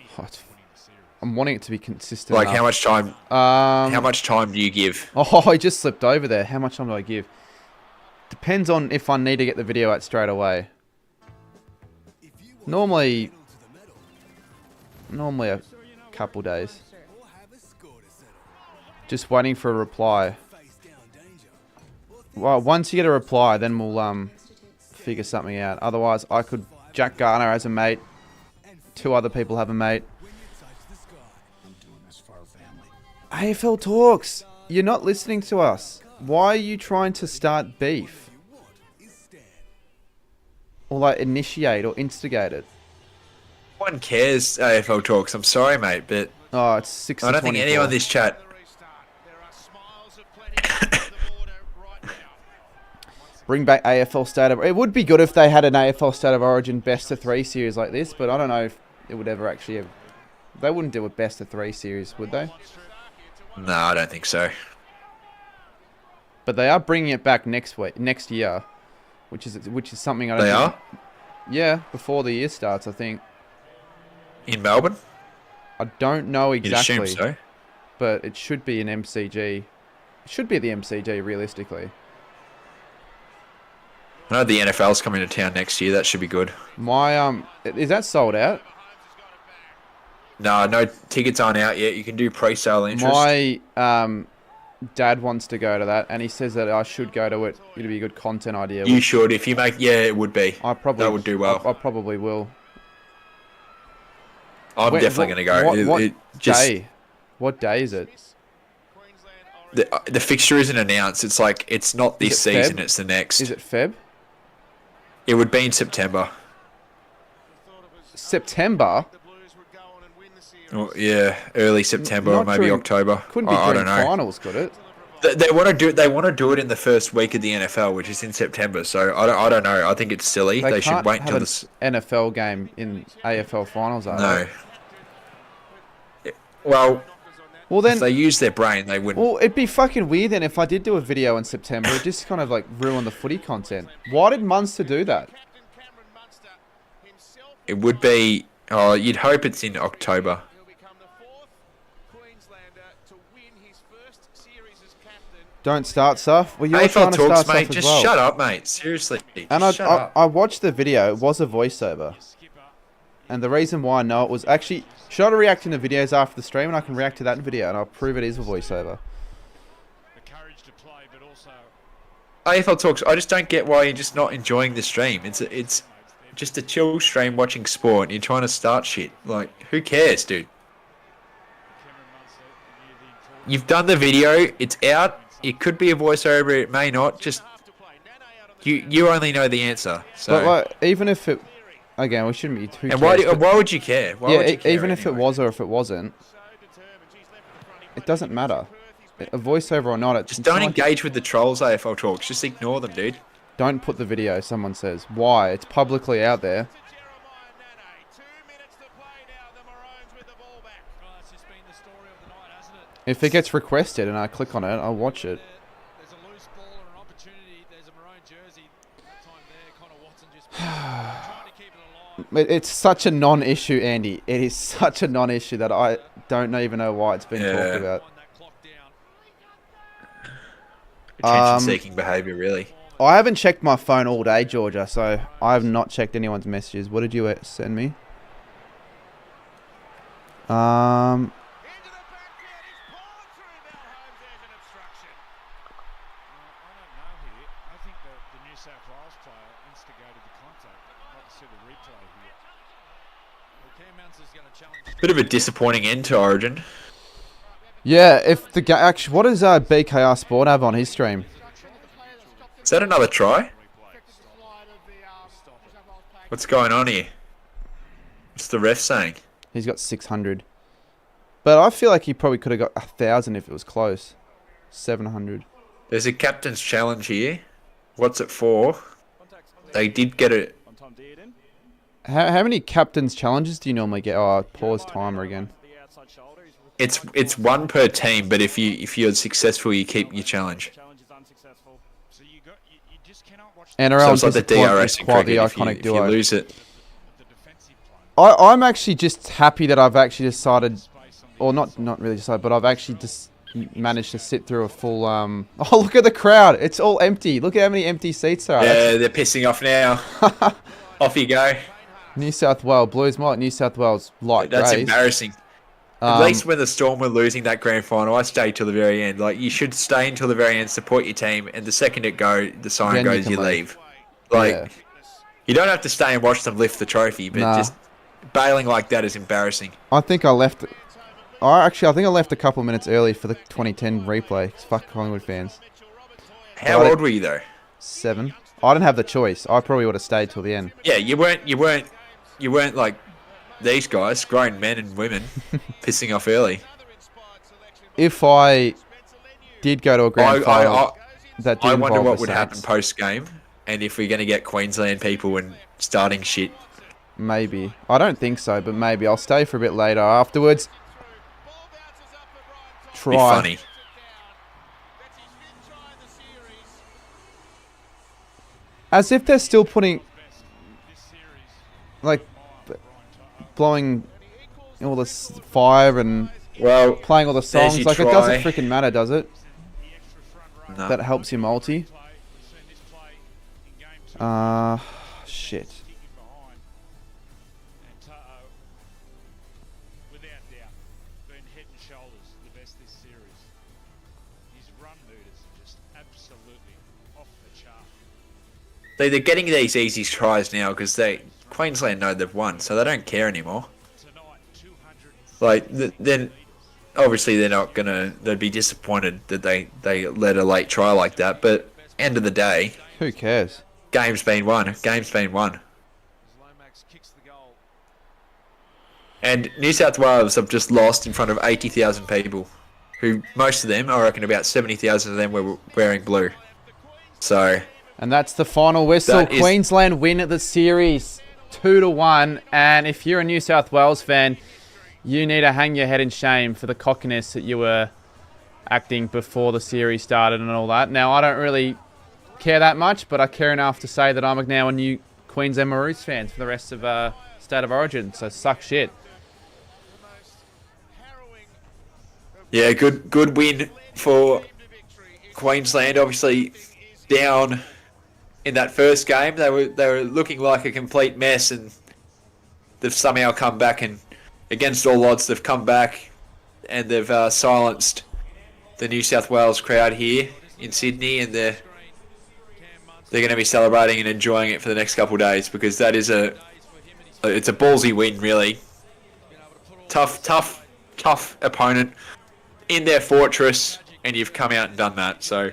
I'm wanting it to be consistent. Like how much time? How much time do you give? Oh, I just slipped over there. How much time do I give? Depends on if I need to get the video out straight away. Normally a couple days. Just waiting for a reply. Well, once you get a reply, then we'll figure something out. Otherwise, I could... Jack Garner has a mate. 2 other people have a mate. AFL Talks! You're not listening to us. Why are you trying to start beef? Or like initiate or instigate it? No one cares, AFL Talks. I'm sorry, mate, but... Oh, it's 6 I don't think anyone in this chat... Bring back AFL State of... It would be good if they had an AFL State of Origin best of 3 series like this, but I don't know if it would ever actually... They wouldn't do a best of 3 series, would they? No, I don't think so. But they are bringing it back next year, which is something I don't. They think, are? Yeah, before the year starts, I think. In Melbourne? I don't know exactly. You'd assume so. But it should be an MCG. It should be the MCG, realistically. I know the NFL's coming to town next year. That should be good. My is that sold out? No tickets aren't out yet. You can do pre-sale interest. My dad wants to go to that, and he says that I should go to it. It'd be a good content idea. You should if you make. Yeah, it would be. That would do well. I probably will. I'm definitely going to go. What day is it? The fixture isn't announced. It's like it's not this season. It's the next. Is it Feb? It would be in September. September? Oh, yeah, early September or maybe October. Couldn't be during finals, could it? They want to do it. They want to do it in the first week of the NFL, which is in September. So I don't know. I think it's silly. They should wait until the NFL game in AFL finals. No. Well, then if they use their brain, they wouldn't. Well, it'd be fucking weird then if I did do a video in September. It just kind of like ruin the footy content. Why did Munster do that? It would be. Oh, you'd hope it's in October. Don't start stuff. Well, you're AFL trying to start talks, stuff mate. as Just well. shut up, mate. Seriously. And Just shut up. I watched the video. It was a voiceover. And the reason why I know it was actually... Should I react in the videos after the stream? And I can react to that video. And I'll prove it is a voiceover. AFL talks. I just don't get why you're just not enjoying the stream. It's just a chill stream watching sport. You're trying to start shit. Like, who cares, dude? You've done the video. It's out. It could be a voiceover. It may not. Just you only know the answer. So. But like, even if it... Again, we shouldn't be too... And why would you care? Why would you care even if it anyway? was or if it wasn't, it doesn't matter. A voiceover or not, Just don't engage with the trolls, AFL talks. Just ignore them, dude. Don't put the video, someone says. Why? It's publicly out there. If it gets requested and I click on it, I'll watch it. There's a loose ball or an opportunity. There's a maroon jersey. That time there, Connor Watson just trying to keep it alive. It's such a non-issue, Andy. It is such a non-issue that I don't even know why it's been talked about. Attention-seeking behaviour, really. I haven't checked my phone all day, Georgia, so I have not checked anyone's messages. What did you send me? Bit of a disappointing end to Origin. Yeah, if the actually, what does BKR Sport have on his stream? Is that another try? What's going on here? What's the ref saying? He's got 600. But I feel like he probably could have got 1,000 if it was close. 700. There's a captain's challenge here. What's it for? They did get it. How many captain's challenges do you normally get? Oh, pause timer again. It's one per team, but if you're successful, you keep your challenge. NRL So it's like the DRS is in quite the cricket. iconic If you duo. lose it, I'm actually just happy that I've actually decided, or not really decided, but I've actually just managed to sit through a full. Oh, look at the crowd! It's all empty. Look at how many empty seats there are. yeah, they're pissing off now. Off you go. New South Wales Blues might New South Wales light That's greys. embarrassing. At least when the Storm were losing that grand final, I stayed till the very end. Like, you should stay until the very end, support your team, and the second the siren Then goes, can you leave. Like, you don't have to stay and watch them lift the trophy, but just bailing like that is embarrassing. I think I left. I think I left a couple of minutes early for the 2010 replay. Fuck Collingwood fans. How old were you though? 7. I didn't have the choice. I probably would have stayed till the end. Yeah, you weren't like these guys, grown men and women, pissing off early. If I did go to a grand final, that did I wonder involve what the would happen Saints. post game, and if we're going to get Queensland people and starting shit. Maybe. I don't think so, but maybe. I'll stay for a bit later afterwards. Try. Be funny. As if they're still putting, like, blowing all this fire and playing all the songs. Like, it doesn't freaking matter, does it? No. That helps your multi. Shit. They're getting these easy tries now because Queensland know they've won, so they don't care anymore. Like, then obviously they'd be disappointed that they let a late try like that, but end of the day, who cares? Game's been won. Game's been won. And New South Wales have just lost in front of 80,000 people, who most of them, I reckon about 70,000 of them were wearing blue. So... And that's the final whistle. Queensland win the series 2-1. And if you're a New South Wales fan, you need to hang your head in shame for the cockiness that you were acting before the series started and all that. Now, I don't really care that much, but I care enough to say that I'm now a new Queensland Maroons fan for the rest of State of Origin. So suck shit. Yeah, good win for Queensland obviously down in that first game. They were looking like a complete mess, and they've somehow come back, and against all odds they've come back and they've silenced the New South Wales crowd here in Sydney, and they're going to be celebrating and enjoying it for the next couple of days, because that is it's a ballsy win, really. Tough opponent in their fortress, and you've come out and done that. So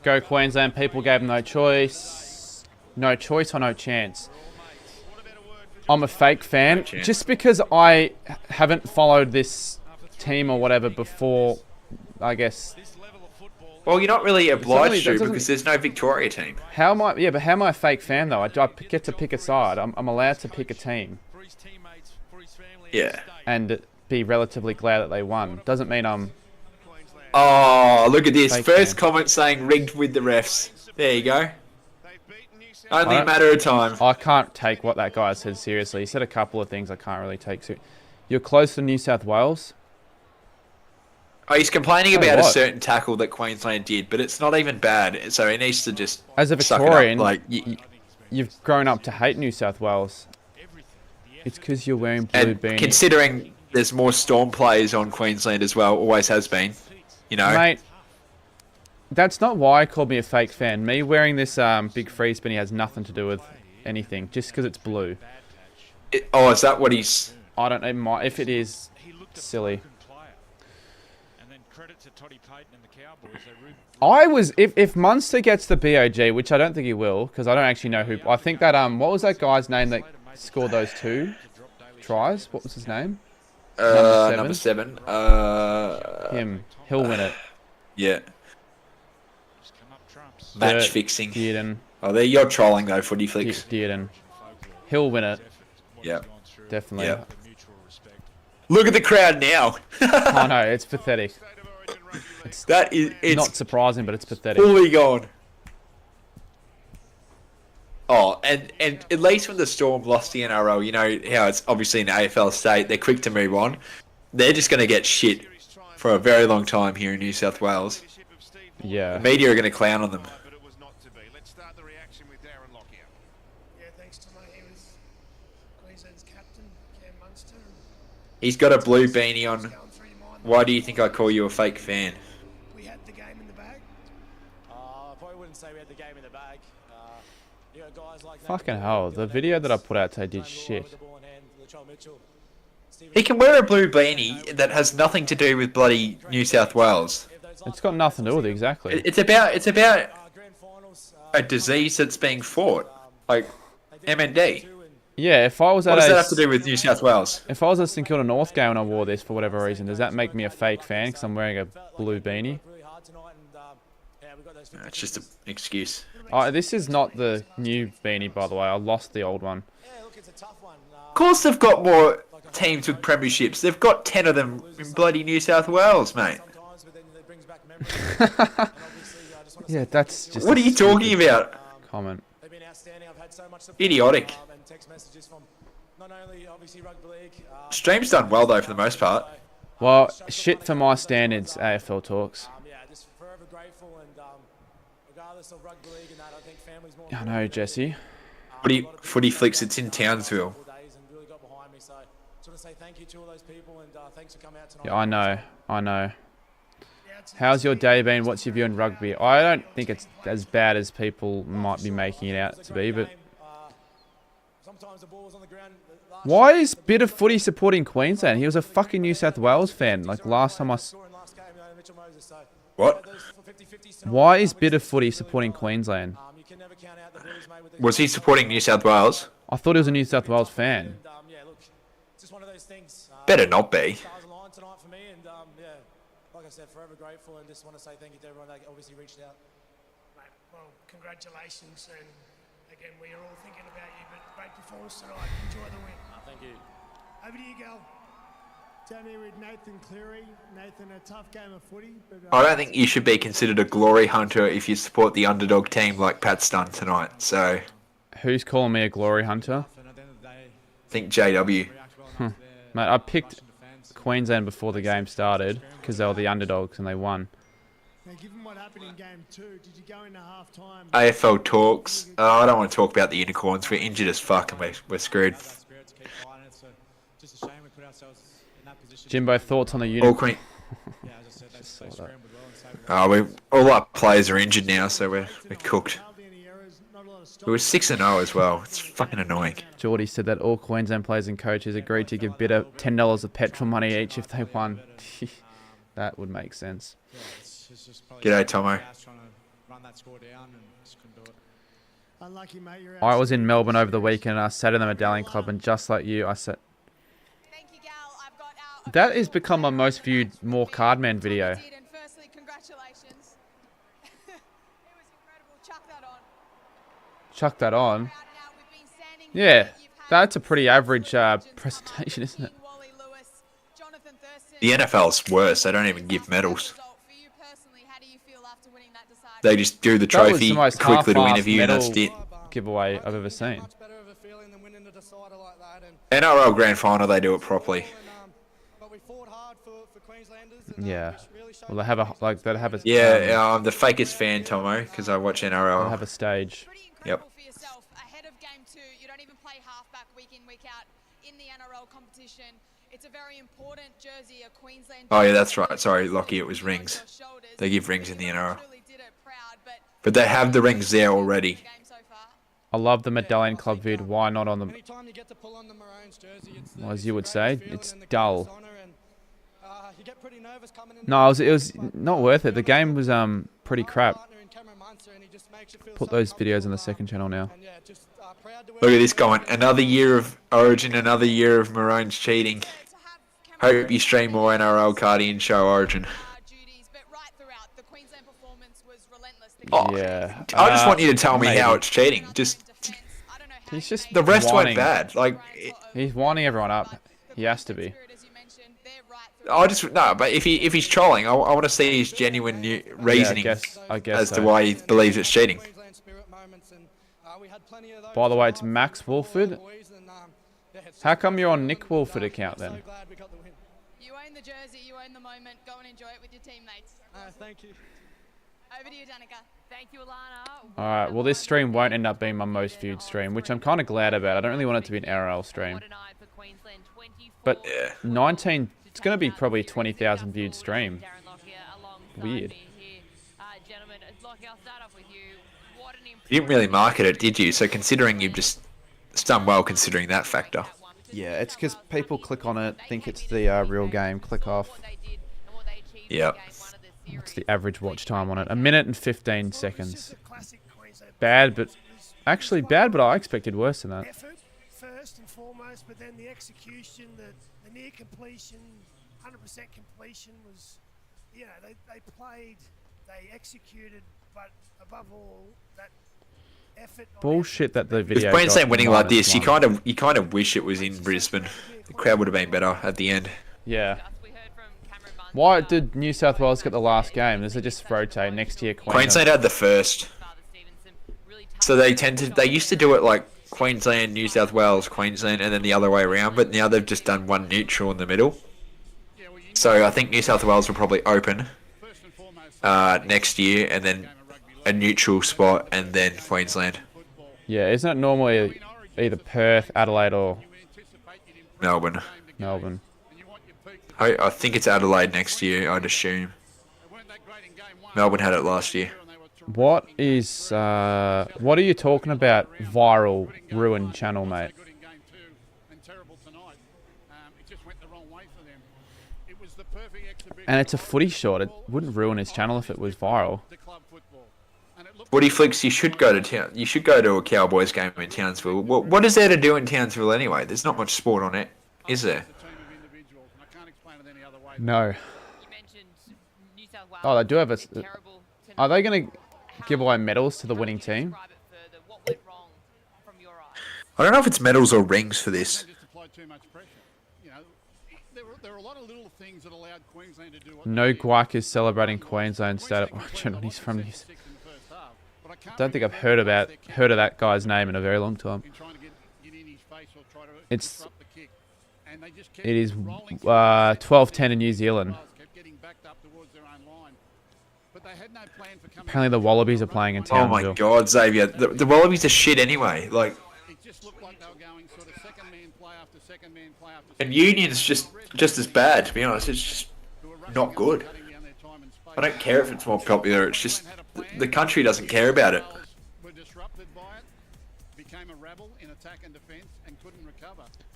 Go Queensland. People gave them no choice. No choice or no chance. I'm a fake fan. Just because I haven't followed this team or whatever before, I guess. Well, you're not really obliged to, because there's no Victoria team. How am I? Yeah, but how am I a fake fan though? I get to pick a side. I'm allowed to pick a team. Yeah. And be relatively glad that they won. Doesn't mean I'm. Oh, look at this. Fake First fan. comment saying rigged with the refs. There you go. Only a matter of time. I can't take what that guy said seriously. He said a couple of things I can't really take seriously. You're close to New South Wales. Oh, he's complaining Oh, about a what? certain tackle that Queensland did, but it's not even bad. So he needs to just As a suck it Victorian, up. Like, you've grown up to hate New South Wales. It's because you're wearing blue and beanie. considering there's more Storm players on Queensland as well, always has been. You know, Mate, that's not why I called me a fake fan. Me wearing this big freeze beanie has nothing to do with anything, just because it's blue. Oh, is that what he's... I don't even mind. If it is, silly. I was... If Munster gets the BOG, which I don't think he will, because I don't actually know who... I think that... what was that guy's name that scored those 2 tries? What was his name? Number 7. Him. He'll win it. Yeah. Match fixing. Dearden. Oh, there you're trolling though, Footy Flicks. Dearden. He'll win it. Yeah. Definitely. Yeah. Look at the crowd now. I know, it's pathetic. It's not surprising, but it's pathetic. Fully gone. Oh, and at least when the Storm lost the NRL, you know how it's obviously an AFL state, they're quick to move on. They're just going to get shit for a very long time here in New South Wales. Yeah. The media are going to clown on them. Yeah, thanks to Queensland's captain, Cam Munster. He's got a blue beanie on. Why do you think I call you a fake fan? We had the game in the bag. I probably wouldn't say we had the game in the bag. You know, guys like Fucking hell, the video that I put out today did shit. He can wear a blue beanie that has nothing to do with bloody New South Wales. It's got nothing to do with it, exactly. It's about a disease that's being fought, like MND. Yeah, if I was What at does that have to do with New South Wales? If I was at St Kilda North game and I wore this for whatever reason, does that make me a fake fan because I'm wearing a blue beanie? It's just an excuse. Oh, this is not the new beanie, by the way. I lost the old one. Of course they've got more teams with premierships. They've got 10 of them in bloody New South Wales, mate. Yeah, that's just... What are you talking about? Comment. Idiotic. Stream's done well, though, for the most part. Well, shit for my standards, AFL talks. I know, Jesse. Footy Flicks, it's in Townsville. Yeah, I know. How's your day been? What's your view on rugby? I don't think it's as bad as people might be making it out to be, but... Why is Bit of Footy supporting Queensland? He was a fucking New South Wales fan, like last time I... What? Why is Bit of Footy supporting Queensland? Was he supporting New South Wales? I thought he was a New South Wales fan. Better not be. Like I said, forever grateful, and just want to say thank you to everyone that obviously reached out. Mate, well, congratulations, and again, we are all thinking about you, but great performance tonight. Enjoy the win. Thank you. Over to you, Gal. Down here with Nathan Cleary. Nathan, a tough game of footy. But, I don't think you should be considered a glory hunter if you support the underdog team like Pat's done tonight, so... Who's calling me a glory hunter? I think JW. Mate, I picked Queensland before the game started because they were the underdogs and they won. Now, given what happened in game 2, did you go into half time? AFL talks. I don't want to talk about the unicorns. We're injured as fuck and we're screwed. Jimbo, thoughts on the All unicorn? all our players are injured now, so we're cooked. We were 6-0 as well. It's fucking annoying. Geordie said that all Queensland players and coaches agreed to give Bitter $10 of petrol money each if they won. That would make sense. G'day, Tomo. Unlucky, mate. You're I was in Melbourne over the weekend and I sat in the Medallion Club, and just like you, I said... That has become my most viewed More Cardman video. Chuck that on. Yeah, that's a pretty average presentation, isn't it? The NFL's worse. They don't even give medals. They just do the trophy quick little interview and that's it. Giveaway I've ever seen. NRL Grand Final, they do it properly. Yeah. Well, they have a Yeah, I'm the fakest fan, Tomo, because I watch NRL. They have a stage. Yep. Ahead of game 2, you don't even play halfback week in, week out in the NRL competition. It's a very important jersey, a Queensland. Oh yeah, that's right. Sorry, Lockie, it was rings. They give rings in the NRL. But they have the rings there already. I love the Medallion Club vid. Why not on the... Well, as you would say, it's dull. No, it was not worth it. The game was pretty crap. Put those videos on the second channel now. Look at this going. Another year of Origin, another year of Maroons cheating. Hope you stream more NRL Cardi and show Origin. Oh, yeah. I just want you to tell me how it's cheating. He's just the rest whining. weren't bad. Like he's winding everyone up. He has to be. But if he's trolling, I want to see his genuine reasoning I guess as to why he believes it's cheating. By the way, it's Max Wolford. How come you're on Nick Wolford account then? You own the jersey, you own the moment. Go and enjoy it with your teammates. Thank you. Over to you, Danica. Thank you, Alana. Alright, well this stream won't end up being my most viewed stream, which I'm kind of glad about. I don't really want it to be an NRL stream. But 19, it's going to be probably a 20,000 viewed stream. Weird. You didn't really market it, did you? So considering you've just done well considering that factor. Yeah, it's because people click on it, think it's the real game, click off. Yeah. What's the average watch time on it? 1 minute and 15 seconds. Bad, but I expected worse than that. Effort first and foremost, but then the execution, the near completion, 100% completion was, you know, they played, they executed, but above all, that effort. Bullshit that the video. With Queensland winning like this, you kind of wish it was in Brisbane. The crowd would have been better at the end. Yeah. Why did New South Wales get the last game? Does it just rotate next year? Queensland had the first. So they used to do it like Queensland, New South Wales, Queensland, and then the other way around. But now they've just done one neutral in the middle. So I think New South Wales will probably open next year, and then a neutral spot, and then Queensland. Yeah, isn't it normally either Perth, Adelaide, or Melbourne? Melbourne. I think it's Adelaide next year, I'd assume. Melbourne had it last year. What are you talking about, viral ruined channel, mate? And it's a footy shot. It wouldn't ruin his channel if it was viral. Woody Flicks, you should go to town. You should go to a Cowboys game in Townsville. What is there to do in Townsville anyway? There's not much sport on it, is there? No. Oh, they do have a... Are they going to give away medals to the winning team? I don't know if it's medals or rings for this. No Guac is celebrating Queensland State of Origin when he's from New Zealand. I don't think I've heard of that guy's name in a very long time. It's It is 12-10 in New Zealand. Apparently the Wallabies are playing in Oh Townsville. my God, Xavier, the Wallabies are shit anyway. Like, and Union's just as bad, to be honest. It's just not good. I don't care if it's more popular. It's just the country doesn't care about it.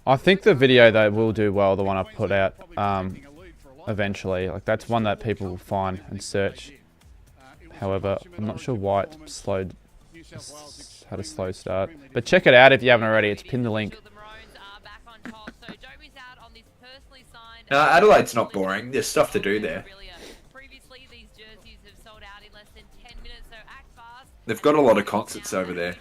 I think the video though will do well. The one I put out eventually, like that's one that people will find and search. However, I'm not sure why it slowed. Had a slow start, but check it out if you haven't already. It's pinned the link. Adelaide's not boring. There's stuff to do there. They've got a lot of concerts over there.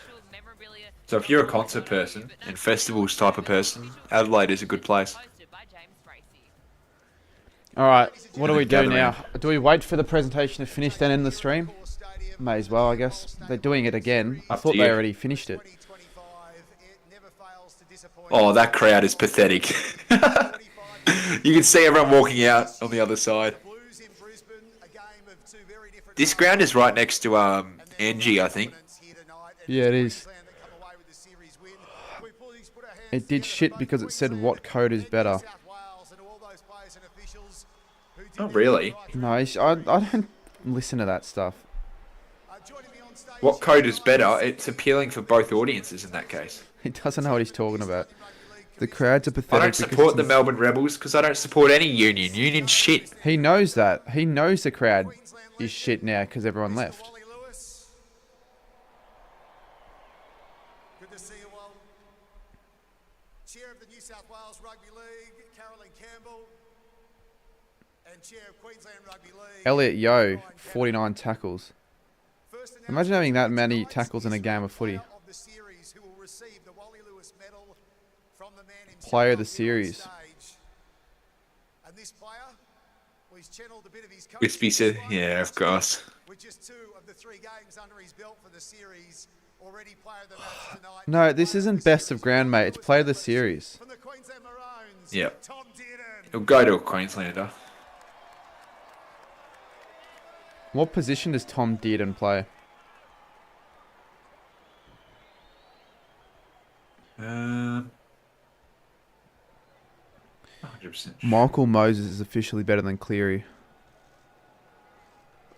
So if you're a concert person and festivals type of person, Adelaide is a good place. Alright, what do we do now? Do we wait for the presentation to finish then end the stream? May as well, I guess. They're doing it again. I thought they already finished it. Oh, that crowd is pathetic. You can see everyone walking out on the other side. This ground is right next to Angie, I think. Yeah, it is. It did shit because it said what code is better. Oh, really? No, I don't listen to that stuff. What code is better? It's appealing for both audiences in that case. He doesn't know what he's talking about. The crowds are pathetic. I don't support the Melbourne Rebels because I don't support any union. Union's shit. He knows that. He knows the crowd is shit now because everyone left. Good to see you all. Chair of the New South Wales Rugby League, Carolyn Campbell, and Chair of Queensland Rugby League, Elliot Yeo, 49 tackles. Imagine having that many tackles in a game of footy. Player of the series. And this player, well, he's channeled a bit of his Wispy said, yeah, of course. with just 2 of the 3 games under his belt for the series. Already player of the match tonight. No, this isn't best of ground, mate. It's player of the series. From the Queensland Maroons, Yep. Tom Dearden. He'll go to a Queenslander. What position does Tom Dearden play? 100%. Michael Moses is officially better than Cleary.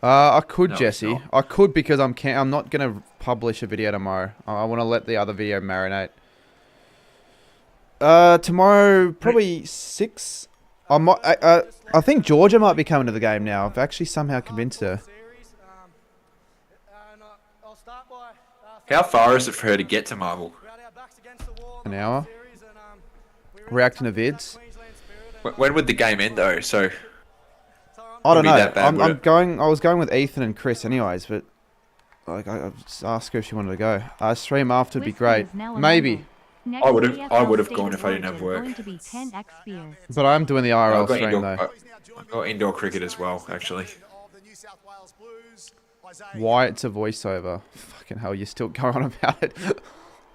I could, No, Jesse. I could because I'm not gonna publish a video tomorrow. I want to let the other video marinate. Tomorrow probably 6. I think Georgia might be coming to the game now. I've actually somehow convinced her. How far is it for her to get to Marvel? An hour. Reacting to vids. When would the game end though? So I don't know. That bad, I'm going. I was going with Ethan and Chris, anyways. But like, I just asked her if she wanted to go. Stream after would be great. Maybe. I would have gone if I didn't have work. But I'm doing the IRL stream though. I've got indoor cricket as well, actually. Why it's a voiceover? Fucking hell, you're still going on about it.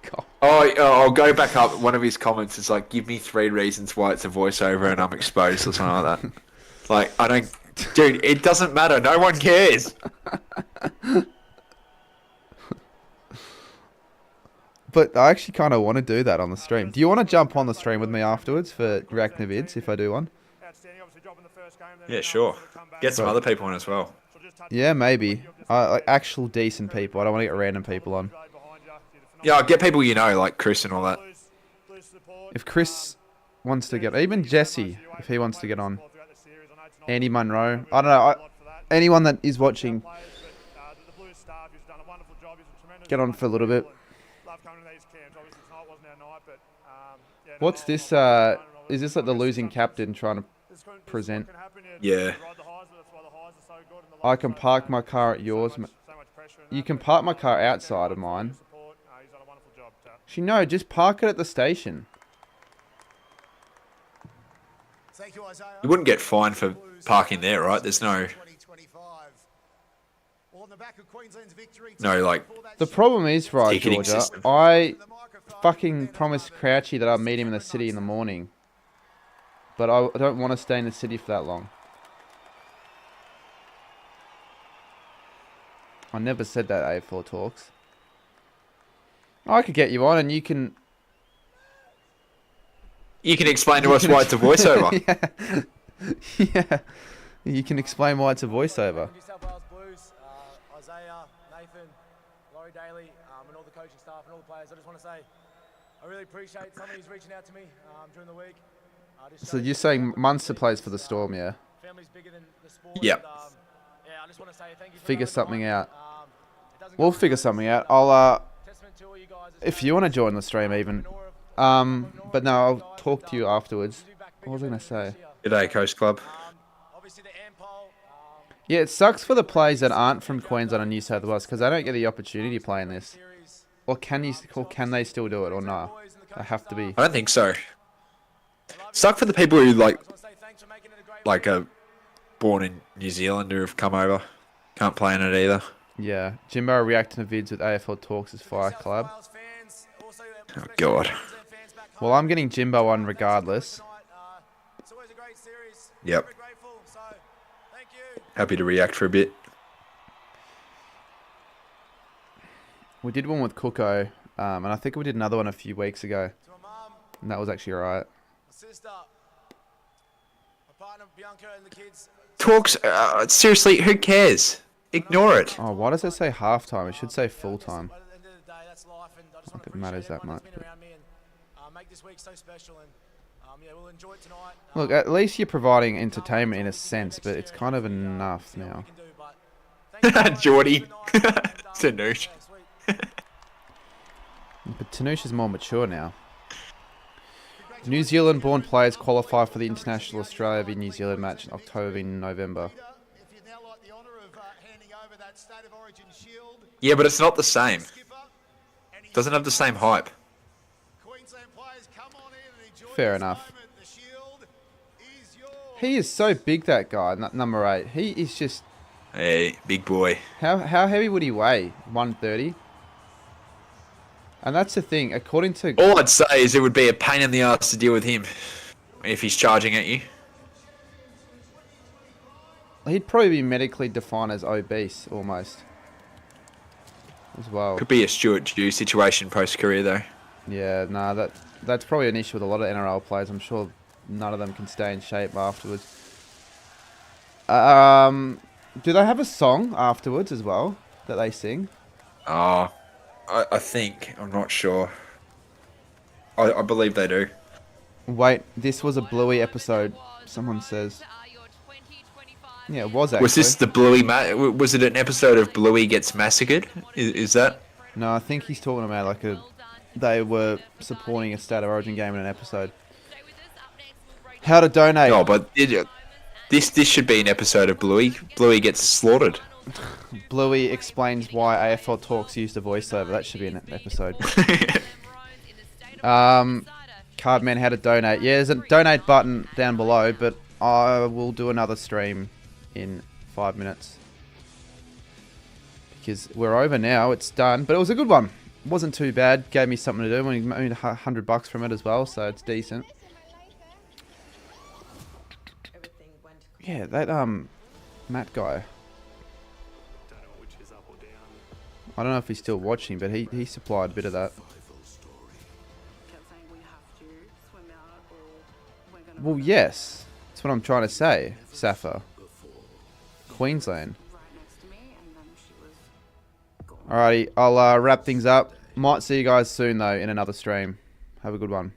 God. Oh, I'll go back up. One of his comments is like, "Give me 3 reasons why it's a voiceover and I'm exposed," or something like that. Like, I don't, dude. It doesn't matter. No one cares. But I actually kind of want to do that on the stream. Do you want to jump on the stream with me afterwards for reacting to vids if I do one? Yeah, sure. Get some other people on as well. Yeah, maybe. Like actual decent people. I don't want to get random people on. Yeah, I'll get people you know, like Chris and all that. If Chris wants to get... Even Jesse, if he wants to get on. Andy Munro. I don't know. Anyone that is watching, get on for a little bit. What's this? Is this like the losing captain trying to present? Yeah. I can park my car at yours. You can park my car outside of mine. Actually, no, just park it at the station. You wouldn't get fined for parking there, right? There's no, like... The problem is, right, ticketing Georgia, system. I fucking promised Crouchy that I'd meet him in the city in the morning. but I don't want to stay in the city for that long. I never said that, AFL Talks. I could get you on and you can... You can explain to us why it's a voiceover. Yeah. You can explain why it's a voiceover. New South Wales Blues, Isaiah, Nathan, Laurie Daly, and all the coaching staff and all the players. I just want to say I really appreciate somebody who's reaching out to me during the week. So you're saying Munster plays for the Storm, yeah? Family's bigger than the sport. Yep. Yeah, I just want to say thank you for Figure another something time. out. It doesn't We'll go figure unnoticed. something out. I'll, Testament to all you guys as if you want to join the stream even. But no, I'll talk to you afterwards. What was I going to say? G'day, Coast Club. obviously the AMP poll. Yeah, it sucks for the players that aren't from Queensland and New South Wales because they don't get the opportunity to play in this. Or can they still do it or no? They have to be. I don't think so. Suck for the people who like are born in New Zealand who have come over. Can't play in it either. Yeah, Jimbo reacting to vids with AFL Talks as Fire Club. Oh God. Well, I'm getting Jimbo on regardless. Yep. Happy to react for a bit. We did one with Cooko, and I think we did another one a few weeks ago. And that was actually alright. Talks, seriously, who cares? Ignore it. Oh, why does it say halftime? It should say full time. Not that it matters that much. But... Look, at least you're providing entertainment in a sense, but it's kind of enough now. Geordie. Tanoosh. But Tanoosh is more mature now. New Zealand-born players qualify for the International Australia v New Zealand match in October and November. Yeah, but it's not the same. Doesn't have the same hype. Fair enough. He is so big, that guy, number 8. He is just... Hey, big boy. How heavy would he weigh? 130? And that's the thing, according to... All I'd say is it would be a pain in the ass to deal with him if he's charging at you. He'd probably be medically defined as obese, almost. As well. Could be a Stuart Dew situation post-career, though. Yeah, nah, that's probably an issue with a lot of NRL players. I'm sure none of them can stay in shape afterwards. Do they have a song afterwards as well that they sing? Oh, I think. I'm not sure. I believe they do. Wait, this was a Bluey episode, someone says. Yeah, it was actually. Was this the Bluey... was it an episode of Bluey Gets Massacred? Is that... No, I think he's talking about like they were supporting a State of Origin game in an episode. How to donate. Oh, but this should be an episode of Bluey. Bluey gets slaughtered. Bluey explains why AFL Talks used a voiceover. That should be an episode. Cardman, how to donate. Yeah, there's a donate button down below, but I will do another stream in 5 minutes. Because we're over now, it's done. But it was a good one. It wasn't too bad. Gave me something to do. We made $100 from it as well, so it's decent. Yeah, that Matt guy. I don't know if he's still watching, but he supplied a bit of that. Well, yes. That's what I'm trying to say, Safa. Queensland. Alrighty, I'll wrap things up. Might see you guys soon, though, in another stream. Have a good one.